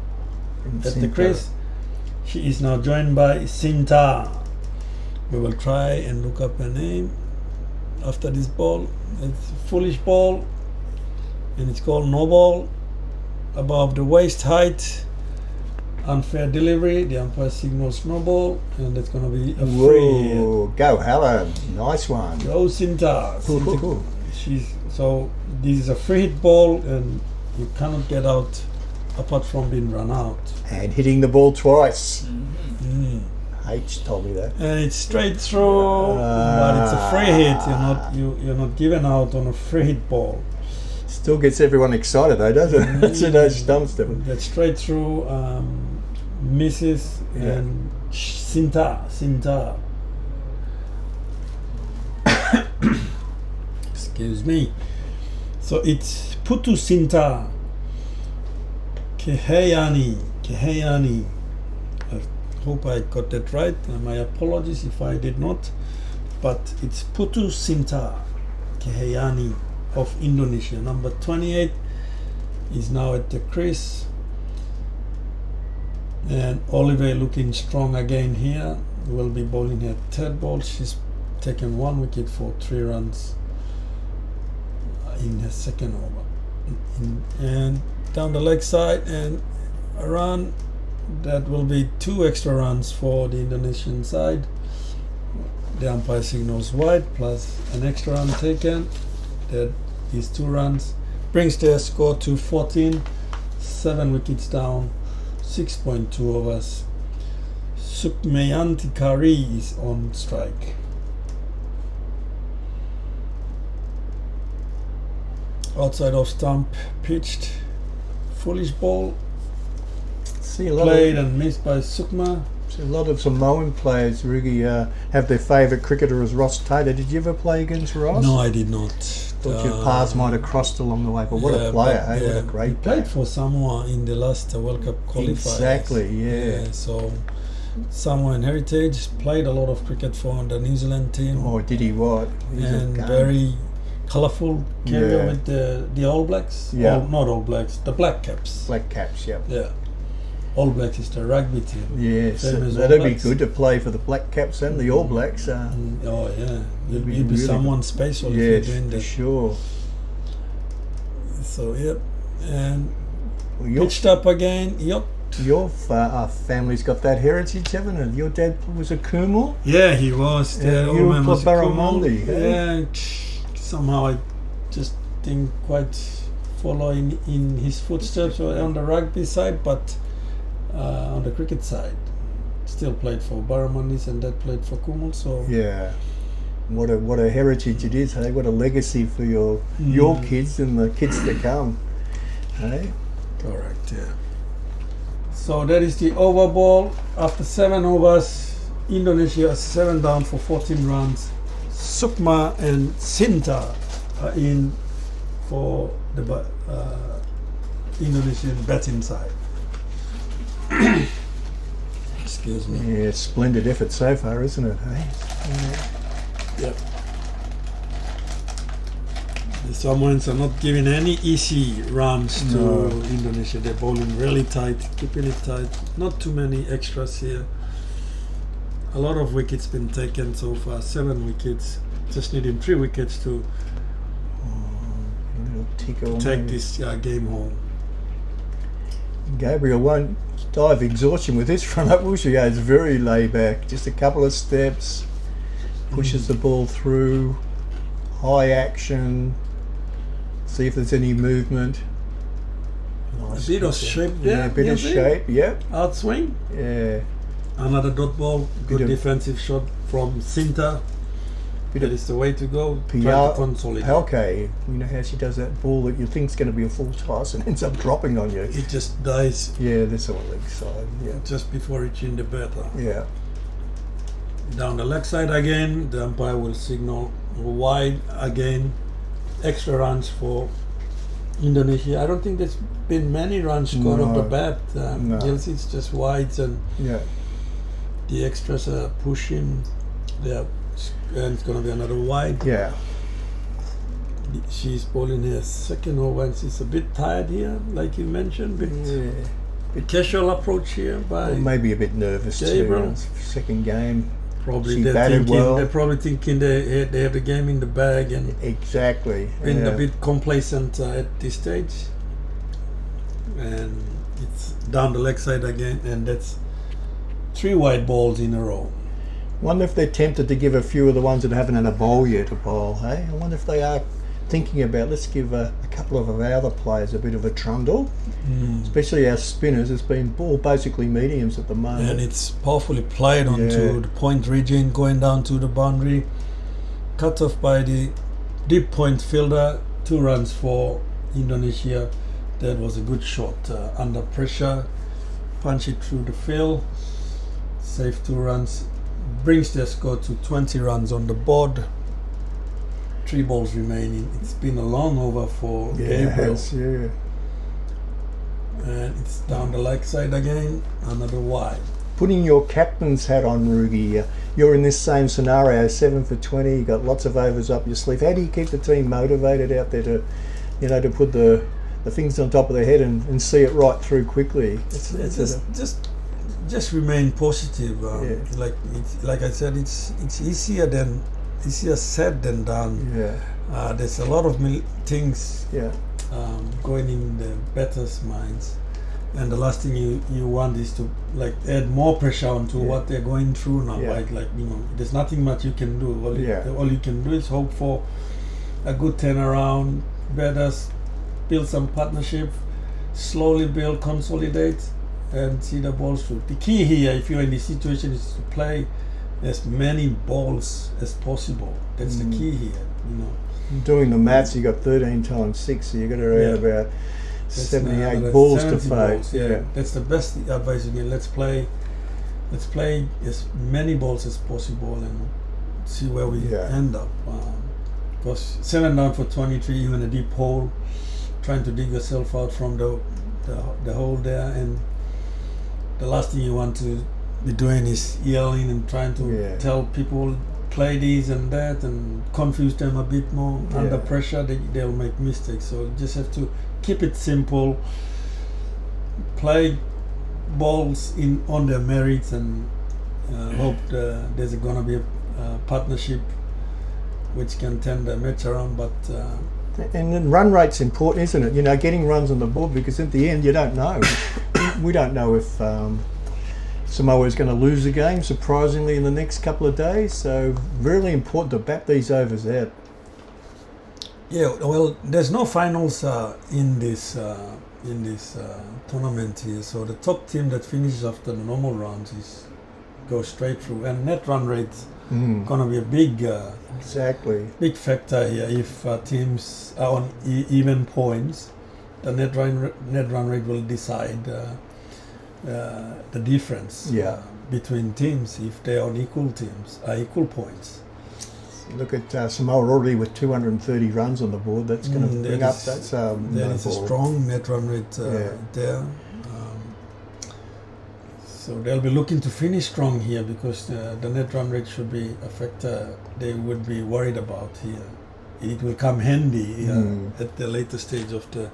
at the Sinta. crease. She is now joined by Sinta. We will try and look up her name after this ball. It's a foolish ball. and it's called no ball above the waist height. Unfair delivery. The umpire signals no ball, and it's going to be a free hit. Whoa, go Helen, nice one. Go Sinta. Cool. So this is a free hit ball, and you cannot get out apart from being run out. And hitting the ball twice. Mm-hmm. H told me that. And it's straight through, but it's a free hit. You're not given out on a free hit ball. Still gets everyone excited though, doesn't it? That's a nice stumps them. That's straight through, misses, and Sinta. Excuse me. So it's Putu Sinta. Keheyani. I hope I got that right. My apologies if I did not. But it's Putu Sinta Keheyani of Indonesia. Number 28 is now at the crease. And Olive looking strong again here. Will be bowling her third ball. She's taken 1 wicket for 3 runs in her second over. And down the leg side and a run. That will be 2 extra runs for the Indonesian side. The umpire signals wide plus an extra run taken. That is 2 runs. Brings their score to 14. 7 wickets down. 6.2 overs. Sukmayanti Kari is on strike. Outside of stump, pitched. Foolish ball. See a lot Played and missed by Sukma. See a lot of Samoan players really have their favourite cricketer as Ross Taylor. Did you ever play against Ross? No, I did not. Thought your paths might have crossed along the way, but what a player, hey? What a great he played for Samoa in the last World Cup qualifiers. Exactly, yeah. So Samoan heritage, played a lot of cricket for the New Zealand team. Oh, did he what? And very colourful career with the All Blacks. Yeah. Not All Blacks, the Black Caps. Black Caps, yeah. Yeah. All Blacks is the rugby team. Yes, Famous that'd All be Blacks. good to play for the Black Caps and the All Blacks. Oh yeah, you'd be really someone special yes, if you're doing for that. sure. So yep, and Well, pitched up again. Yep. your family's got that heritage, haven't it? Your dad was a Kumul? Yeah, he was. Yeah, Old you man were was a Barramundi, Kumul. eh? Yeah, somehow I just didn't quite follow in his footsteps on the rugby side, but on the cricket side, still played for Barramundis and dad played for Kumul. So Yeah. What a heritage it is, hey? What a legacy for your kids and the kids to come, hey? correct. Yeah. So that is the over ball. After 7 overs, Indonesia 7 down for 14 runs. Sukma and Sinta are in for the Indonesian batting side. Excuse me. Yeah, splendid effort so far, isn't it, hey? Yep. The Samoans are not giving any easy runs to No. Indonesia. They're bowling really tight, keeping it tight. Not too many extras here. A lot of wickets been taken so far. 7 wickets. Just needing 3 wickets to A little tickle. take this game home. Gabriel won't dive exhaustion with this front up, will she? It's very laid back. Just a couple of steps, pushes the ball through, high action, see if there's any movement. Nice A bit of kick shape there. there. Yeah, a bit of you see? shape, yep. Outswing. Yeah. Another dot ball. Good Bit of- defensive shot from Sinta. Bit That of is the way to go. Try Pia- to consolidate. Palke, you know how she does that ball that you think's going to be a full toss and ends up dropping on you. It just dies Yeah, that's all leg side. Yeah. just before reaching the batter. Yeah. Down the leg side again, the umpire will signal wide again. Extra runs for Indonesia. I don't think there's been many runs scored off the No. bat. No. You'll see it's just wides and Yeah. the extras are pushing. And it's going to be another wide. Yeah. She's bowling her second over and she's a bit tired here, like you mentioned. Bit casual approach here by Or maybe a bit nervous Gabriel. too. Second game. Probably She they're batted thinking, well. they're probably thinking they have the game in the bag and Exactly. been yeah. a bit complacent at this stage. And it's down the leg side again, and that's 3 white balls in a row. Wonder if they're tempted to give a few of the ones that haven't had a bowl yet a bowl, hey? I wonder if they are thinking about, let's give a couple of our other players a bit of a trundle, especially our spinners. It's been all basically mediums at the moment. And it's powerfully played onto the point region, going down to the boundary, cut off by the deep point fielder. 2 runs for Indonesia. That was a good shot under pressure. Punch it through the field. Save 2 runs. Brings their score to 20 runs on the board. 3 balls remaining. It's been a long over for Gabriel. And it's down the leg side again. Another wide. Putting your captain's hat on, Rugi, you're in this same scenario, 7 for 20, you got lots of overs up your sleeve. How do you keep the team motivated out there to, to put the things on top of their head and see it right through quickly? Just remain positive. Like I said, it's easier said than done. There's a lot of things going in the batter's minds, and the last thing you want is to add more pressure onto what they're going through now. Right? There's nothing much you can do. All you can do is hope for a good turnaround. Batters build some partnership, slowly build, consolidate, and see the balls through. The key here, if you're in this situation, is to play as many balls as possible. That's the key here. Doing the maths, you got 13 times 6, so you got around about 78 balls to face. That's the best advice you get. Let's play as many balls as possible and see where we end up. Because 7 down for 23, you're in a deep hole, trying to dig yourself out from the hole there, and the last thing you want to be doing is yelling and trying to tell people play this and that and confuse them a bit more. Under pressure they'll make mistakes, so you just have to keep it simple, play balls on their merits, and hope there's gonna be a partnership which can turn the match around. But and then run rate's important, isn't it? Getting runs on the board, because at the end you don't know. We don't know if Samoa is going to lose the game, surprisingly, in the next couple of days. So really important to bat these overs out. Yeah, well, there's no finals in this tournament here. So the top team that finishes after the normal rounds goes straight through, and net run rate's gonna be a big big factor here. If teams are on even points, the net run rate will decide the difference between teams if they're on equal points. Look at Samoa already with 230 runs on the board. That's going to bring up. That's a strong net run rate there. So they'll be looking to finish strong here, because the net run rate should be a factor they would be worried about here. It will come handy at the later stage of the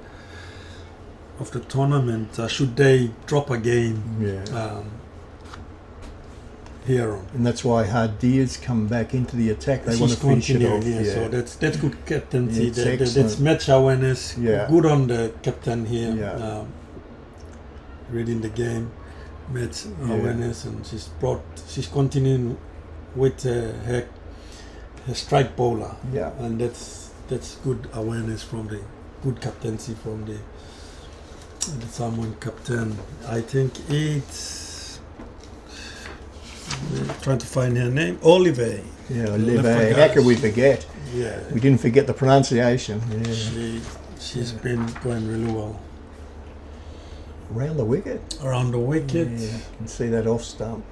tournament, should they drop a game here on. And that's why Hardia's come back into the attack. They want to finish it off. So that's good captaincy. That's match awareness. Good on the captain here. Reading the game, match awareness, and she's continuing with her strike bowler. And that's good awareness from the good captaincy from the Samoan captain. I think it's trying to find her name. Olive. Olive. How could we forget? We didn't forget the pronunciation. She's been going really well. Around the wicket. You can see that off stump.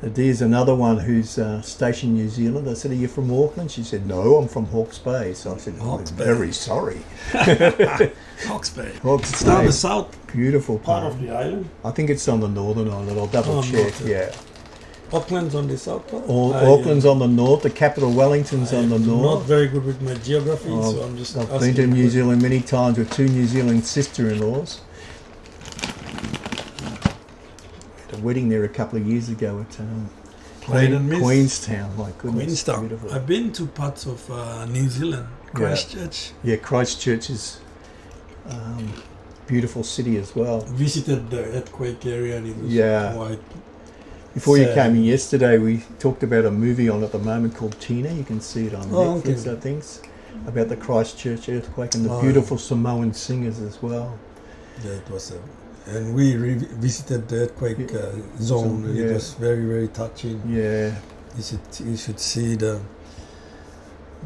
There's another one who's stationed in New Zealand. I said, "Are you from Auckland?" She said, "No, I'm from Hawke's Bay." So I said, "I'm very sorry." Hawke's Bay. It's down the south. Beautiful part of the island. I think it's on the northern island. I'll double check. Auckland's on the south part. Auckland's on the north. The capital Wellington's on the north. Not very good with my geography, so I'm just. I've been to New Zealand many times with 2 New Zealand sister-in-laws. had a wedding there a couple of years ago at Played and missed. Queenstown. My goodness, Queenstown. beautiful. I've been to parts of New Zealand, Christchurch. Yeah, Christchurch is beautiful city as well. Visited the earthquake area and it was quite Before you sad. came in yesterday, we talked about a movie on at the moment called Tina. You can see it on Netflix, I think, about the Christchurch earthquake and the beautiful Samoan singers as well. Yeah, it was and we visited the earthquake zone. And it was very, very touching. Yeah. You should see the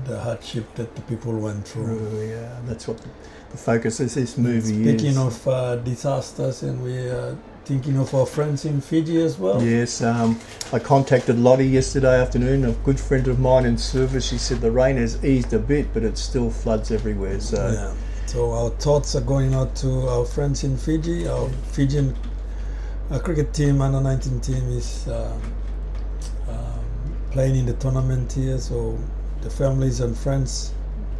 hardship that the people went through. Yeah, that's what the focus of this movie Speaking is. of disasters, and we are thinking of our friends in Fiji as well. Yes, I contacted Lottie yesterday afternoon, a good friend of mine in service. She said the rain has eased a bit, but it still floods everywhere. So our thoughts are going out to our friends in Fiji. Our Fijian cricket team, under 19 team, is playing in the tournament here. So the families and friends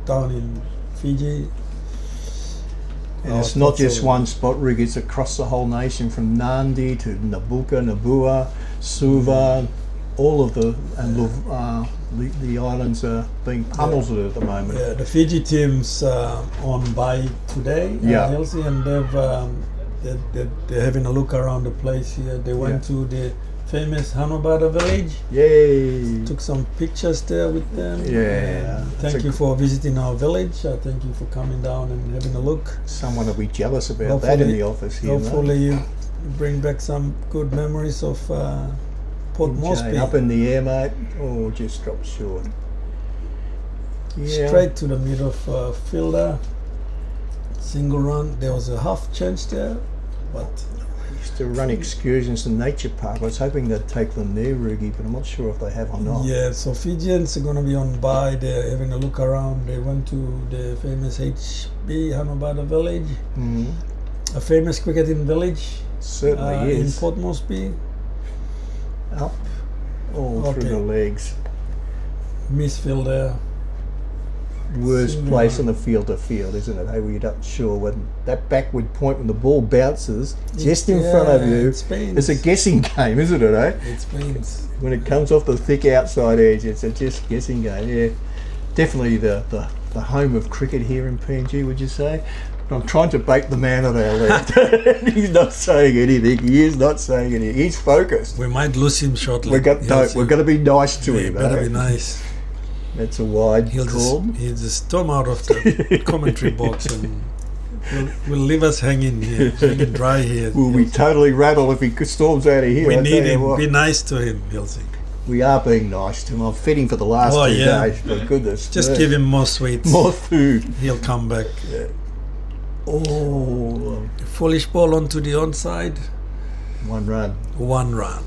down in Fiji. And it's not just one spot rig, it's across the whole nation from Nandi to Nabuka, Nabua, Suva, all of the islands are being pummeled at the moment. Yeah, the Fiji team's on by today, Elsie, and they're having a look around the place here. They went to the famous Hanobada village. Yay! Took some pictures there with them. Yeah. Thank you for visiting our village. Thank you for coming down and having a look. Someone will be jealous about that in the office here. Hopefully you bring back some good memories of Port Moresby. Up in the air, mate. Oh, just dropped short. Yeah. Straight to the mid of fielder. Single run. There was a half change there, but to run excursions to Nature Park. I was hoping they'd take them there, Rugi, but I'm not sure if they have or not. Yeah, so Fijians are going to be on by. They're having a look around. They went to the famous HB, Hanobada village, a famous cricketing village. Certainly is. In Port Moresby. Up, all through the legs. Misfielder. Worst place on the field to field, isn't it? Hey, we're not sure when that backward point when the ball bounces just in front of you. It's a guessing game, isn't it? Eh? It spins. When it comes off the thick outside edge, it's a just guessing game. Yeah, definitely the home of cricket here in PNG. Would you say? But I'm trying to bait the man on our left. He's not saying anything. He is not saying anything. He's focused. We might lose him shortly. We're going to be nice to him. Better be nice. That's a wide call. He'll just storm out of the commentary box and will leave us hanging here, hanging dry here. We'll be totally rattled if he storms out of here. We need him. Be nice to him, Hilsing. We are being nice to him. I've fed him for the last 2 days. For goodness. Just give him more sweets. More food. He'll come back. Yeah. Oh. Foolish ball onto the onside. 1 run. 1 run.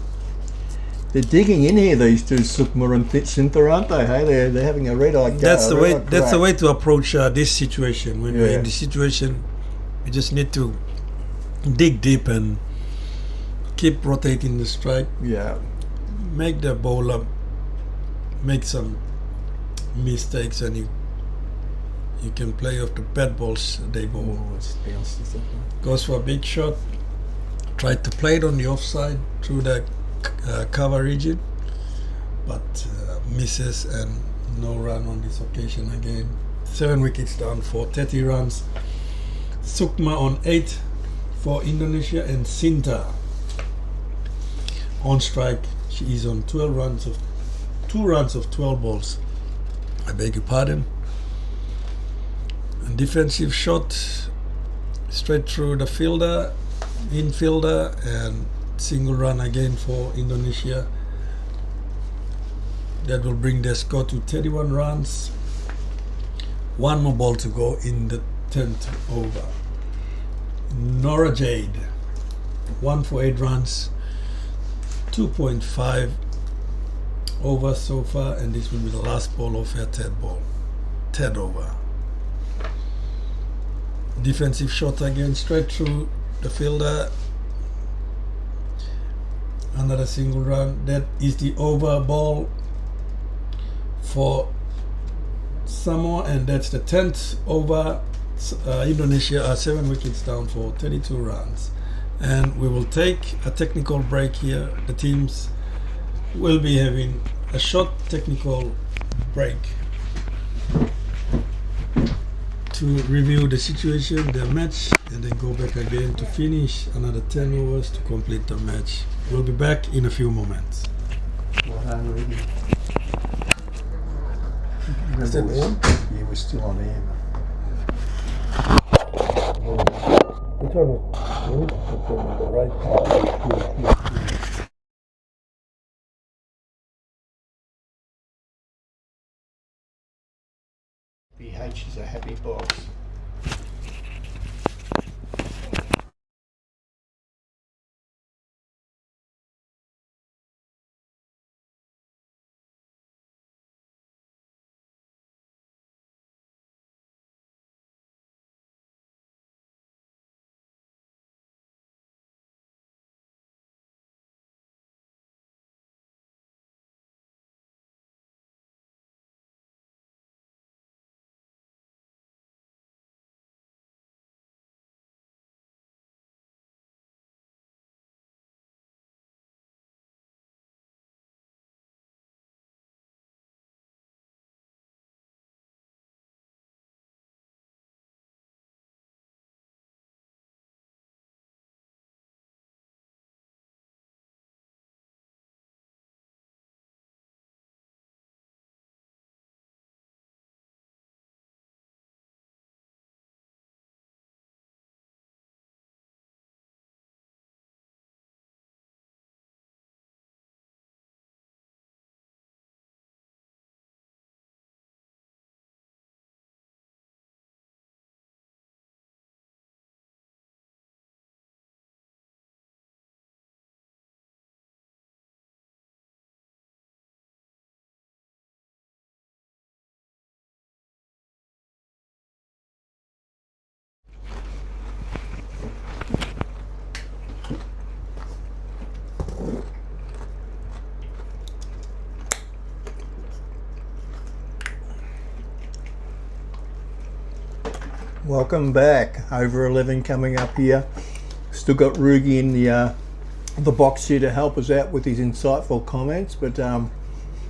They're digging in here, these two, Sukma and Sintha, aren't they? Hey, they're having a red-eye go. That's the way. That's the way to approach this situation. When we're in this situation, we just need to dig deep and keep rotating the strike. Yeah. Make the bowler make some mistakes, and you can play off the bad balls they bowl. Goes for a big shot. Tried to play it on the offside through the cover region, but misses, and no run on this occasion again. 7 wickets down for 30 runs. Sukma on 8 for Indonesia, and Sintha on strike. She is on 2 runs of 12 balls. I beg your pardon. And defensive shot straight through the fielder, infielder, and single run again for Indonesia. That will bring their score to 31 runs. 1 more ball to go in the 10th over. Nora Jade, 1 for 8 runs, 2.5 over so far, and this will be the last ball of her 3rd over. Defensive shot again, straight through the fielder. Another single run. That is the over ball for Samoa, and that's the 10th over. Indonesia are 7 wickets down for 32 runs. and we will take a technical break here. The teams will be having a short technical break to review the situation, their match, and then go back again to finish another 10 overs to complete the match. We'll be back in a few moments. Is that on? Yeah, we're still on air. Which one? The right part. BH is a happy box. Welcome back. Over 11 coming up here. Still got Rugi in the box here to help us out with his insightful comments, but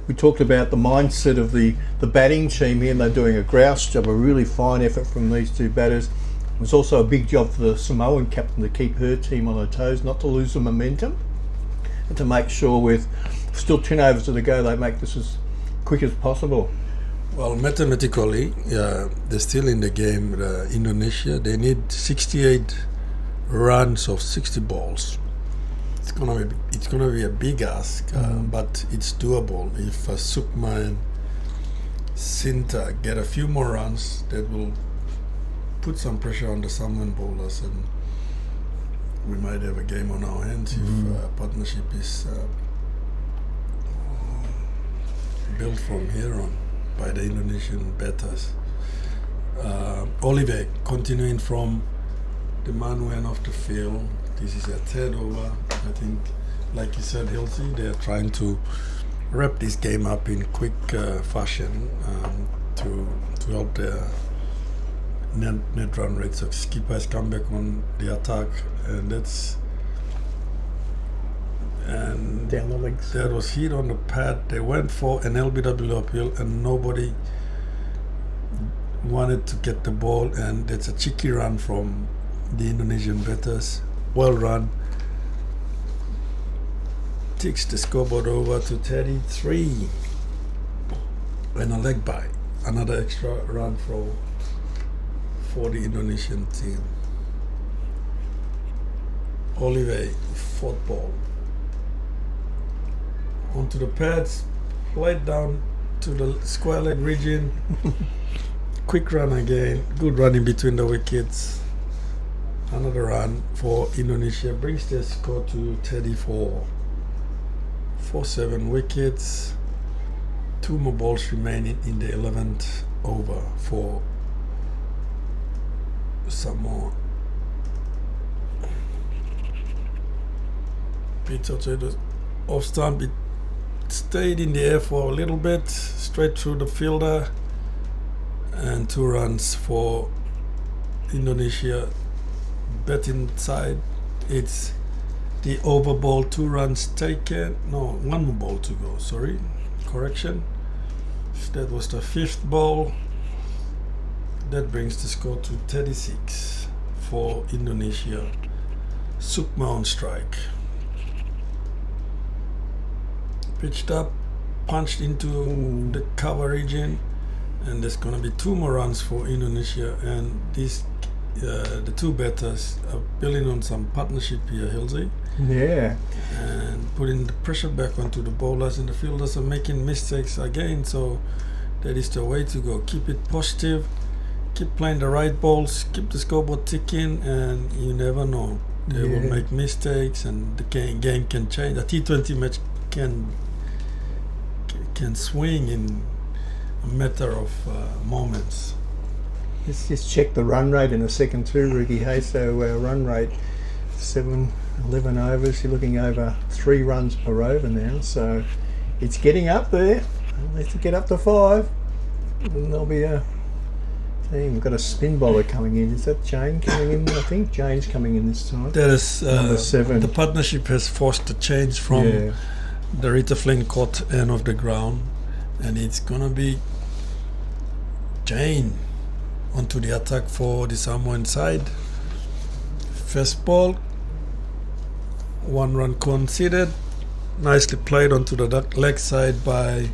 we talked about the mindset of the batting team here, and they're doing a grouse job, a really fine effort from these two batters. It was also a big job for the Samoan captain to keep her team on her toes, not to lose the momentum, and to make sure with still 10 overs to go they make this as quick as possible. Well, mathematically, they're still in the game. Indonesia, they need 68 runs of 60 balls. It's gonna be a big ask, but it's doable. If Sukma and Sinta get a few more runs, that will put some pressure on the Samoan bowlers, and we might have a game on our hands if partnership is built from here on by the Indonesian batters. Oliver continuing from the man who went off the field. This is a third over. I think, like you said, Hilti, they're trying to wrap this game up in quick fashion to help their net run rate. So Skipper has come back on the attack, and Down the legs. That was hit on the pad. They went for an LBW uphill, and nobody wanted to get the ball, and that's a cheeky run from the Indonesian batters. Well run. Takes the scoreboard over to 33. And a leg by. Another extra run for the Indonesian team. Olive, fourth ball. Onto the pads, played down to the square leg region. Quick run again, good run in between the wickets. Another run for Indonesia brings their score to 34. 4-7 wickets. 2 more balls remaining in the 11th over for Samoa. Peter Traders off stump. It stayed in the air for a little bit, straight through the fielder, and 2 runs for Indonesia. Batting side It's the over ball, 2 runs taken. No, 1 more ball to go. Sorry, correction. That was the 5th ball. That brings the score to 36 for Indonesia. Sukma on strike. Pitched up, punched into the cover region, and there's gonna be 2 more runs for Indonesia. And these, the 2 batters are building on some partnership here, Hilsey. Yeah. And putting the pressure back onto the bowlers, and the fielders are making mistakes again. So that is the way to go. Keep it positive, keep playing the right balls, keep the scoreboard ticking, and you never know. They will make mistakes, and the game can change. A T20 match can swing in a matter of moments. Let's just check the run rate in a second too, Ricky. Hey, so our run rate 11 overs. You're looking over 3 runs per over now, so it's getting up there. Let's get up to 5, and there'll be a team. We've got a spin bowler coming in. Is that Jane coming in? I think Jane's coming in this time. That is number 7. The partnership has forced a change from the Rita Flynn court end of the ground, and it's gonna be Jane onto the attack for the Samoan side. First ball, 1 run conceded. Nicely played onto the leg side by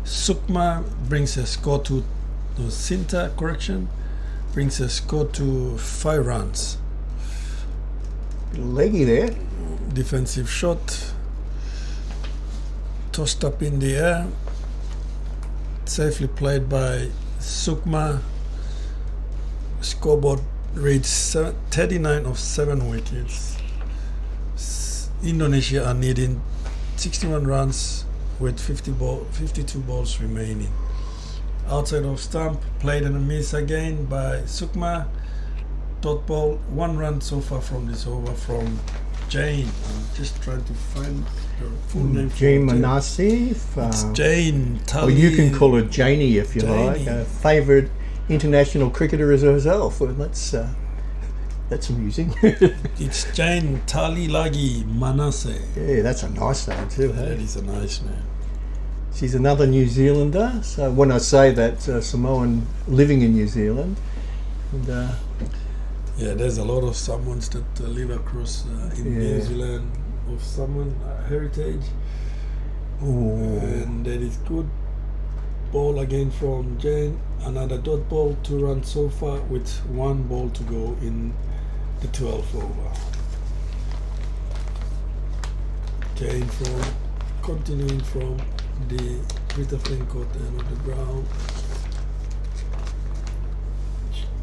Sukma. Brings a score to Sinta, correction. Brings a score to 5 runs. Leggy there. Defensive shot. Tossed up in the air. Safely played by Sukma. Scoreboard reads 39 of 7 wickets. Indonesia are needing 61 runs with 52 balls remaining. Outside of stump, played and a miss again by Sukma. Dot ball, 1 run so far from this over from Jane. I'm just trying to find her full name. Jane Manasif. It's Jane Tully. Or you can call her Janie if you Janie. like. A favoured international cricketer as herself. Well, that's amusing. It's Jane Tali Lagi Manase. Yeah, that's a nice name too. That Hey? is a nice name. She's another New Zealander. So when I say that, Samoan living in New Zealand. And, Yeah, there's a lot of Samoans that live across in New Zealand of Samoan heritage. And that is good. Ball again from Jane. Another dot ball, 2 runs so far with 1 ball to go in the 12th over. Continuing from the Rita Flynn court end of the ground.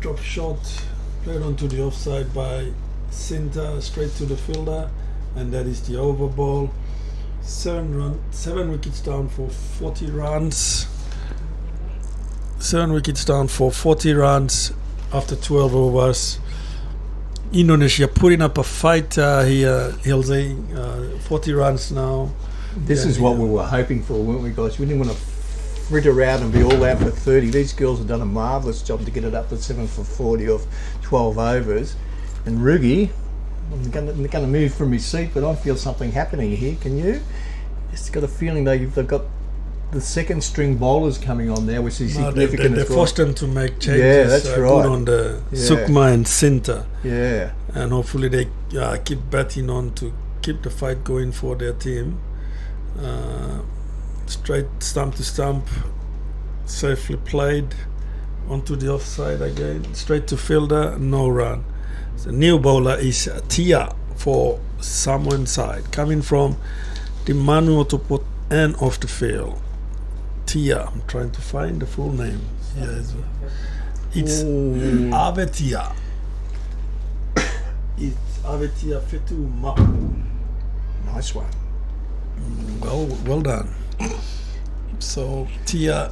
Drop shot, played onto the offside by Sinta, straight to the fielder, and that is the over ball. 7 wickets down for 40 runs. 7 wickets down for 40 runs after 12 overs. Indonesia putting up a fight here, Hilsey. 40 runs now. this is what we were hoping for, weren't we, guys? We didn't want to fritter out and be all out for 30. These girls have done a marvellous job to get it up to 7 for 40 of 12 overs. And Rugi, I'm going to move from his seat, but I feel something happening here. Can you? Just got a feeling they've got the second string bowlers coming on there, which is significant. They forced them to make changes. Yeah, that's right. Put on the Sukma and Sinta. Yeah. And hopefully they keep batting on to keep the fight going for their team. Straight stump to stump, safely played onto the offside again, straight to fielder, no run. The new bowler is Tia for Samoan side, coming from the Manu Otopot end of the field. Tia, I'm trying to find the full name. Yes, it's Avetia. It's Avetia Fetu Mapu. Nice one. Well done. So Tia,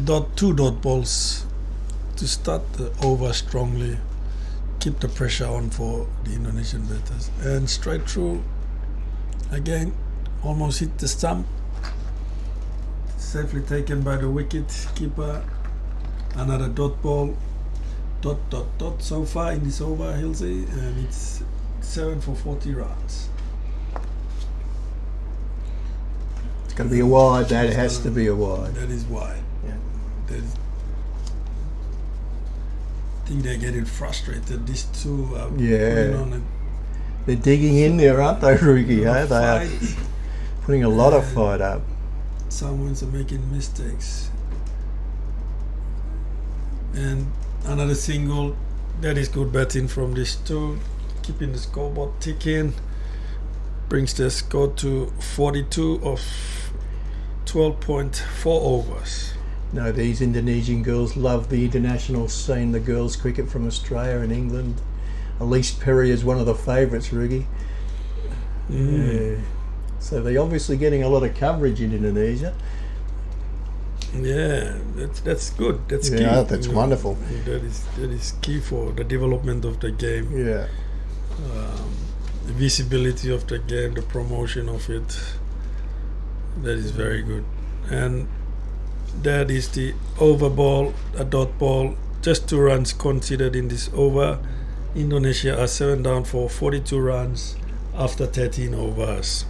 2 dot balls to start the over strongly, keep the pressure on for the Indonesian batters, and straight through again, almost hit the stump, safely taken by the wicket keeper. Another dot ball, dot so far in this over, Hilsey, and it's 7 for 40 runs. It's going to be a wide. That has to be a wide. That is wide. Yeah. That is, I think they're getting frustrated. These two are putting on They're digging in there, aren't they, Rugi? a They are fight. putting a lot of fight up. Someone's making mistakes. And another single. That is good batting from these two, keeping the scoreboard ticking. Brings the score to 42 of 12.4 overs. No, these Indonesian girls love the international scene, the girls' cricket from Australia and England. Elise Perry is one of the favourites, Rugi. Yeah. So they're obviously getting a lot of coverage in Indonesia. Yeah, that's good. That's key. Yeah, that's wonderful. That is key for the development of the game. Yeah. The visibility of the game, the promotion of it. That is very good. And that is the over ball, a dot ball. Just 2 runs considered in this over. Indonesia are 7 down for 42 runs after 13 overs.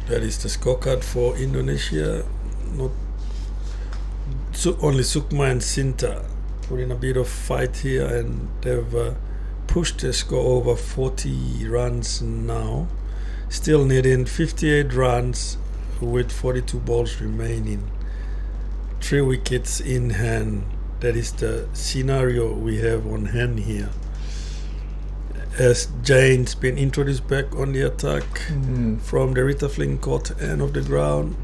That is the scorecard for Indonesia. Not only Sukma and Sinta put in a bit of fight here, and they've pushed the score over 40 runs now. Still needing 58 runs with 42 balls remaining. 3 wickets in hand. That is the scenario we have on hand here. As Jane's been introduced back on the attack from the Rita Flynn court end of the ground,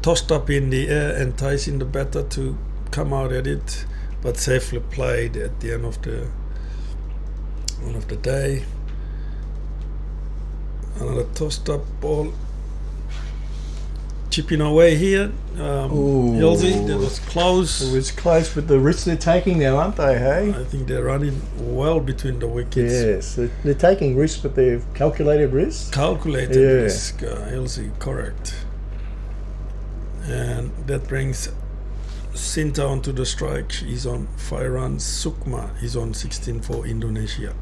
tossed up in the air, enticing the batter to come out at it, but safely played at the end of the day. Another tossed up ball, chipping away here. Hilsey, that was close. It was close, but the risks they're taking now, aren't they, hey? I think they're running well between the wickets. Yes, they're taking risks, but they've calculated risks. Calculated risk, Hilsey, correct. And that brings Sinta onto the strike. She's on 5 runs. Sukma is on 16 for Indonesia.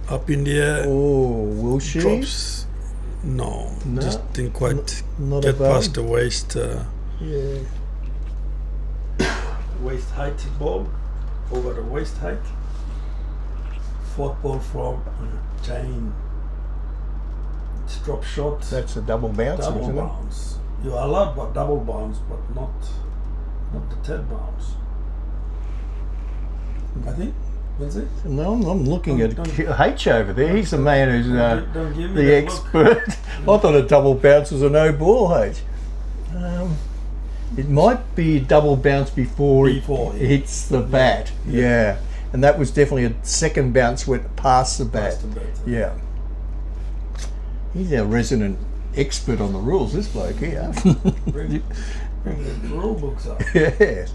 Up in the air. Oh, will she? Drops. No, just didn't quite get past the waist. Waist height ball, over the waist height. 4th ball from Jane. It's drop shot. That's a double bounce, Double isn't bounce. You are allowed but double bounce, but not the 10 bounce. I think. Was it? No, I'm looking at H over there. He's the man who's don't give me the that expert. I thought a double bounce was a no ball, H. It might be a double bounce before it hits the bat. Yeah. And that was definitely a second bounce went past the bat. Yeah. He's our resident expert on the rules, this bloke here. Bring the rule books up. Yes.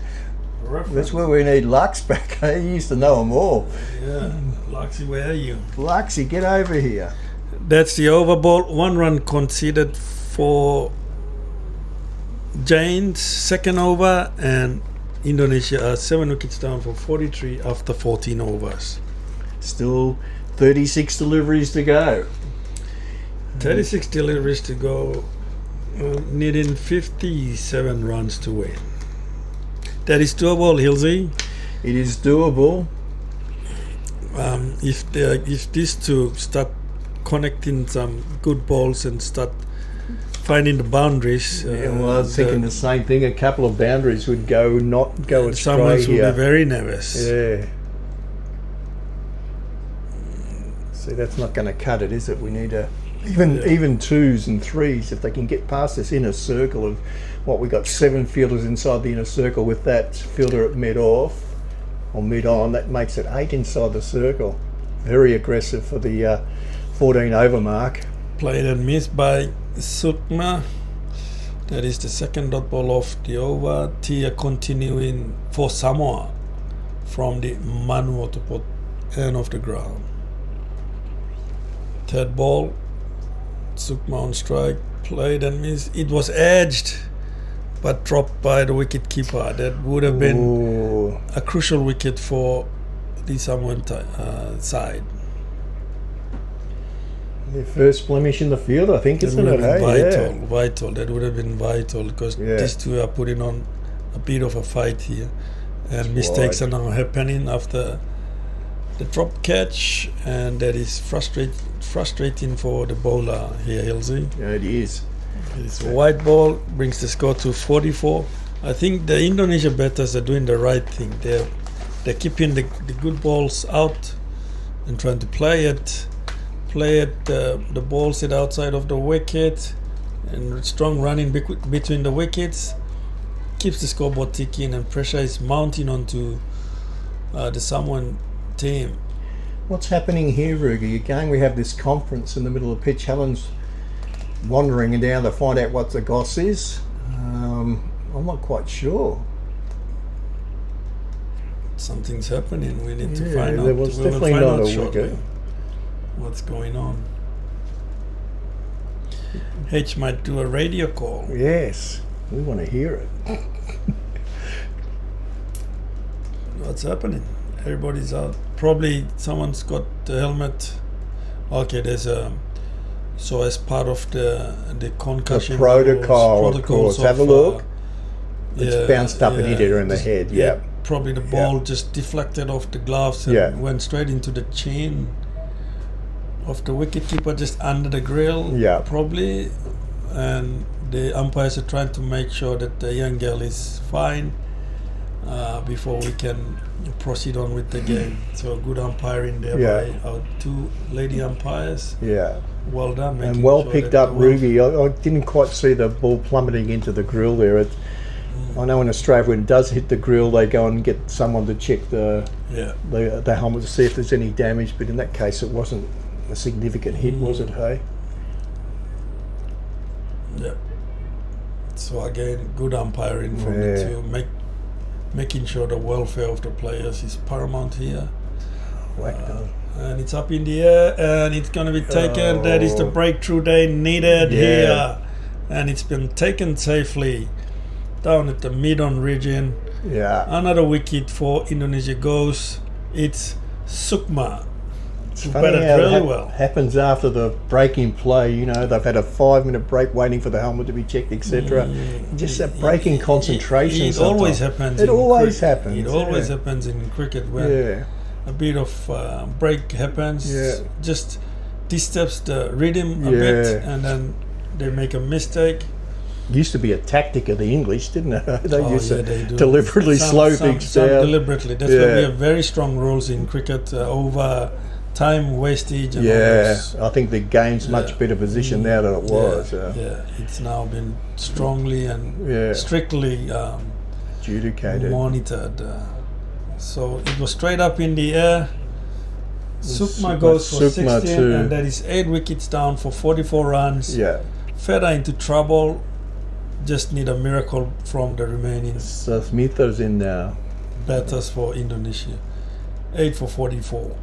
That's where we need Lux back. He used to know them all. Yeah, Luxy, where are you? Luxy, get over here. That's the over ball. 1 run conceded for Jane's second over, and Indonesia are 7 wickets down for 43 after 14 overs. Still 36 deliveries to go. 36 deliveries to go, needing 57 runs to win. That is doable, Hilsey. It is doable. If these two start connecting some good balls and start finding the boundaries. Well, I was thinking the same thing. A couple of boundaries would not go astray someone here. will be very nervous. Yeah. See, that's not going to cut it, is it? We need even 2s and 3s, if they can get past this inner circle of what we got 7 fielders inside the inner circle with that fielder at mid off or mid on, that makes it 8 inside the circle. Very aggressive for the 14 over mark. Played and missed by Sukma. That is the second dot ball off the over. Tia continuing for Samoa from the Manu end of the ground. 3rd ball, Sukma on strike, played and missed. It was edged, but dropped by the wicket keeper. That would have been a crucial wicket for the Samoan side. Their first blemish in the field, I think, isn't it? Vital. That would have been vital because these two are putting on a bit of a fight here, and mistakes are now happening after the drop catch, and that is frustrating for the bowler here, Hilsey. Yeah, it is. It's a white ball, brings the score to 44. I think the Indonesia batters are doing the right thing. They're keeping the good balls out and trying to play it. The ball sit outside of the wicket, and strong running between the wickets keeps the scoreboard ticking, and pressure is mounting onto the Samoan team. What's happening here, Rugi? Again, we have this conference in the middle of the pitch. Helen's wandering down to find out what the goss is. I'm not quite sure. Something's happening. We need to find out. There was definitely not a wicket. What's going on? H might do a radio call. Yes, we want to hear it. What's happening? Everybody's out. Probably someone's got the helmet. Okay, there's a. So as part of the concussion protocol, of course. Have a look. It's bounced up and hit her in the head. Yeah. Probably the ball just deflected off the gloves and went straight into the chin of the wicketkeeper, just under the grill. Yeah. Probably, and the umpires are trying to make sure that the young girl is fine before we can proceed on with the game. So good umpiring there by our two lady umpires. Yeah. Well done. And well picked up, Ruby. I didn't quite see the ball plummeting into the grill there. I know in Australia when it does hit the grill, they go and get someone to check the helmet to see if there's any damage. But in that case, it wasn't a significant hit, was it? Hey. Yeah. So again, good umpiring from the two, making sure the welfare of the players is paramount here. And it's up in the air, and it's going to be taken. That is the breakthrough they needed here, and it's been taken safely down at the mid-on region. Yeah. Another wicket for Indonesia goes. It's Sukma. It's funny how it happens after the break in play. You know, they've had a 5-minute break waiting for the helmet to be checked, etc. Just that breaking concentration. It always happens. It always happens. It always happens in cricket when a bit of break happens. Yeah. Just disturbs the rhythm a bit, and then they make a mistake. Used to be a tactic of the English, didn't it? They used to deliberately slow things down. Deliberately. That's why we have very strong rules in cricket over time wastage. And I think the game's much better position now than it was. It's now been strongly and strictly adjudicated, monitored. So it was straight up in the air. Sukma goes for 16, and that is 8 wickets down for 44 runs. Yeah. Further into trouble. Just need a miracle from the remaining. Sasmitha's in now. Batters for Indonesia. 8 for 44.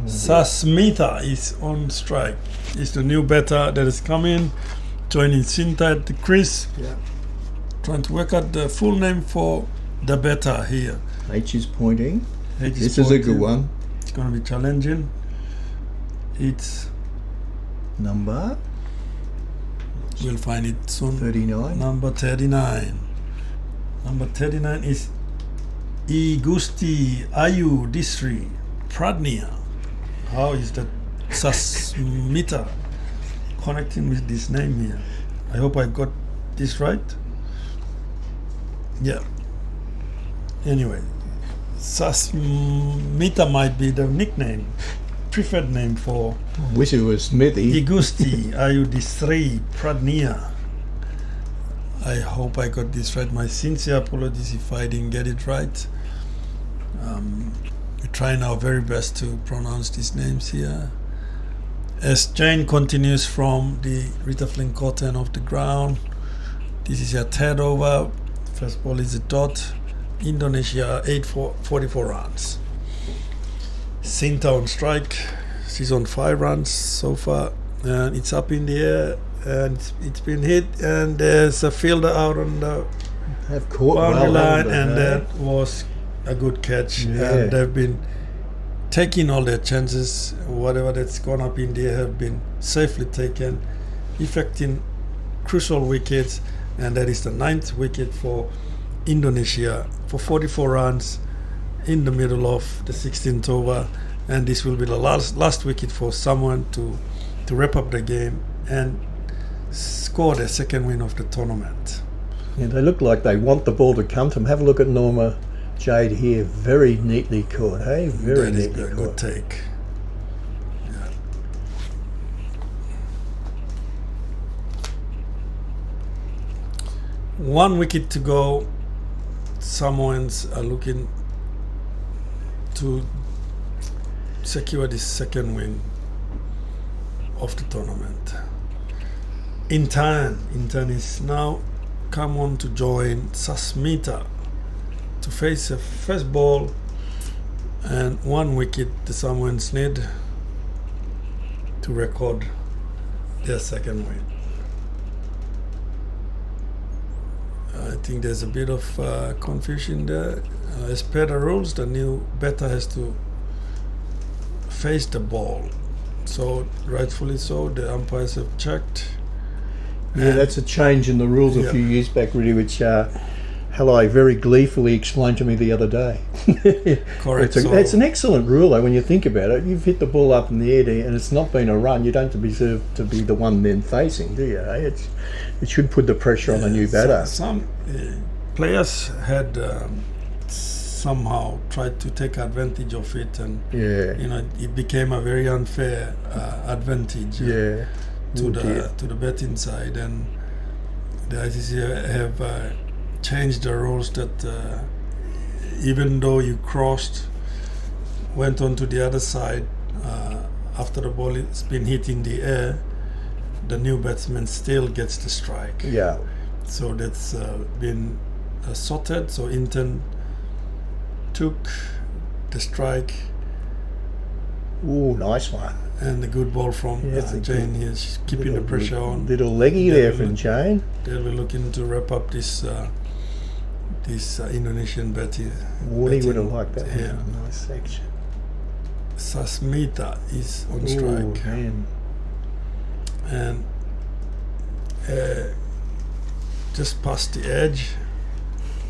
Sasmitha is on strike. He's the new batter that has come in, joining Sinta at the crease. Yeah. Trying to work out the full name for the batter here. H is pointing. This is a good one. It's going to be challenging. It's number. We'll find it soon. 39. Number 39. Number 39 is Icc U19 Pradnia. How is that Sasmitha connecting with this name here? I hope I got this right. Yeah. Anyway, Sasmitha might be the nickname, preferred name for. Wish it was Smithy. Icc U19 Pradnia. I hope I got this right. My sincere apologies if I didn't get it right. We're trying our very best to pronounce these names here. As Jane continues from the Ritafling cotton of the ground, this is your third over. First ball is a dot. Indonesia 8 for 44 runs. Sinta on strike. She's on 5 runs so far. and it's up in the air, and it's been hit, and there's a fielder out on the Have caught boundary line, haven't and they? that was a good catch. Yeah. And they've been taking all their chances. Whatever that's gone up in the air have been safely taken, effecting crucial wickets, and that is the 9th wicket for Indonesia for 44 runs in the middle of the 16th over, and this will be the last wicket for someone to wrap up the game and score their second win of the tournament. Yeah, they look like they want the ball to come to them. Have a look at Norma Jade here. Very neatly caught, hey? Very That is neatly a caught. good take. Yeah. One wicket to go. Samoans are looking to secure the second win of the tournament. Intan is now come on to join Sasmita to face a first ball, and one wicket the Samoans need to record their second win. I think there's a bit of confusion there. As per the rules, the new batter has to face the ball. So rightfully so, the umpires have checked. Yeah, that's a change in the rules a Yeah. few years back, really, which Hello very gleefully explained to me the other day. Correct. It's an excellent rule, though, when you think about it. You've hit the ball up in the air and it's not been a run. You don't deserve to be the one then facing, do you? It should put the pressure on the new batter. Some players had somehow tried to take advantage of it, and it became a very unfair advantage to the betting side, and the ICC have changed the rules that even though you went on to the other side after the ball has been hit in the air, the new batsman still gets the strike. Yeah. So that's been sorted. So Inton took the strike. Ooh, nice one. And the good ball from Jane here. She's keeping the pressure on. Little leggy there from Jane. They'll be looking to wrap up this Indonesian betting. Woody would have liked that. Yeah. Nice section. Sasmita is on strike. Man. And just past the edge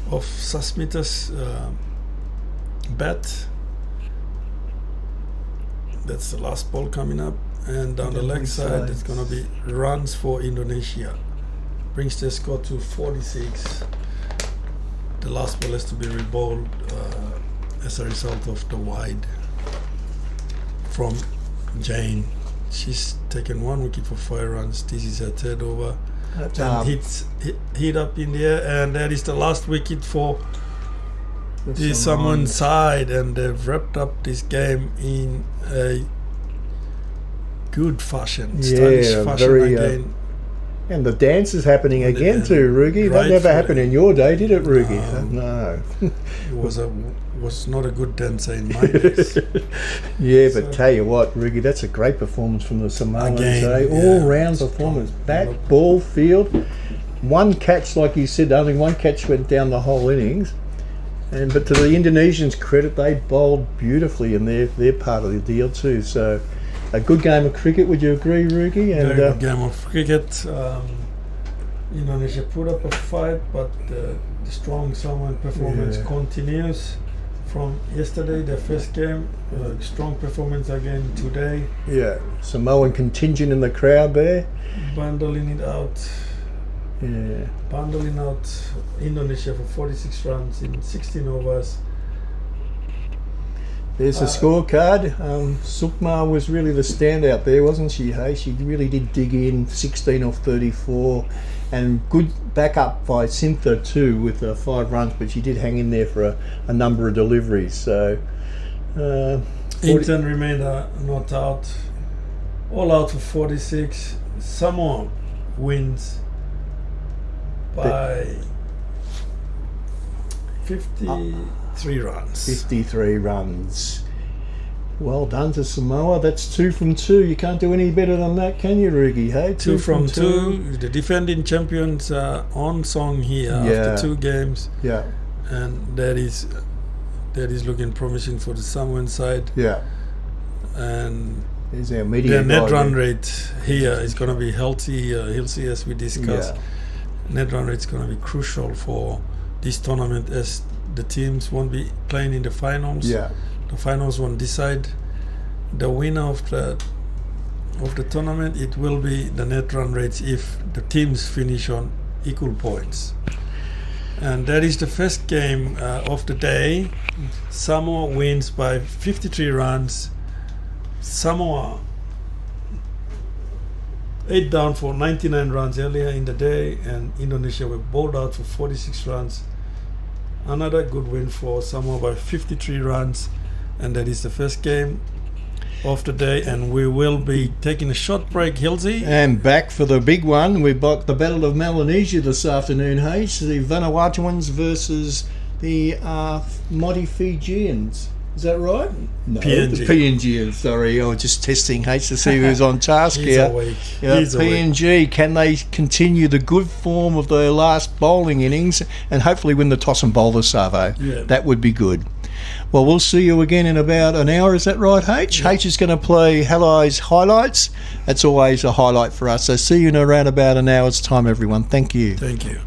of Sasmita's bat. That's the last ball coming up, and down the leg side it's going to be runs for Indonesia. Brings the score to 46. The last ball has to be rebowled as a result of the wide from Jane. She's taken one wicket for 5 runs. This is her third over. And hit up in the air, and that is the last wicket for the Samoan side, and they've wrapped up this game in a good fashion, stylish fashion again. And the dance is happening again too, Rugi. That never happened in your day, did it, Rugi? No. It was not a good dancer in my days. But tell you what, Rugi, that's a great performance from the Samoans. All-round performance. Bat, ball, field. One catch, like you said, only one catch went down the whole innings. But to the Indonesians' credit, they bowled beautifully, and they're part of the deal too. So, a good game of cricket. Would you agree, Rugi? Very good game of cricket. Indonesia put up a fight, but the strong Samoan performance continues from yesterday, their first game. Strong performance again today. Yeah, Samoan contingent in the crowd there. Bundling it out. Yeah. Bundling out Indonesia for 46 runs in 16 overs. There's the scorecard. Sukma was really the standout there, wasn't she? Hey, she really did dig in, 16 off 34, and good backup by Sintha too with 5 runs, but she did hang in there for a number of deliveries. So Inton remained not out, all out for 46. Samoa wins by 53 runs. 53 runs. Well done to Samoa. That's 2 from 2. You can't do any better than that, can you, Rugi? Hey, 2 from 2. The defending champions are on song here after 2 games. Yeah. And that is looking promising for the Samoan side. Yeah. And there's our media their net guy run there. rate here is going to be healthy. He'll see as we discuss. Net run rate is going to be crucial for this tournament as the teams won't be playing in the finals. Yeah. The finals won't decide the winner of the tournament. It will be the net run rates if the teams finish on equal points. And that is the first game of the day. Samoa wins by 53 runs. Samoa 8 down for 99 runs earlier in the day, and Indonesia were bowled out for 46 runs. Another good win for Samoa by 53 runs, and that is the first game of the day. And we will be taking a short break, Hilsey. And back for the big one. We've got the Battle of Melanesia this afternoon, H. The Vanuatuans versus the Mighty Fijians. Is that right? No, PNG. The PNGians, sorry. I was just testing H to see who's on task He's here. awake. Yeah, He's awake. PNG, can they continue the good form of their last bowling innings and hopefully win the toss and bowl this Savo? Yeah. That would be good. Well, we'll see you again in about an hour. Is that right, H? Yeah. H is going to play Hello's highlights. That's always a highlight for us. So see you in around about an hour's time, everyone. Thank you. Thank you.